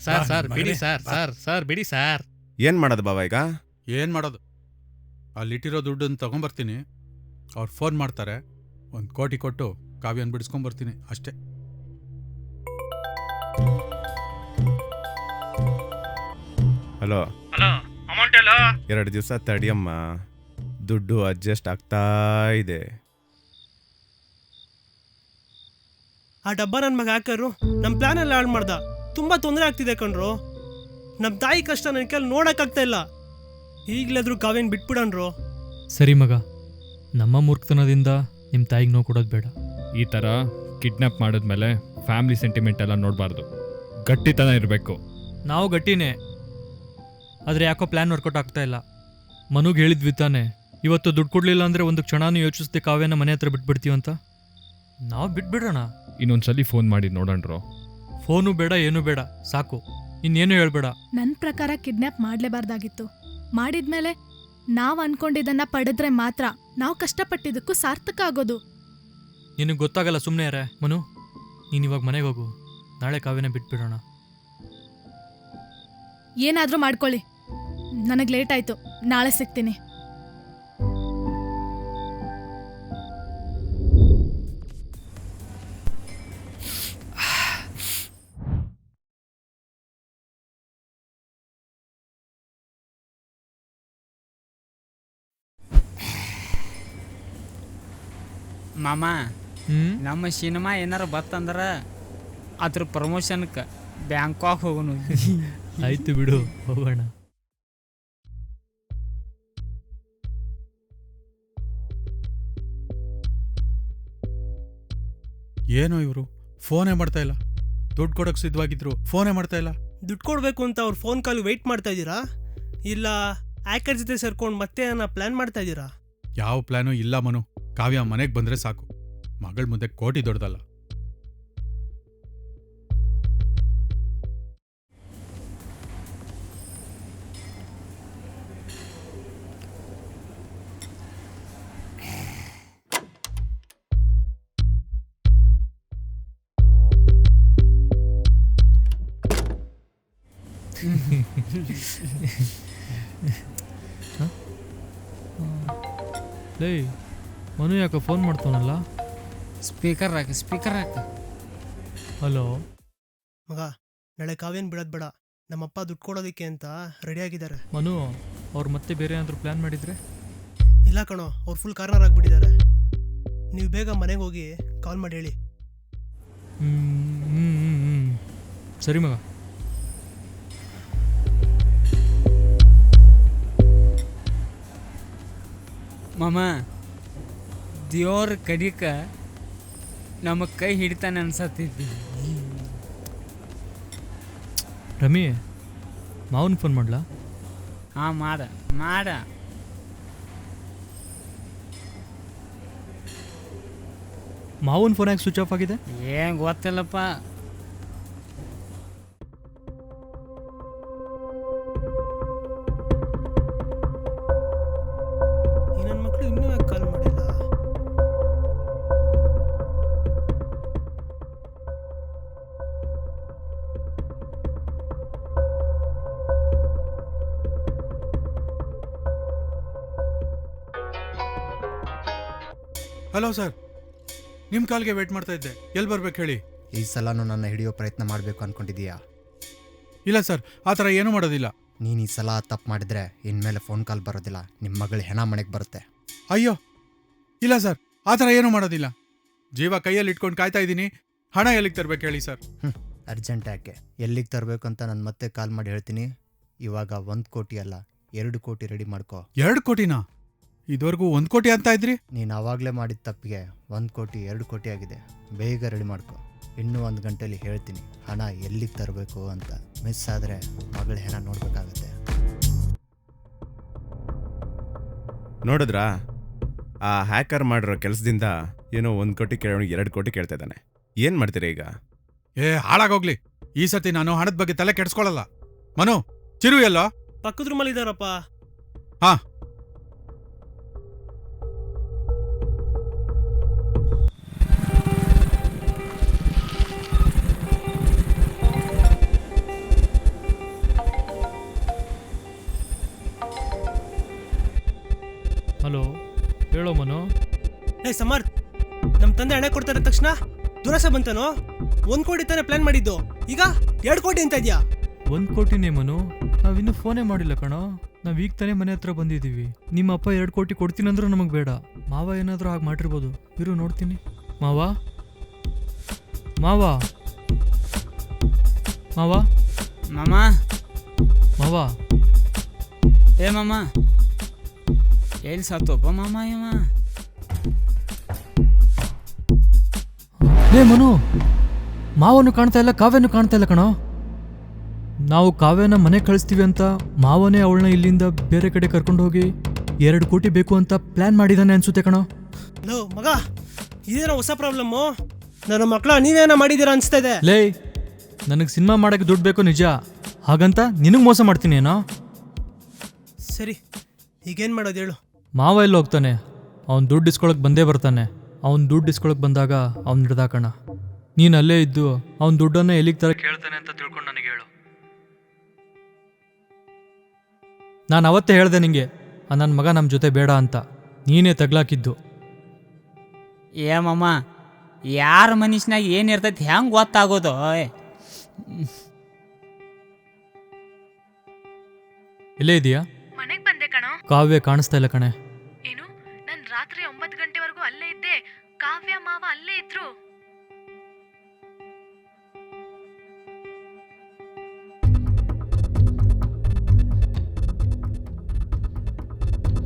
Speaker 18: ಬಿಡಿ ಸರ್. ಬಿಡಿ ಸರ್.
Speaker 7: ಏನು ಮಾಡೋದು ಬಾವ ಈಗ?
Speaker 6: ಏನು ಮಾಡೋದು? ಅಲ್ಲಿಟ್ಟಿರೋ ದುಡ್ಡನ್ನು ತಗೊಂಬರ್ತೀನಿ, ಅವ್ರು ಫೋನ್ ಮಾಡ್ತಾರೆ, 1 ಕೋಟಿ ಕೊಟ್ಟು ಕಾವ್ಯನ ಬಿಡಿಸ್ಕೊಂಬರ್ತೀನಿ ಅಷ್ಟೇ.
Speaker 7: ಹಲೋ,
Speaker 1: ಅಮೌಂಟ್ ಎಲ್ಲ
Speaker 7: 2 ದಿವಸ ತಡಿಯಮ್ಮ, ದುಡ್ಡು ಅಡ್ಜಸ್ಟ್ ಆಗ್ತಾ ಇದೆ.
Speaker 3: ಆ ಡಬ್ಬ ನನ್ನ ಮಗ ಹಾಕರು ನಮ್ಮ ಪ್ಲಾನ್ ಎಲ್ಲ ಹಾಳು ಮಾಡ್ದ. ತುಂಬ ತೊಂದರೆ ಆಗ್ತಿದೆ ಕಣ್ರು. ನಮ್ಮ ತಾಯಿ ಕಷ್ಟ ನನ್ನ ಕೈಲಿ ನೋಡೋಕ್ಕಾಗ್ತಾ ಇಲ್ಲ. ಈಗಲಾದ್ರೂ ಕಾವ್ಯನ್ ಬಿಟ್ಬಿಡಣ್ರು.
Speaker 4: ಸರಿ ಮಗ, ನಮ್ಮ ಮೂರ್ಖತನದಿಂದ ನಿಮ್ಮ ತಾಯಿಗೆ ನೋವು ಕೊಡೋದು ಬೇಡ.
Speaker 9: ಈ ಥರ ಕಿಡ್ನಾಪ್ ಮಾಡಿದ್ಮೇಲೆ ಫ್ಯಾಮಿಲಿ ಸೆಂಟಿಮೆಂಟ್ ಎಲ್ಲ ನೋಡಬಾರ್ದು, ಗಟ್ಟಿತನ ಇರಬೇಕು.
Speaker 4: ನಾವು ಗಟ್ಟಿನೇ, ಆದರೆ ಯಾಕೋ ಪ್ಲ್ಯಾನ್ ವರ್ಕೌಟ್ ಆಗ್ತಾ ಇಲ್ಲ. ಮನುಗೆ ಹೇಳಿದ್ವಿ ತಾನೆ, ಇವತ್ತು ದುಡ್ಡು ಕೊಡಲಿಲ್ಲ ಅಂದರೆ ಒಂದು ಕ್ಷಣನೂ ಯೋಚಿಸ್ದೆ ಕಾವ್ಯನ ಮನೆ ಹತ್ರ ಬಿಟ್ಬಿಡ್ತೀವಂತ. ನಾವು ಬಿಟ್ಬಿಡೋಣ.
Speaker 9: ಇನ್ನೊಂದ್ಸಲಿ ಫೋನ್ ಮಾಡಿ ನೋಡಣ್ರು.
Speaker 4: ಫೋನು ಬೇಡ, ಏನೂ ಬೇಡ, ಸಾಕು. ಇನ್ನೇನು ಹೇಳ್ಬೇಡ.
Speaker 11: ನನ್ನ ಪ್ರಕಾರ ಕಿಡ್ನಾಪ್ ಮಾಡಲೇಬಾರ್ದಾಗಿತ್ತು. ಮಾಡಿದ್ಮೇಲೆ ನಾವು ಅನ್ಕೊಂಡಿದ್ದನ್ನ ಪಡೆದ್ರೆ ಮಾತ್ರ ನಾವು ಕಷ್ಟಪಟ್ಟಿದ್ದಕ್ಕೂ ಸಾರ್ಥಕ ಆಗೋದು.
Speaker 4: ನಿನಗೆ ಗೊತ್ತಾಗಲ್ಲ, ಸುಮ್ಮನೆ ಯಾರೇ. ಮನು, ನೀನು ಇವಾಗ ಮನೆಗೆ ಹೋಗು, ನಾಳೆ ಕಾವ್ಯನ ಬಿಟ್ಬಿಡೋಣ.
Speaker 11: ಏನಾದರೂ ಮಾಡ್ಕೊಳ್ಳಿ, ನನಗೆ ಲೇಟ್ ಆಯಿತು, ನಾಳೆ ಸಿಗ್ತೀನಿ.
Speaker 2: ಮಾಮ ನಮ್ಮ ಸಿನಿಮಾ ಏನಾರ ಬತ್ತಂದ್ರ ಅದ್ರ ಪ್ರಮೋಷನ್ಗೆ ಬ್ಯಾಂಕಾಕ್ ಹೋಗೋನು.
Speaker 4: ಆಯ್ತು ಬಿಡು, ಹೋಗೋಣ.
Speaker 6: ಏನೋ ಇವರು ಫೋನೇ ಮಾಡ್ತಾ ಇಲ್ಲ. ದುಡ್ಡು ಕೊಡೋಕೆ ಸಿದ್ಧವಾಗಿದ್ರು, ಫೋನೇ ಮಾಡ್ತಾ ಇಲ್ಲ.
Speaker 3: ದುಡ್ಡು ಕೊಡಬೇಕು ಅಂತ ಅವ್ರ ಫೋನ್ ಕಾಲ್ ವೆಯ್ಟ್ ಮಾಡ್ತಾ ಇದ್ದೀರಾ, ಇಲ್ಲ ಆ್ಯಕರ್ ಜೊತೆ ಸೇರ್ಕೊಂಡು ಮತ್ತೆ ಪ್ಲ್ಯಾನ್ ಮಾಡ್ತಾ ಇದ್ದೀರಾ?
Speaker 6: ಯಾವ ಪ್ಲಾನು ಇಲ್ಲ ಮನು. ಕಾವ್ಯ ಮನೆಗೆ ಬಂದರೆ ಸಾಕು. ಮಗಳ ಮುಂದೆ ಕೋಟಿ ದೊಡ್ಡದಲ್ಲ.
Speaker 4: ಲೇ ಮನು ಯಾಕೆ ಫೋನ್ ಮಾಡ್ತಾನಲ್ಲ?
Speaker 2: ಸ್ಪೀಕರ್ ಹಾಕ.
Speaker 4: ಹಲೋ
Speaker 3: ಮಗ, ನಾಳೆ ಕಾವ್ಯನ್ ಬಿಡೋದು ಬೇಡ. ನಮ್ಮಪ್ಪ ದುಡ್ಡು ಕೊಡೋದಕ್ಕೆ ಅಂತ ರೆಡಿಯಾಗಿದ್ದಾರೆ.
Speaker 4: ಮನು, ಅವ್ರು ಮತ್ತೆ ಬೇರೆ ಏನಾದರೂ ಪ್ಲ್ಯಾನ್ ಮಾಡಿದರೆ?
Speaker 3: ಇಲ್ಲ ಕಣೋ, ಅವ್ರು ಫುಲ್ ಕಾರ್ನರ್ ಆಗಿಬಿಟ್ಟಿದ್ದಾರೆ. ನೀವು ಬೇಗ ಮನೆಗೆ ಹೋಗಿ ಕಾಲ್ ಮಾಡಿ ಹೇಳಿ.
Speaker 4: ಸರಿ ಮಗ.
Speaker 2: ಮಾಮ, ದೇವ್ರ ಕಡಿಕ ನಮ್ಮ ಕೈ ಹಿಡಿತಾನೆ ಅನ್ಸತ್ತಿದ್ದಿ.
Speaker 4: ರಮಿ, ಮಾವನ್ ಫೋನ್ ಮಾಡ್ಲಾ?
Speaker 2: ಹಾಂ, ಮಾಡ.
Speaker 4: ಮಾವನ್ ಫೋನ್ ಯಾಕೆ ಸ್ವಿಚ್ ಆಫ್ ಆಗಿದೆ?
Speaker 2: ಏನ್ ಗೊತ್ತಿಲ್ಲಪ್ಪ.
Speaker 3: ನನ್ನ ಮಕ್ಕಳು ಇನ್ನೂ ಯಾಕೆ ಕಾಲ್ ಮಾಡಿಲ್ಲ?
Speaker 6: ಹಲೋ ಸರ್, ನಿಮ್ಮ ಕಾಲ್ಗೆ ವೇಟ್ ಮಾಡ್ತಾ ಇದ್ದೆ. ಎಲ್ಲಿ ಬರ್ಬೇಕು ಹೇಳಿ?
Speaker 13: ಈ ಸಲನೂ ನನ್ನ ಹಿಡಿಯೋ ಪ್ರಯತ್ನ ಮಾಡಬೇಕು ಅಂದ್ಕೊಂಡಿದ್ದೀಯಾ?
Speaker 6: ಇಲ್ಲ ಸರ್, ಆ ಥರ ಏನೂ ಮಾಡೋದಿಲ್ಲ.
Speaker 13: ನೀನು ಈ ಸಲ ತಪ್ಪು ಮಾಡಿದರೆ ಇನ್ಮೇಲೆ ಫೋನ್ ಕಾಲ್ ಬರೋದಿಲ್ಲ. ನಿಮ್ಮ ಮಗಳು ಹೆಣ ಮನೆಗೆ ಬರುತ್ತೆ.
Speaker 6: ಅಯ್ಯೋ ಇಲ್ಲ ಸರ್, ಆ ಥರ ಏನೂ ಮಾಡೋದಿಲ್ಲ. ಜೀವ ಕೈಯಲ್ಲಿ ಇಟ್ಕೊಂಡು ಕಾಯ್ತಾ ಇದ್ದೀನಿ. ಹಣ ಎಲ್ಲಿಗೆ ತರಬೇಕು ಹೇಳಿ ಸರ್?
Speaker 13: ಅರ್ಜೆಂಟ್ ಯಾಕೆ? ಎಲ್ಲಿಗೆ ತರಬೇಕು ಅಂತ ನಾನು ಮತ್ತೆ ಕಾಲ್ ಮಾಡಿ ಹೇಳ್ತೀನಿ. ಇವಾಗ 1 ಕೋಟಿ ಅಲ್ಲ 2 ಕೋಟಿ ರೆಡಿ ಮಾಡ್ಕೋ.
Speaker 6: 2 ಕೋಟಿನಾ? ಇದುವರೆಗೂ 1 ಕೋಟಿ ಅಂತ ಇದ್ರಿ.
Speaker 13: ನೀನು ಆವಾಗಲೇ ಮಾಡಿದ ತಪ್ಪಿಗೆ 1 ಕೋಟಿ 2 ಕೋಟಿ ಆಗಿದೆ. ಬೇಗ ರೆಡಿ ಮಾಡ್ಕೋ. ಇನ್ನೂ 1 ಗಂಟೆಯಲ್ಲಿ ಹೇಳ್ತೀನಿ ಹಣ ಎಲ್ಲಿಗೆ ತರಬೇಕು ಅಂತ. ಮಿಸ್ ಆದರೆ ಮಗಳ ಹೆಣ ನೋಡಬೇಕಾಗತ್ತೆ.
Speaker 7: ನೋಡಿದ್ರಾ, ಆ ಹ್ಯಾಕರ್ ಮಾಡಿರೋ ಕೆಲಸದಿಂದ ಏನೋ 1 ಕೋಟಿ ಕೇಳೋಣ 2 ಕೋಟಿ ಕೇಳ್ತಾ ಇದ್ದಾನೆ. ಏನು ಮಾಡ್ತೀರಾ ಈಗ?
Speaker 6: ಹಾಳಾಗೋಗ್ಲಿ. ಈ ಸತಿ ನಾನು ಹಣದ ಬಗ್ಗೆ ತಲೆ ಕೆಡಿಸ್ಕೊಳ್ಳಲ್ಲ. ಮನು, ಚಿರು ಎಲ್ಲೋ?
Speaker 3: ಪಕ್ಕದ ರೂಮಲ್ಲಿ ಇದ್ದಾರಪ್ಪ.
Speaker 6: ಹಾ,
Speaker 4: ಹಲೋ, ಹೇಳೋ ಮನು.
Speaker 3: ಸಮರ್ಥ್, ನಮ್ಮ ತಂದೆ ಹಣ ಕೊಡ್ತಾರೆ ತಕ್ಷಣ ದುರಾಸೆ ಬಂತನೋ? 1 ಕೋಟಿ ತಾನೇ ಪ್ಲಾನ್ ಮಾಡಿದ್ದು, ಈಗ 2 ಕೋಟಿ ಅಂತ ಇದೆಯಾ?
Speaker 4: 1 ಕೋಟಿನೇ ಮನು. ನಾವಿನ್ನೂ ಫೋನೇ ಮಾಡಿಲ್ಲ ಕಣೋ. ನಾವು ಈಗ ತಾನೇ ಮನೆ ಹತ್ರ ಬಂದಿದ್ದೀವಿ. ನಿಮ್ಮ ಅಪ್ಪ 2 ಕೋಟಿ ಕೊಡ್ತೀನಂದ್ರೂ ನಮಗೆ ಬೇಡ. ಮಾವ ಏನಾದರೂ ಹಾಗೆ ಮಾಡಿರ್ಬೋದು. ಇರು ನೋಡ್ತೀನಿ. ಮಾವ ಮಾವ ಮಾವ
Speaker 2: ಮಾಮ
Speaker 4: ಮಾವ
Speaker 2: ಏ ಮಾಮ, ಎಲ್ಲಿ ಸತ್ತೋಪ ಮಾಮ ಇವ?
Speaker 4: ಲೇ ಮನು, ಮಾವನು ಕಾಣ್ತಾ ಇಲ್ಲ, ಕಾವ್ಯನೂ ಕಾಣ್ತಾ ಇಲ್ಲ ಕಣೋ. ನಾವು ಕಾವ್ಯನ ಮನೆ ಕಳಿಸ್ತೀವಿ ಅಂತ ಮಾವನೇ ಅವಳನ್ನ ಇಲ್ಲಿಂದ ಬೇರೆ ಕಡೆ ಕರ್ಕೊಂಡು ಹೋಗಿ 2 ಕೋಟಿ ಬೇಕು ಅಂತ ಪ್ಲಾನ್ ಮಾಡಿದಾನೆ ಅನ್ಸುತ್ತೆ ಕಣೋ.
Speaker 3: ಲೋ ಮಗ, ಇದೇನೋ ಹೊಸ ಪ್ರಾಬ್ಲಮ್ಮು. ನನ್ನ ಮಕ್ಕಳ ನೀವೇನ ಮಾಡಿದ್ದೀರಾ ಅನ್ಸ್ತಾ ಇದೆ.
Speaker 4: ಲೇ, ನನಗೆ ಸಿನಿಮಾ ಮಾಡೋಕ್ಕೆ ದುಡ್ಡು ಬೇಕು ನಿಜ, ಹಾಗಂತ ನಿನಗೆ ಮೋಸ ಮಾಡ್ತೀನಿ ಏನೋ?
Speaker 3: ಸರಿ, ಈಗೇನು ಮಾಡೋದು ಹೇಳು?
Speaker 4: ಮಾವ ಎಲ್ಲ ಹೋಗ್ತಾನೆ, ಅವ್ನು ದುಡ್ಡು ಇಸ್ಕೊಳಕ್ಕೆ ಬಂದೇ ಬರ್ತಾನೆ. ಅವ್ನು ದುಡ್ಡು ಇಸ್ಕೊಳಕ್ಕೆ ಬಂದಾಗ ಅವ್ನು ಹಿಡ್ದಾಕಣ. ನೀನು ಅಲ್ಲೇ ಇದ್ದು ಅವ್ನ ದುಡ್ಡನ್ನು ಎಲ್ಲಿಗೆ ತರ ಕೇಳ್ತಾನೆ ಅಂತ ತಿಳ್ಕೊಂಡು ನನಗೆ ಹೇಳು. ನಾನು ಅವತ್ತೇ ಹೇಳ್ದೆ ನಿಂಗೆ, ನನ್ನ ಮಗ ನಮ್ಮ ಜೊತೆ ಬೇಡ ಅಂತ. ನೀನೇ ತಗ್ಲಾಕಿದ್ದು.
Speaker 2: ಏ ಮಾಮ, ಯಾರ ಮನುಷ್ಯನಾಗ ಏನಿರ್ತೈತಿ ಹೆಂಗೆ ಗೊತ್ತಾಗೋದು?
Speaker 4: ಎಲ್ಲೇ ಇದೆಯಾ?
Speaker 14: ಮನೆಗೆ ಬಂದೆ ಕಣೋ.
Speaker 4: ಕಾವ್ಯ ಕಾಣಿಸ್ತಾ ಇಲ್ಲ ಕಣೆ.
Speaker 14: ಏನು? ನಾನು ರಾತ್ರಿ 9 ಗಂಟೆವರೆಗೂ ಅಲ್ಲೇ ಇದ್ದೆ. ಕಾವ್ಯ ಮಾವ ಅಲ್ಲೇ ಇದ್ರು.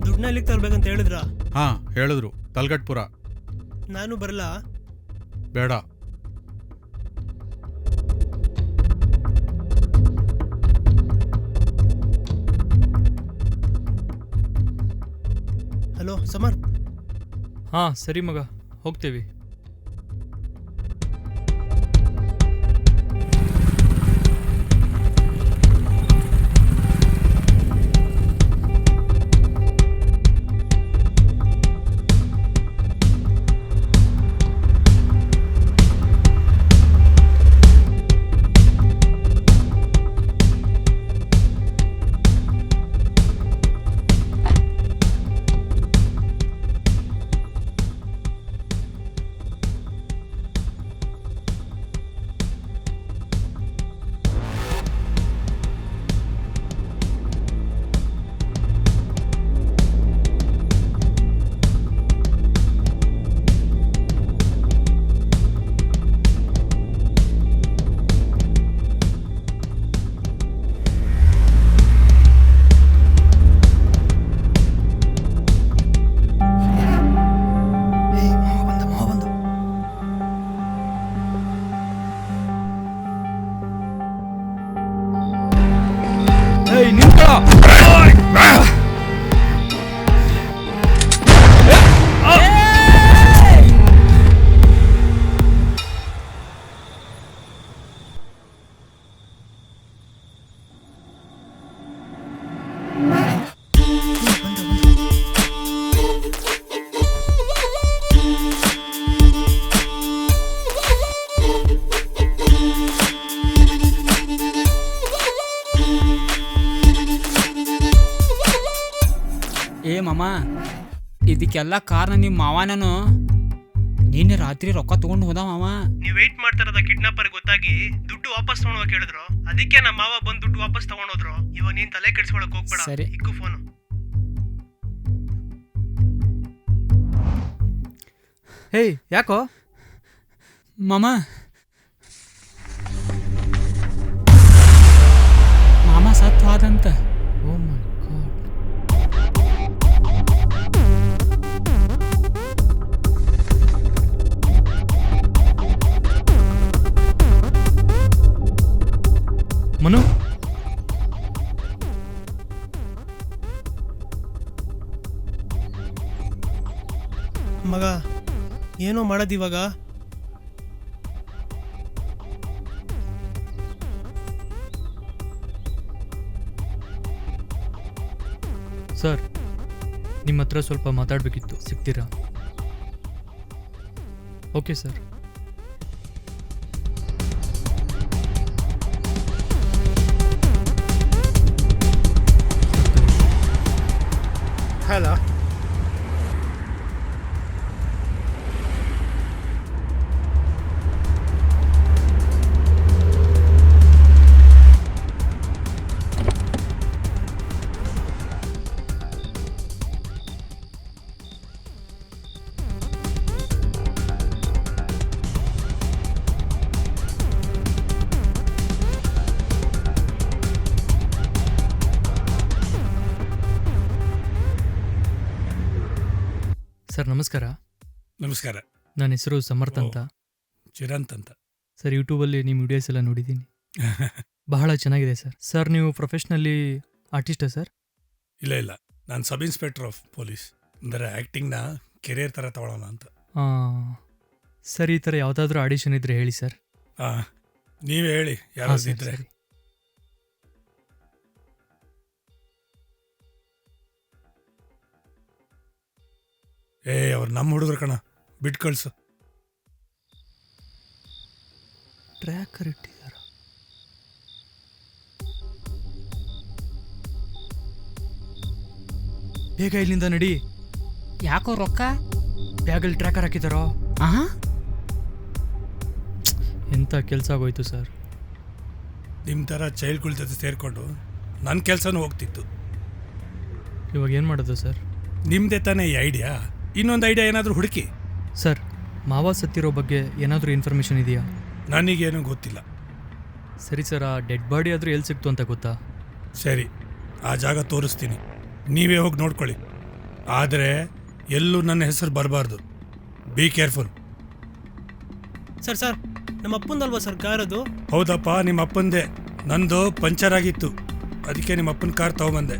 Speaker 3: ದುಡ್ಡನ್ನ ಇಲ್ಲಿಗೆ ತರ್ಬೇಕಂತ ಹೇಳಿದ್ರ?
Speaker 6: ಹಾ ಹೇಳಿದ್ರು, ತಲ್ಗಟ್ಪುರ.
Speaker 3: ನಾನು ಬರಲ್ಲ.
Speaker 6: ಬೇಡ.
Speaker 3: ಹಲೋ ಸಮರ್.
Speaker 4: ಹಾಂ ಸರಿ ಮಗ, ಹೋಗ್ತೀವಿ.
Speaker 2: ಏ ಮಾಮ, ಇದಕ್ಕೆಲ್ಲ ಕಾರಣ ನಿಮ್ಮ ಮಾವನನು. ನಿನ್ನೆ ರಾತ್ರಿ ರೊಕ್ಕ ತಗೊಂಡು ಹೋದ ಮಾವ.
Speaker 3: ನೀವು ವೆಯ್ಟ್ ಮಾಡ್ತಾ ಇರೋದ ಕಿಡ್ನಾಪರ್ ಗೊತ್ತಾಗಿ ದುಡ್ಡು ವಾಪಸ್ ತಗೊಂಡೋಗ ಕೇಳಿದ್ರು. ಅದಕ್ಕೆ ನಮ್ಮ ಮಾವ ಬಂದು ದುಡ್ಡು ವಾಪಸ್ ತಗೊಂಡೋದ್ರು. ಇವಾಗ ನೀನ್ ತಲೆ ಕೆಡಿಸ್ಕೊಳಕ್ ಹೋಗ್ಬೇಡ.
Speaker 2: ಸರಿ.
Speaker 3: ಇಕ್ಕು ಫೋನು.
Speaker 4: ಹೇಯ್ ಯಾಕೋ
Speaker 2: ಮಾಮ, ಮಾಮ ಸತ್ತು ಆದಂತ.
Speaker 4: ಓ ಮೈ ಗಾಡ್. ಮನು,
Speaker 3: ಮಗ ಏನೋ ಮಾಡೋದಿವಾಗ?
Speaker 4: ಸರ್ ನಿಮ್ಮ ಹತ್ರ ಸ್ವಲ್ಪ ಮಾತಾಡಬೇಕಿತ್ತು, ಸಿಗ್ತೀರಾ? Okay sir.
Speaker 16: ಹಲೋ.
Speaker 4: ಸರ್ ನಮಸ್ಕಾರ.
Speaker 15: ನಮಸ್ಕಾರ.
Speaker 4: ನನ್ನ ಹೆಸರು ಸಮರ್ಥ ಅಂತ.
Speaker 15: ಚಿರಂತ್ ಅಂತ.
Speaker 4: ಸರ್ ಯೂಟ್ಯೂಬಲ್ಲಿ ನಿಮ್ಮ ವಿಡಿಯೋಸ್ ಎಲ್ಲ ನೋಡಿದ್ದೀನಿ. ಬಹಳ ಚೆನ್ನಾಗಿದೆ ಸರ್. ಸರ್ ನೀವು ಪ್ರೊಫೆಷ್ನಲ್ಲಿ ಆರ್ಟಿಸ್ಟಾ ಸರ್?
Speaker 15: ಇಲ್ಲ ಇಲ್ಲ, ನಾನು ಸಬ್ ಇನ್ಸ್ಪೆಕ್ಟರ್ ಆಫ್ ಪೊಲೀಸ್. ಅಂದರೆ ಆ್ಯಕ್ಟಿಂಗ್ನ ಕೆರಿಯರ್ ಥರ ತಗೊಳ್ಳೋಣ ಅಂತ.
Speaker 4: ಸರ್ ಈ ಥರ ಯಾವುದಾದ್ರೂ ಆಡಿಷನ್ ಇದ್ದರೆ ಹೇಳಿ ಸರ್.
Speaker 15: ಹಾಂ, ನೀವೇ ಹೇಳಿ ಯಾರಾದ್ರೂ ಇದ್ರೆ. ಅವ್ರು ನಮ್ಮ ಹುಡುಗರು ಕಣ, ಬಿಟ್ಟು ಕಳ್ಸು.
Speaker 4: ಟ್ರ್ಯಾಕರ್ ಇಟ್ಟಿದ್ದಾರೆ. ಬೇಗ ಇಲ್ಲಿಂದ ನಡಿ.
Speaker 2: ಯಾಕೋ ರೊಕ್ಕ?
Speaker 4: ಬ್ಯಾಗಲ್ಲಿ ಟ್ರ್ಯಾಕರ್ ಹಾಕಿದಾರೋ? ಎಂಥ ಕೆಲಸ ಆಗೋಯ್ತು ಸರ್.
Speaker 15: ನಿಮ್ಮ ಥರ ಚೈಲ್ಡ್ಗಳ ಜೊತೆ ಸೇರಿಕೊಂಡು ನನ್ನ ಕೆಲಸನೂ ಹೋಗ್ತಿತ್ತು.
Speaker 4: ಇವಾಗ ಏನು ಮಾಡೋದು ಸರ್?
Speaker 15: ನಿಮ್ಮದೇ ತಾನೇ ಈ ಐಡಿಯಾ. ಇನ್ನೊಂದು ಐಡಿಯಾ ಏನಾದರೂ ಹುಡುಕಿ.
Speaker 4: ಸರ್ ಮಾವ ಸತ್ತಿರೋ ಬಗ್ಗೆ ಏನಾದರೂ ಇನ್ಫಾರ್ಮೇಷನ್ ಇದೆಯಾ?
Speaker 15: ನನಗೇನು ಗೊತ್ತಿಲ್ಲ.
Speaker 4: ಸರಿ ಸರ್, ಆ ಡೆಡ್ ಬಾಡಿ ಆದರೂ ಎಲ್ಲಿ ಸಿಕ್ತು ಅಂತ ಗೊತ್ತಾ?
Speaker 15: ಸರಿ, ಆ ಜಾಗ ತೋರಿಸ್ತೀನಿ, ನೀವೇ ಹೋಗಿ ನೋಡ್ಕೊಳ್ಳಿ. ಆದರೆ ಎಲ್ಲೂ ನನ್ನ ಹೆಸರು ಬರಬಾರ್ದು. Be careful.
Speaker 3: ಸರ್ ಸರ್, ನಮ್ಮ ಅಪ್ಪಂದಲ್ವಾ ಸರ್ ಕಾರ್ ಅದು?
Speaker 15: ಹೌದಪ್ಪ, ನಿಮ್ಮ ಅಪ್ಪಂದೇ. ನಂದು ಪಂಚರ್ ಆಗಿತ್ತು, ಅದಕ್ಕೆ ನಿಮ್ಮ ಅಪ್ಪನ ಕಾರ್ ತಗೊಂಬಂದೆ.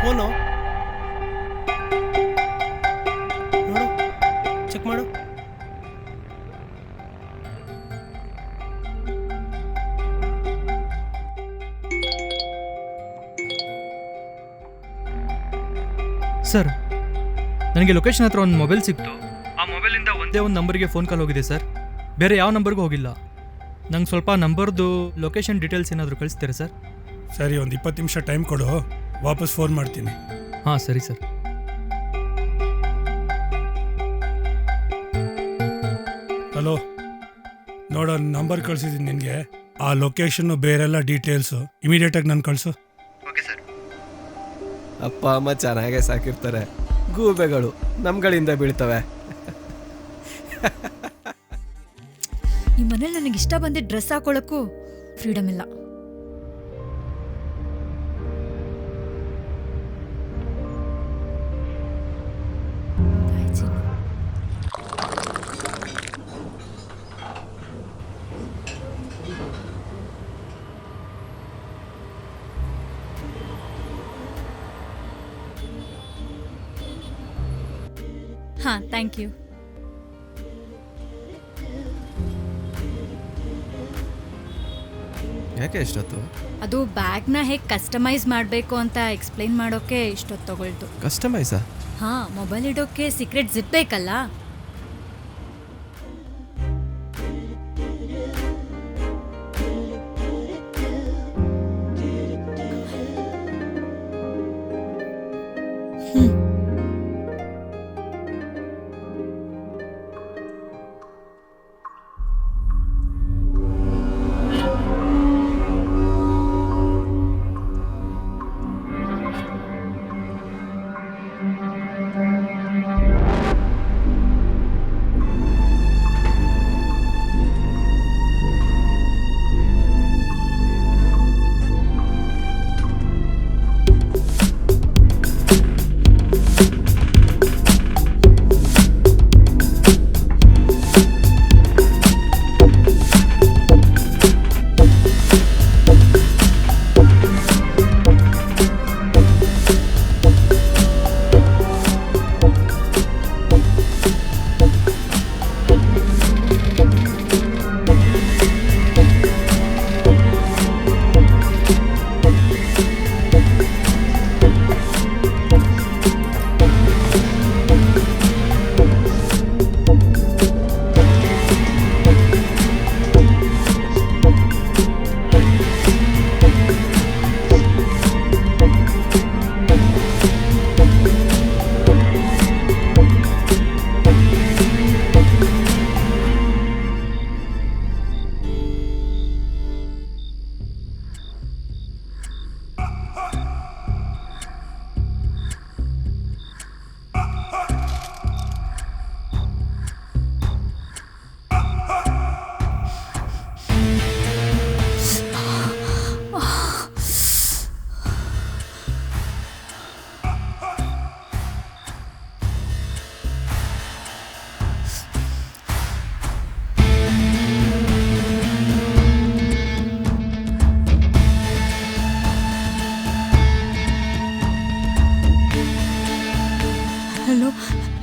Speaker 3: ಫೋನು ನೋಡು, ಚೆಕ್ ಮಾಡು.
Speaker 4: ಸರ್, ನನಗೆ ಲೊಕೇಶನ್ ಹತ್ರ ಒಂದು ಮೊಬೈಲ್ ಸಿಕ್ತು. ಆ ಮೊಬೈಲಿಂದ ಒಂದೇ ಒಂದು ನಂಬರ್ಗೆ ಫೋನ್ ಕಾಲ್ ಹೋಗಿದೆ ಸರ್, ಬೇರೆ ಯಾವ ನಂಬರ್ಗೂ ಹೋಗಿಲ್ಲ. ನಂಗೆ ಸ್ವಲ್ಪ ನಂಬರ್ದು ಲೊಕೇಶನ್ ಡೀಟೇಲ್ಸ್ ಏನಾದರೂ ಕಳಿಸ್ತೀರಾ ಸರ್?
Speaker 15: ಸರಿ, ಒಂದು 20 ನಿಮಿಷ ಟೈಮ್ ಕೊಡು, ವಾಪಸ್ ಫೋನ್ ಮಾಡ್ತೀನಿ.
Speaker 4: ಹಾಂ ಸರಿ ಸರ್.
Speaker 15: ಹಲೋ, ನೋಡೋ ನಂಬರ್ ಕಳಿಸಿದ್ದೀನಿ ನಿನಗೆ. ಆ ಲೊಕೇಶನ್ನು ಬೇರೆಲ್ಲ ಡೀಟೇಲ್ಸು ಇಮಿಡಿಯೇಟಾಗಿ ನಾನು ಕಳಿಸು.
Speaker 19: ಅಪ್ಪ ಅಮ್ಮ ಚೆನ್ನಾಗೇ ಸಾಕಿರ್ತಾರೆ, ಗೂಬೆಗಳು ನಮ್ಗಳಿಂದ ಬೀಳ್ತವೆ.
Speaker 8: ಈ ಮನೇಲಿ ನನಗೆ ಇಷ್ಟ ಬಂದಿದ್ದ ಡ್ರೆಸ್ ಹಾಕೊಳ್ಳೋಕ್ಕೂ ಫ್ರೀಡಮ್ ಇಲ್ಲ. ಹಾ, ಥ್ಯಾಂಕ್ ಯು.
Speaker 19: ಯಾಕೆ ಇಷ್ಟೊತ್ತು?
Speaker 8: ಅದು ಬ್ಯಾಗ್ನ ಹೇಗೆ ಕಸ್ಟಮೈಸ್ ಮಾಡಬೇಕು ಅಂತ ಎಕ್ಸ್ಪ್ಲೈನ್ ಮಾಡೋಕೆ ಇಷ್ಟೊತ್ತು ತಗೊಳ್ತು.
Speaker 19: ಕಸ್ಟಮೈಸಾ?
Speaker 8: ಹಾ, ಮೊಬೈಲ್ ಇಡೋಕೆ ಸೀಕ್ರೆಟ್ ಜಿಪ್ ಬೇಕಲ್ಲ.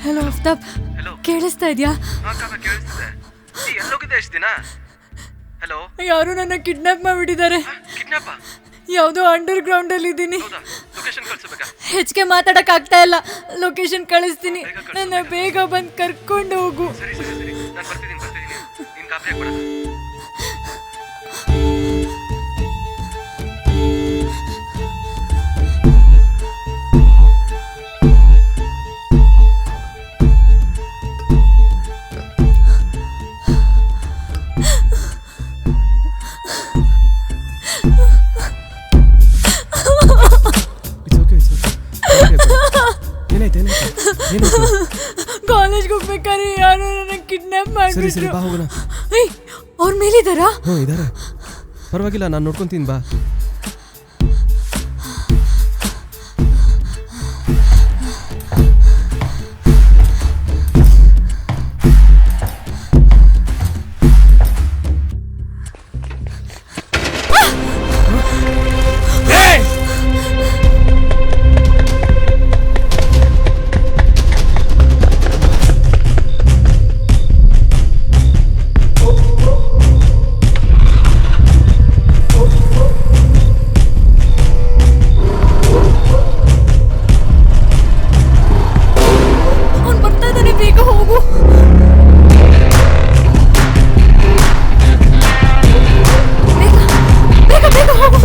Speaker 8: ಹಲೋ ಆಫ್ತಾಬ್, ಕೇಳಿಸ್ತಾ ಇದೆಯಾ?
Speaker 20: ಹಲೋ,
Speaker 8: ಯಾರು ನನ್ನ ಕಿಡ್ನಾಪ್ ಮಾಡಿಬಿಟ್ಟಿದ್ದಾರೆ. ಯಾವುದೋ ಅಂಡರ್ ಗ್ರೌಂಡ್ ಅಲ್ಲಿ ಇದ್ದೀನಿ. ಹೆಚ್ಚಿಗೆ ಮಾತಾಡಕ್ ಆಗ್ತಾ ಇಲ್ಲ. ಲೊಕೇಶನ್ ಕಳಿಸ್ತೀನಿ, ನನ್ನ ಬೇಗ ಬಂದು ಕರ್ಕೊಂಡು ಹೋಗು.
Speaker 20: ನಾನು ಬರ್ತಿದ್ದೀನಿ ನೀನು ಕಾಫಿ ಹಾಕ್ಬೇಡ.
Speaker 21: ಕಾಲೇಜ್ಗೆ ಹೋಗ್ಬೇಕಾದ್ರೆ ಯಾರು ನನ್ನ ಕಿಡ್ನಾಪ್
Speaker 19: ಸರಿ ಸರಿ
Speaker 21: ಮಾಡಿದ್ರು.
Speaker 19: ಬಾ ಹೋಗೋಣ.
Speaker 21: ಅವ್ರ ಮೇಲಿದಾರಾ?
Speaker 19: ಹ್ಞೂ ಇದಾರೆ, ಪರವಾಗಿಲ್ಲ, ನಾನು ನೋಡ್ಕೊಂತೀನಿ ಬಾ.
Speaker 21: ಅವ್ನು ಬರ್ತಾ ಇದ್ದಾನೆ, ಬೇಗ ಹೋಗು. ಬೇಗ ಬೇಗ ಹೋಗು.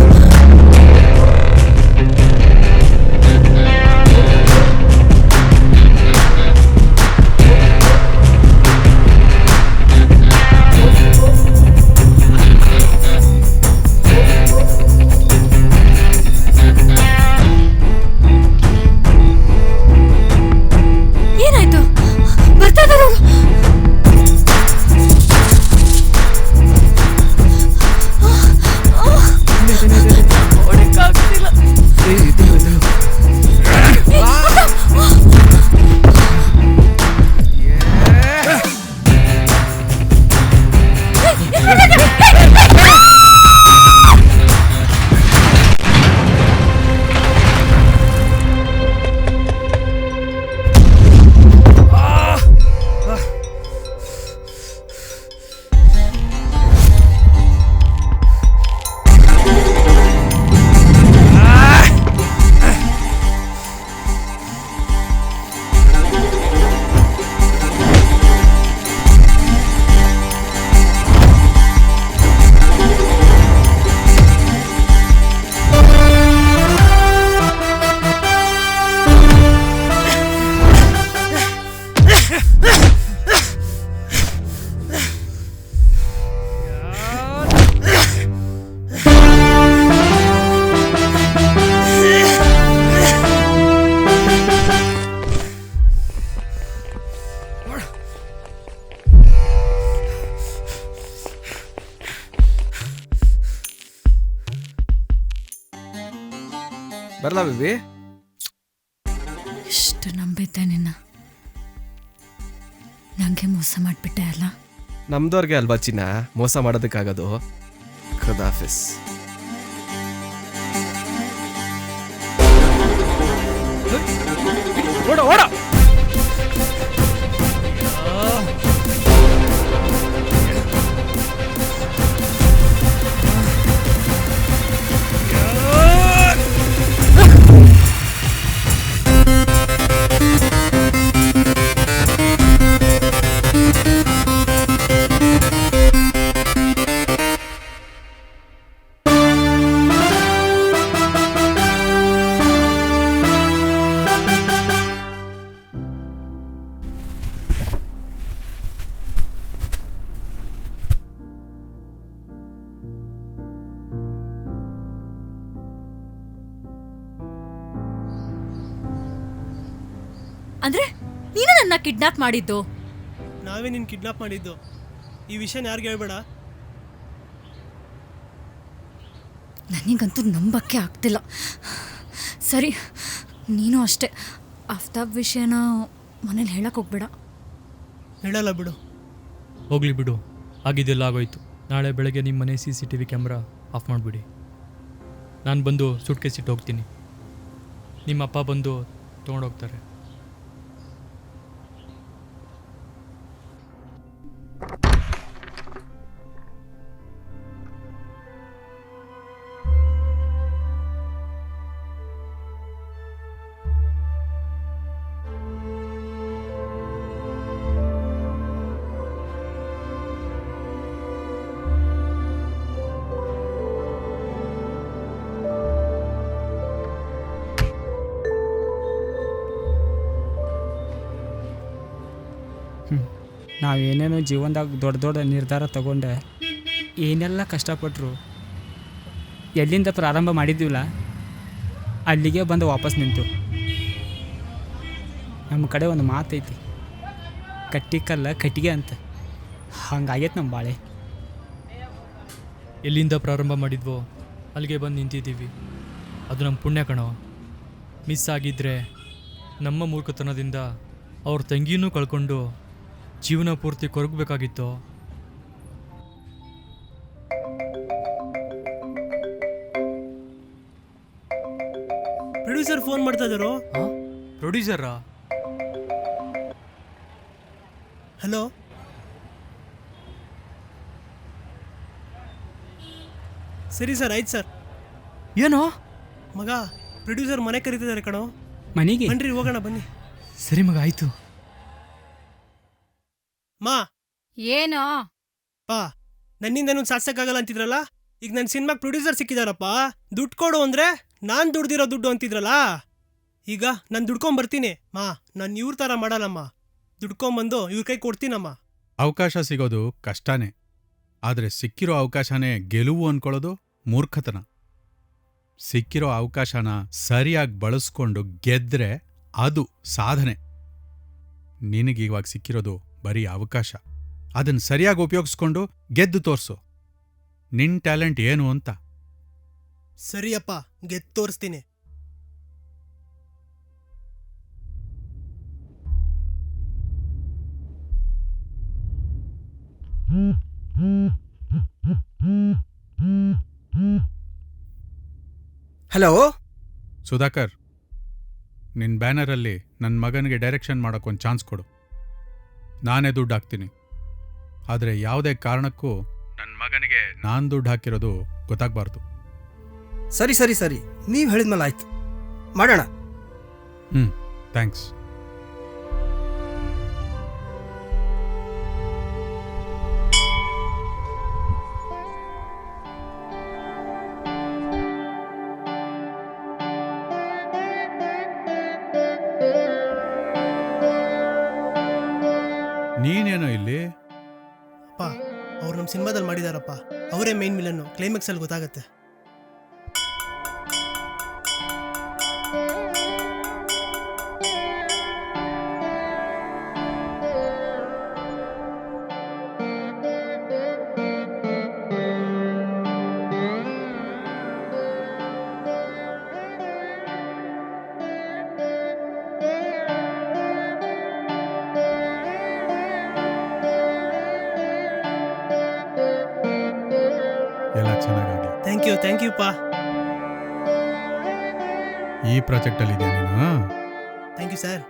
Speaker 21: ಏನಾಯ್ತು? ಬರ್ತಾ ಇದ್ದಾರೆ ಅವರು. ಓಡಕ್ಕಾಗ್ತಿಲ್ಲ.
Speaker 19: ಬರಲಾ ಬೇಬಿ?
Speaker 21: ಎಷ್ಟು ನಂಬಿದ್ದೆ ನಿನ್ನ, ನಂಗೆ ಮೋಸ ಮಾಡ್ಬಿಟ್ಟೆ ಅಲ್ಲ.
Speaker 19: ನಮ್ದವ್ರಿಗೆ ಅಲ್ವಾ ಚಿನ್ನ ಮೋಸ ಮಾಡೋದಕ್ಕಾಗೋದು. ಖುದಾಫಿಸ್. ಓಡ ಓಡ.
Speaker 8: ಅಂದ್ರೆ ನೀನು ನನ್ನ ಕಿಡ್ನಾಪ್ ಮಾಡಿದ್ದು?
Speaker 3: ನಾವೇ ನಿನ್ನ ಕಿಡ್ನಾಪ್ ಮಾಡಿದ್ದು. ಈ ವಿಷಯನ ಯಾರಿಗೆ ಹೇಳ್ಬೇಡ.
Speaker 8: ನನಗಂತೂ ನಂಬಕ್ಕೆ ಆಗ್ತಿಲ್ಲ. ಸರಿ, ನೀನು ಅಷ್ಟೇ. ಆಫ್ತಾಬ್ ವಿಷಯನ ಮನೇಲಿ ಹೇಳಕ್ಕೆ ಹೋಗ್ಬೇಡ.
Speaker 3: ಹೇಳಲ್ಲ ಬಿಡು.
Speaker 4: ಹೋಗ್ಲಿ ಬಿಡು, ಆಗಿದ್ದೆಲ್ಲ ಆಗೋಯ್ತು. ನಾಳೆ ಬೆಳಗ್ಗೆ ನಿಮ್ಮ ಮನೆ CCTV ಕ್ಯಾಮ್ರಾ ಆಫ್ ಮಾಡಿಬಿಡಿ. ನಾನು ಬಂದು ಸುಟ್ಕೇಸ್ ಇಟ್ಟು ಹೋಗ್ತೀನಿ. ನಿಮ್ಮ ಅಪ್ಪ ಬಂದು ತೊಗೊಂಡೋಗ್ತಾರೆ.
Speaker 2: ನಾವೇನೇನೋ ಜೀವನದಾಗ ದೊಡ್ಡ ದೊಡ್ಡ ನಿರ್ಧಾರ ತಗೊಂಡೆ ಏನೆಲ್ಲ ಕಷ್ಟಪಟ್ಟರು ಎಲ್ಲಿಂದ ಪ್ರಾರಂಭ ಮಾಡಿದ್ದೀವಲ್ಲ ಅಲ್ಲಿಗೆ ಬಂದು ವಾಪಸ್ ನಿಂತು. ನಮ್ಮ ಕಡೆ ಒಂದು ಮಾತೈತಿ, ಕಟ್ಟಿ ಕಲ್ಲ ಕಟ್ಟಿಗೆ ಅಂತ. ಹಂಗಾಗೈತೆ ನಮ್ಮ ಬಾಳೆ.
Speaker 4: ಎಲ್ಲಿಂದ ಪ್ರಾರಂಭ ಮಾಡಿದ್ವೋ ಅಲ್ಲಿಗೆ ಬಂದು ನಿಂತಿದ್ದೀವಿ. ಅದು ನಮ್ಮ ಪುಣ್ಯ ಕಣೋ. ಮಿಸ್ ಆಗಿದ್ದರೆ ನಮ್ಮ ಮೂರ್ಖತನದಿಂದ ಅವ್ರ ತಂಗಿನೂ ಕಳ್ಕೊಂಡು ಜೀವನ ಪೂರ್ತಿ ಕೊರಗಬೇಕಾಗಿತ್ತು.
Speaker 3: ಪ್ರೊಡ್ಯೂಸರ್ ಫೋನ್ ಮಾಡ್ತಾ ಇದ್ದಾರೋ?
Speaker 4: ಪ್ರೊಡ್ಯೂಸರಾ?
Speaker 3: ಹಲೋ, ಸರಿ ಸರ್, ಆಯ್ತು ಸರ್.
Speaker 4: ಏನೋ
Speaker 3: ಮಗ, ಪ್ರೊಡ್ಯೂಸರ್ ಮನೆ ಕರೀತಿದ್ದಾರೆ ಕಣೋ.
Speaker 2: ಮನೆಗೆ
Speaker 3: ಬನ್ರಿ ಹೋಗೋಣ, ಬನ್ನಿ.
Speaker 4: ಸರಿ ಮಗ, ಆಯ್ತು.
Speaker 3: ಮಾ
Speaker 17: ಏನೋ
Speaker 3: ಪಾ, ನನ್ನಿಂದ ಏನು ಸಾಧಿಸಕ್ಕಾಗಲ್ಲ ಅಂತಿದ್ರಲ್ಲ, ಈಗ ನನ್ನ ಸಿನಿಮಾಗೆ ಪ್ರೊಡ್ಯೂಸರ್ ಸಿಕ್ಕಿದಾರಪ್ಪ. ದುಡ್ಡು ಕೊಡು ಅಂದರೆ ನಾನು ದುಡ್ದಿರೋ ದುಡ್ಡು ಅಂತಿದ್ರಲ್ಲ, ಈಗ ನಾನು ದುಡ್ಕೊಂಬರ್ತೀನಿ. ಮಾ, ನಾನು ಇವ್ರ ಥರ ಮಾಡಲ್ಲಮ್ಮ. ದುಡ್ಕೊಂಬಂದು ಇವ್ರ ಕೈ ಕೊಡ್ತೀನಮ್ಮ.
Speaker 6: ಅವಕಾಶ ಸಿಗೋದು ಕಷ್ಟನೇ, ಆದರೆ ಸಿಕ್ಕಿರೋ ಅವಕಾಶನೇ ಗೆಲುವು ಅನ್ಕೊಳ್ಳೋದು ಮೂರ್ಖತನ. ಸಿಕ್ಕಿರೋ ಅವಕಾಶನ ಸರಿಯಾಗಿ ಬಳಸ್ಕೊಂಡು ಗೆದ್ರೆ ಅದು ಸಾಧನೆ. ನಿನಗೀವಾಗ ಸಿಕ್ಕಿರೋದು ಬರೀ ಅವಕಾಶ. ಅದನ್ನು ಸರಿಯಾಗಿ ಉಪಯೋಗಿಸ್ಕೊಂಡು ಗೆದ್ದು ತೋರ್ಸು ನಿನ್ ಟ್ಯಾಲೆಂಟ್ ಏನು ಅಂತ.
Speaker 3: ಸರಿಯಪ್ಪ, ಗೆದ್ದು ತೋರಿಸ್ತೀನಿ.
Speaker 10: ಹಲೋ
Speaker 6: ಸುಧಾಕರ್, ನಿನ್ನ ಬ್ಯಾನರಲ್ಲಿ ನನ್ನ ಮಗನಿಗೆ ಡೈರೆಕ್ಷನ್ ಮಾಡೋಕ್ಕೊಂದು ಚಾನ್ಸ್ ಕೊಡು. ನಾನೇ ದುಡ್ಡು ಹಾಕ್ತೀನಿ, ಆದರೆ ಯಾವುದೇ ಕಾರಣಕ್ಕೂ ನನ್ನ ಮಗನಿಗೆ ನಾನು ದುಡ್ಡು ಹಾಕಿರೋದು ಗೊತ್ತಾಗಬಾರ್ದು.
Speaker 10: ಸರಿ ಸರಿ ಸರಿ, ನೀವು ಹೇಳಿದ್ಮೇಲೆ ಆಯ್ತು, ಮಾಡೋಣ.
Speaker 6: ಥ್ಯಾಂಕ್ಸ್. ನೀನೇನೋ ಇಲ್ಲಿ?
Speaker 3: ಅಪ್ಪ, ಅವ್ರು ನಮ್ಮ ಸಿನಿಮಾದಲ್ಲಿ ಮಾಡಿದಾರಪ್ಪ. ಅವರೇ ಮೇನ್ ವಿಲನ್ನು. ಕ್ಲೈಮ್ಯಾಕ್ಸಲ್ಲಿ ಗೊತ್ತಾಗತ್ತೆ.
Speaker 6: ಎಲ್ಲ ಚೆನ್ನಾಗಾಗಲಿ.
Speaker 3: ಥ್ಯಾಂಕ್ ಯು ಪಾ.
Speaker 6: ಈ ಪ್ರಾಜೆಕ್ಟಲ್ಲಿ ಇದೆಯಾ ನೀನು?
Speaker 3: Thank you sir.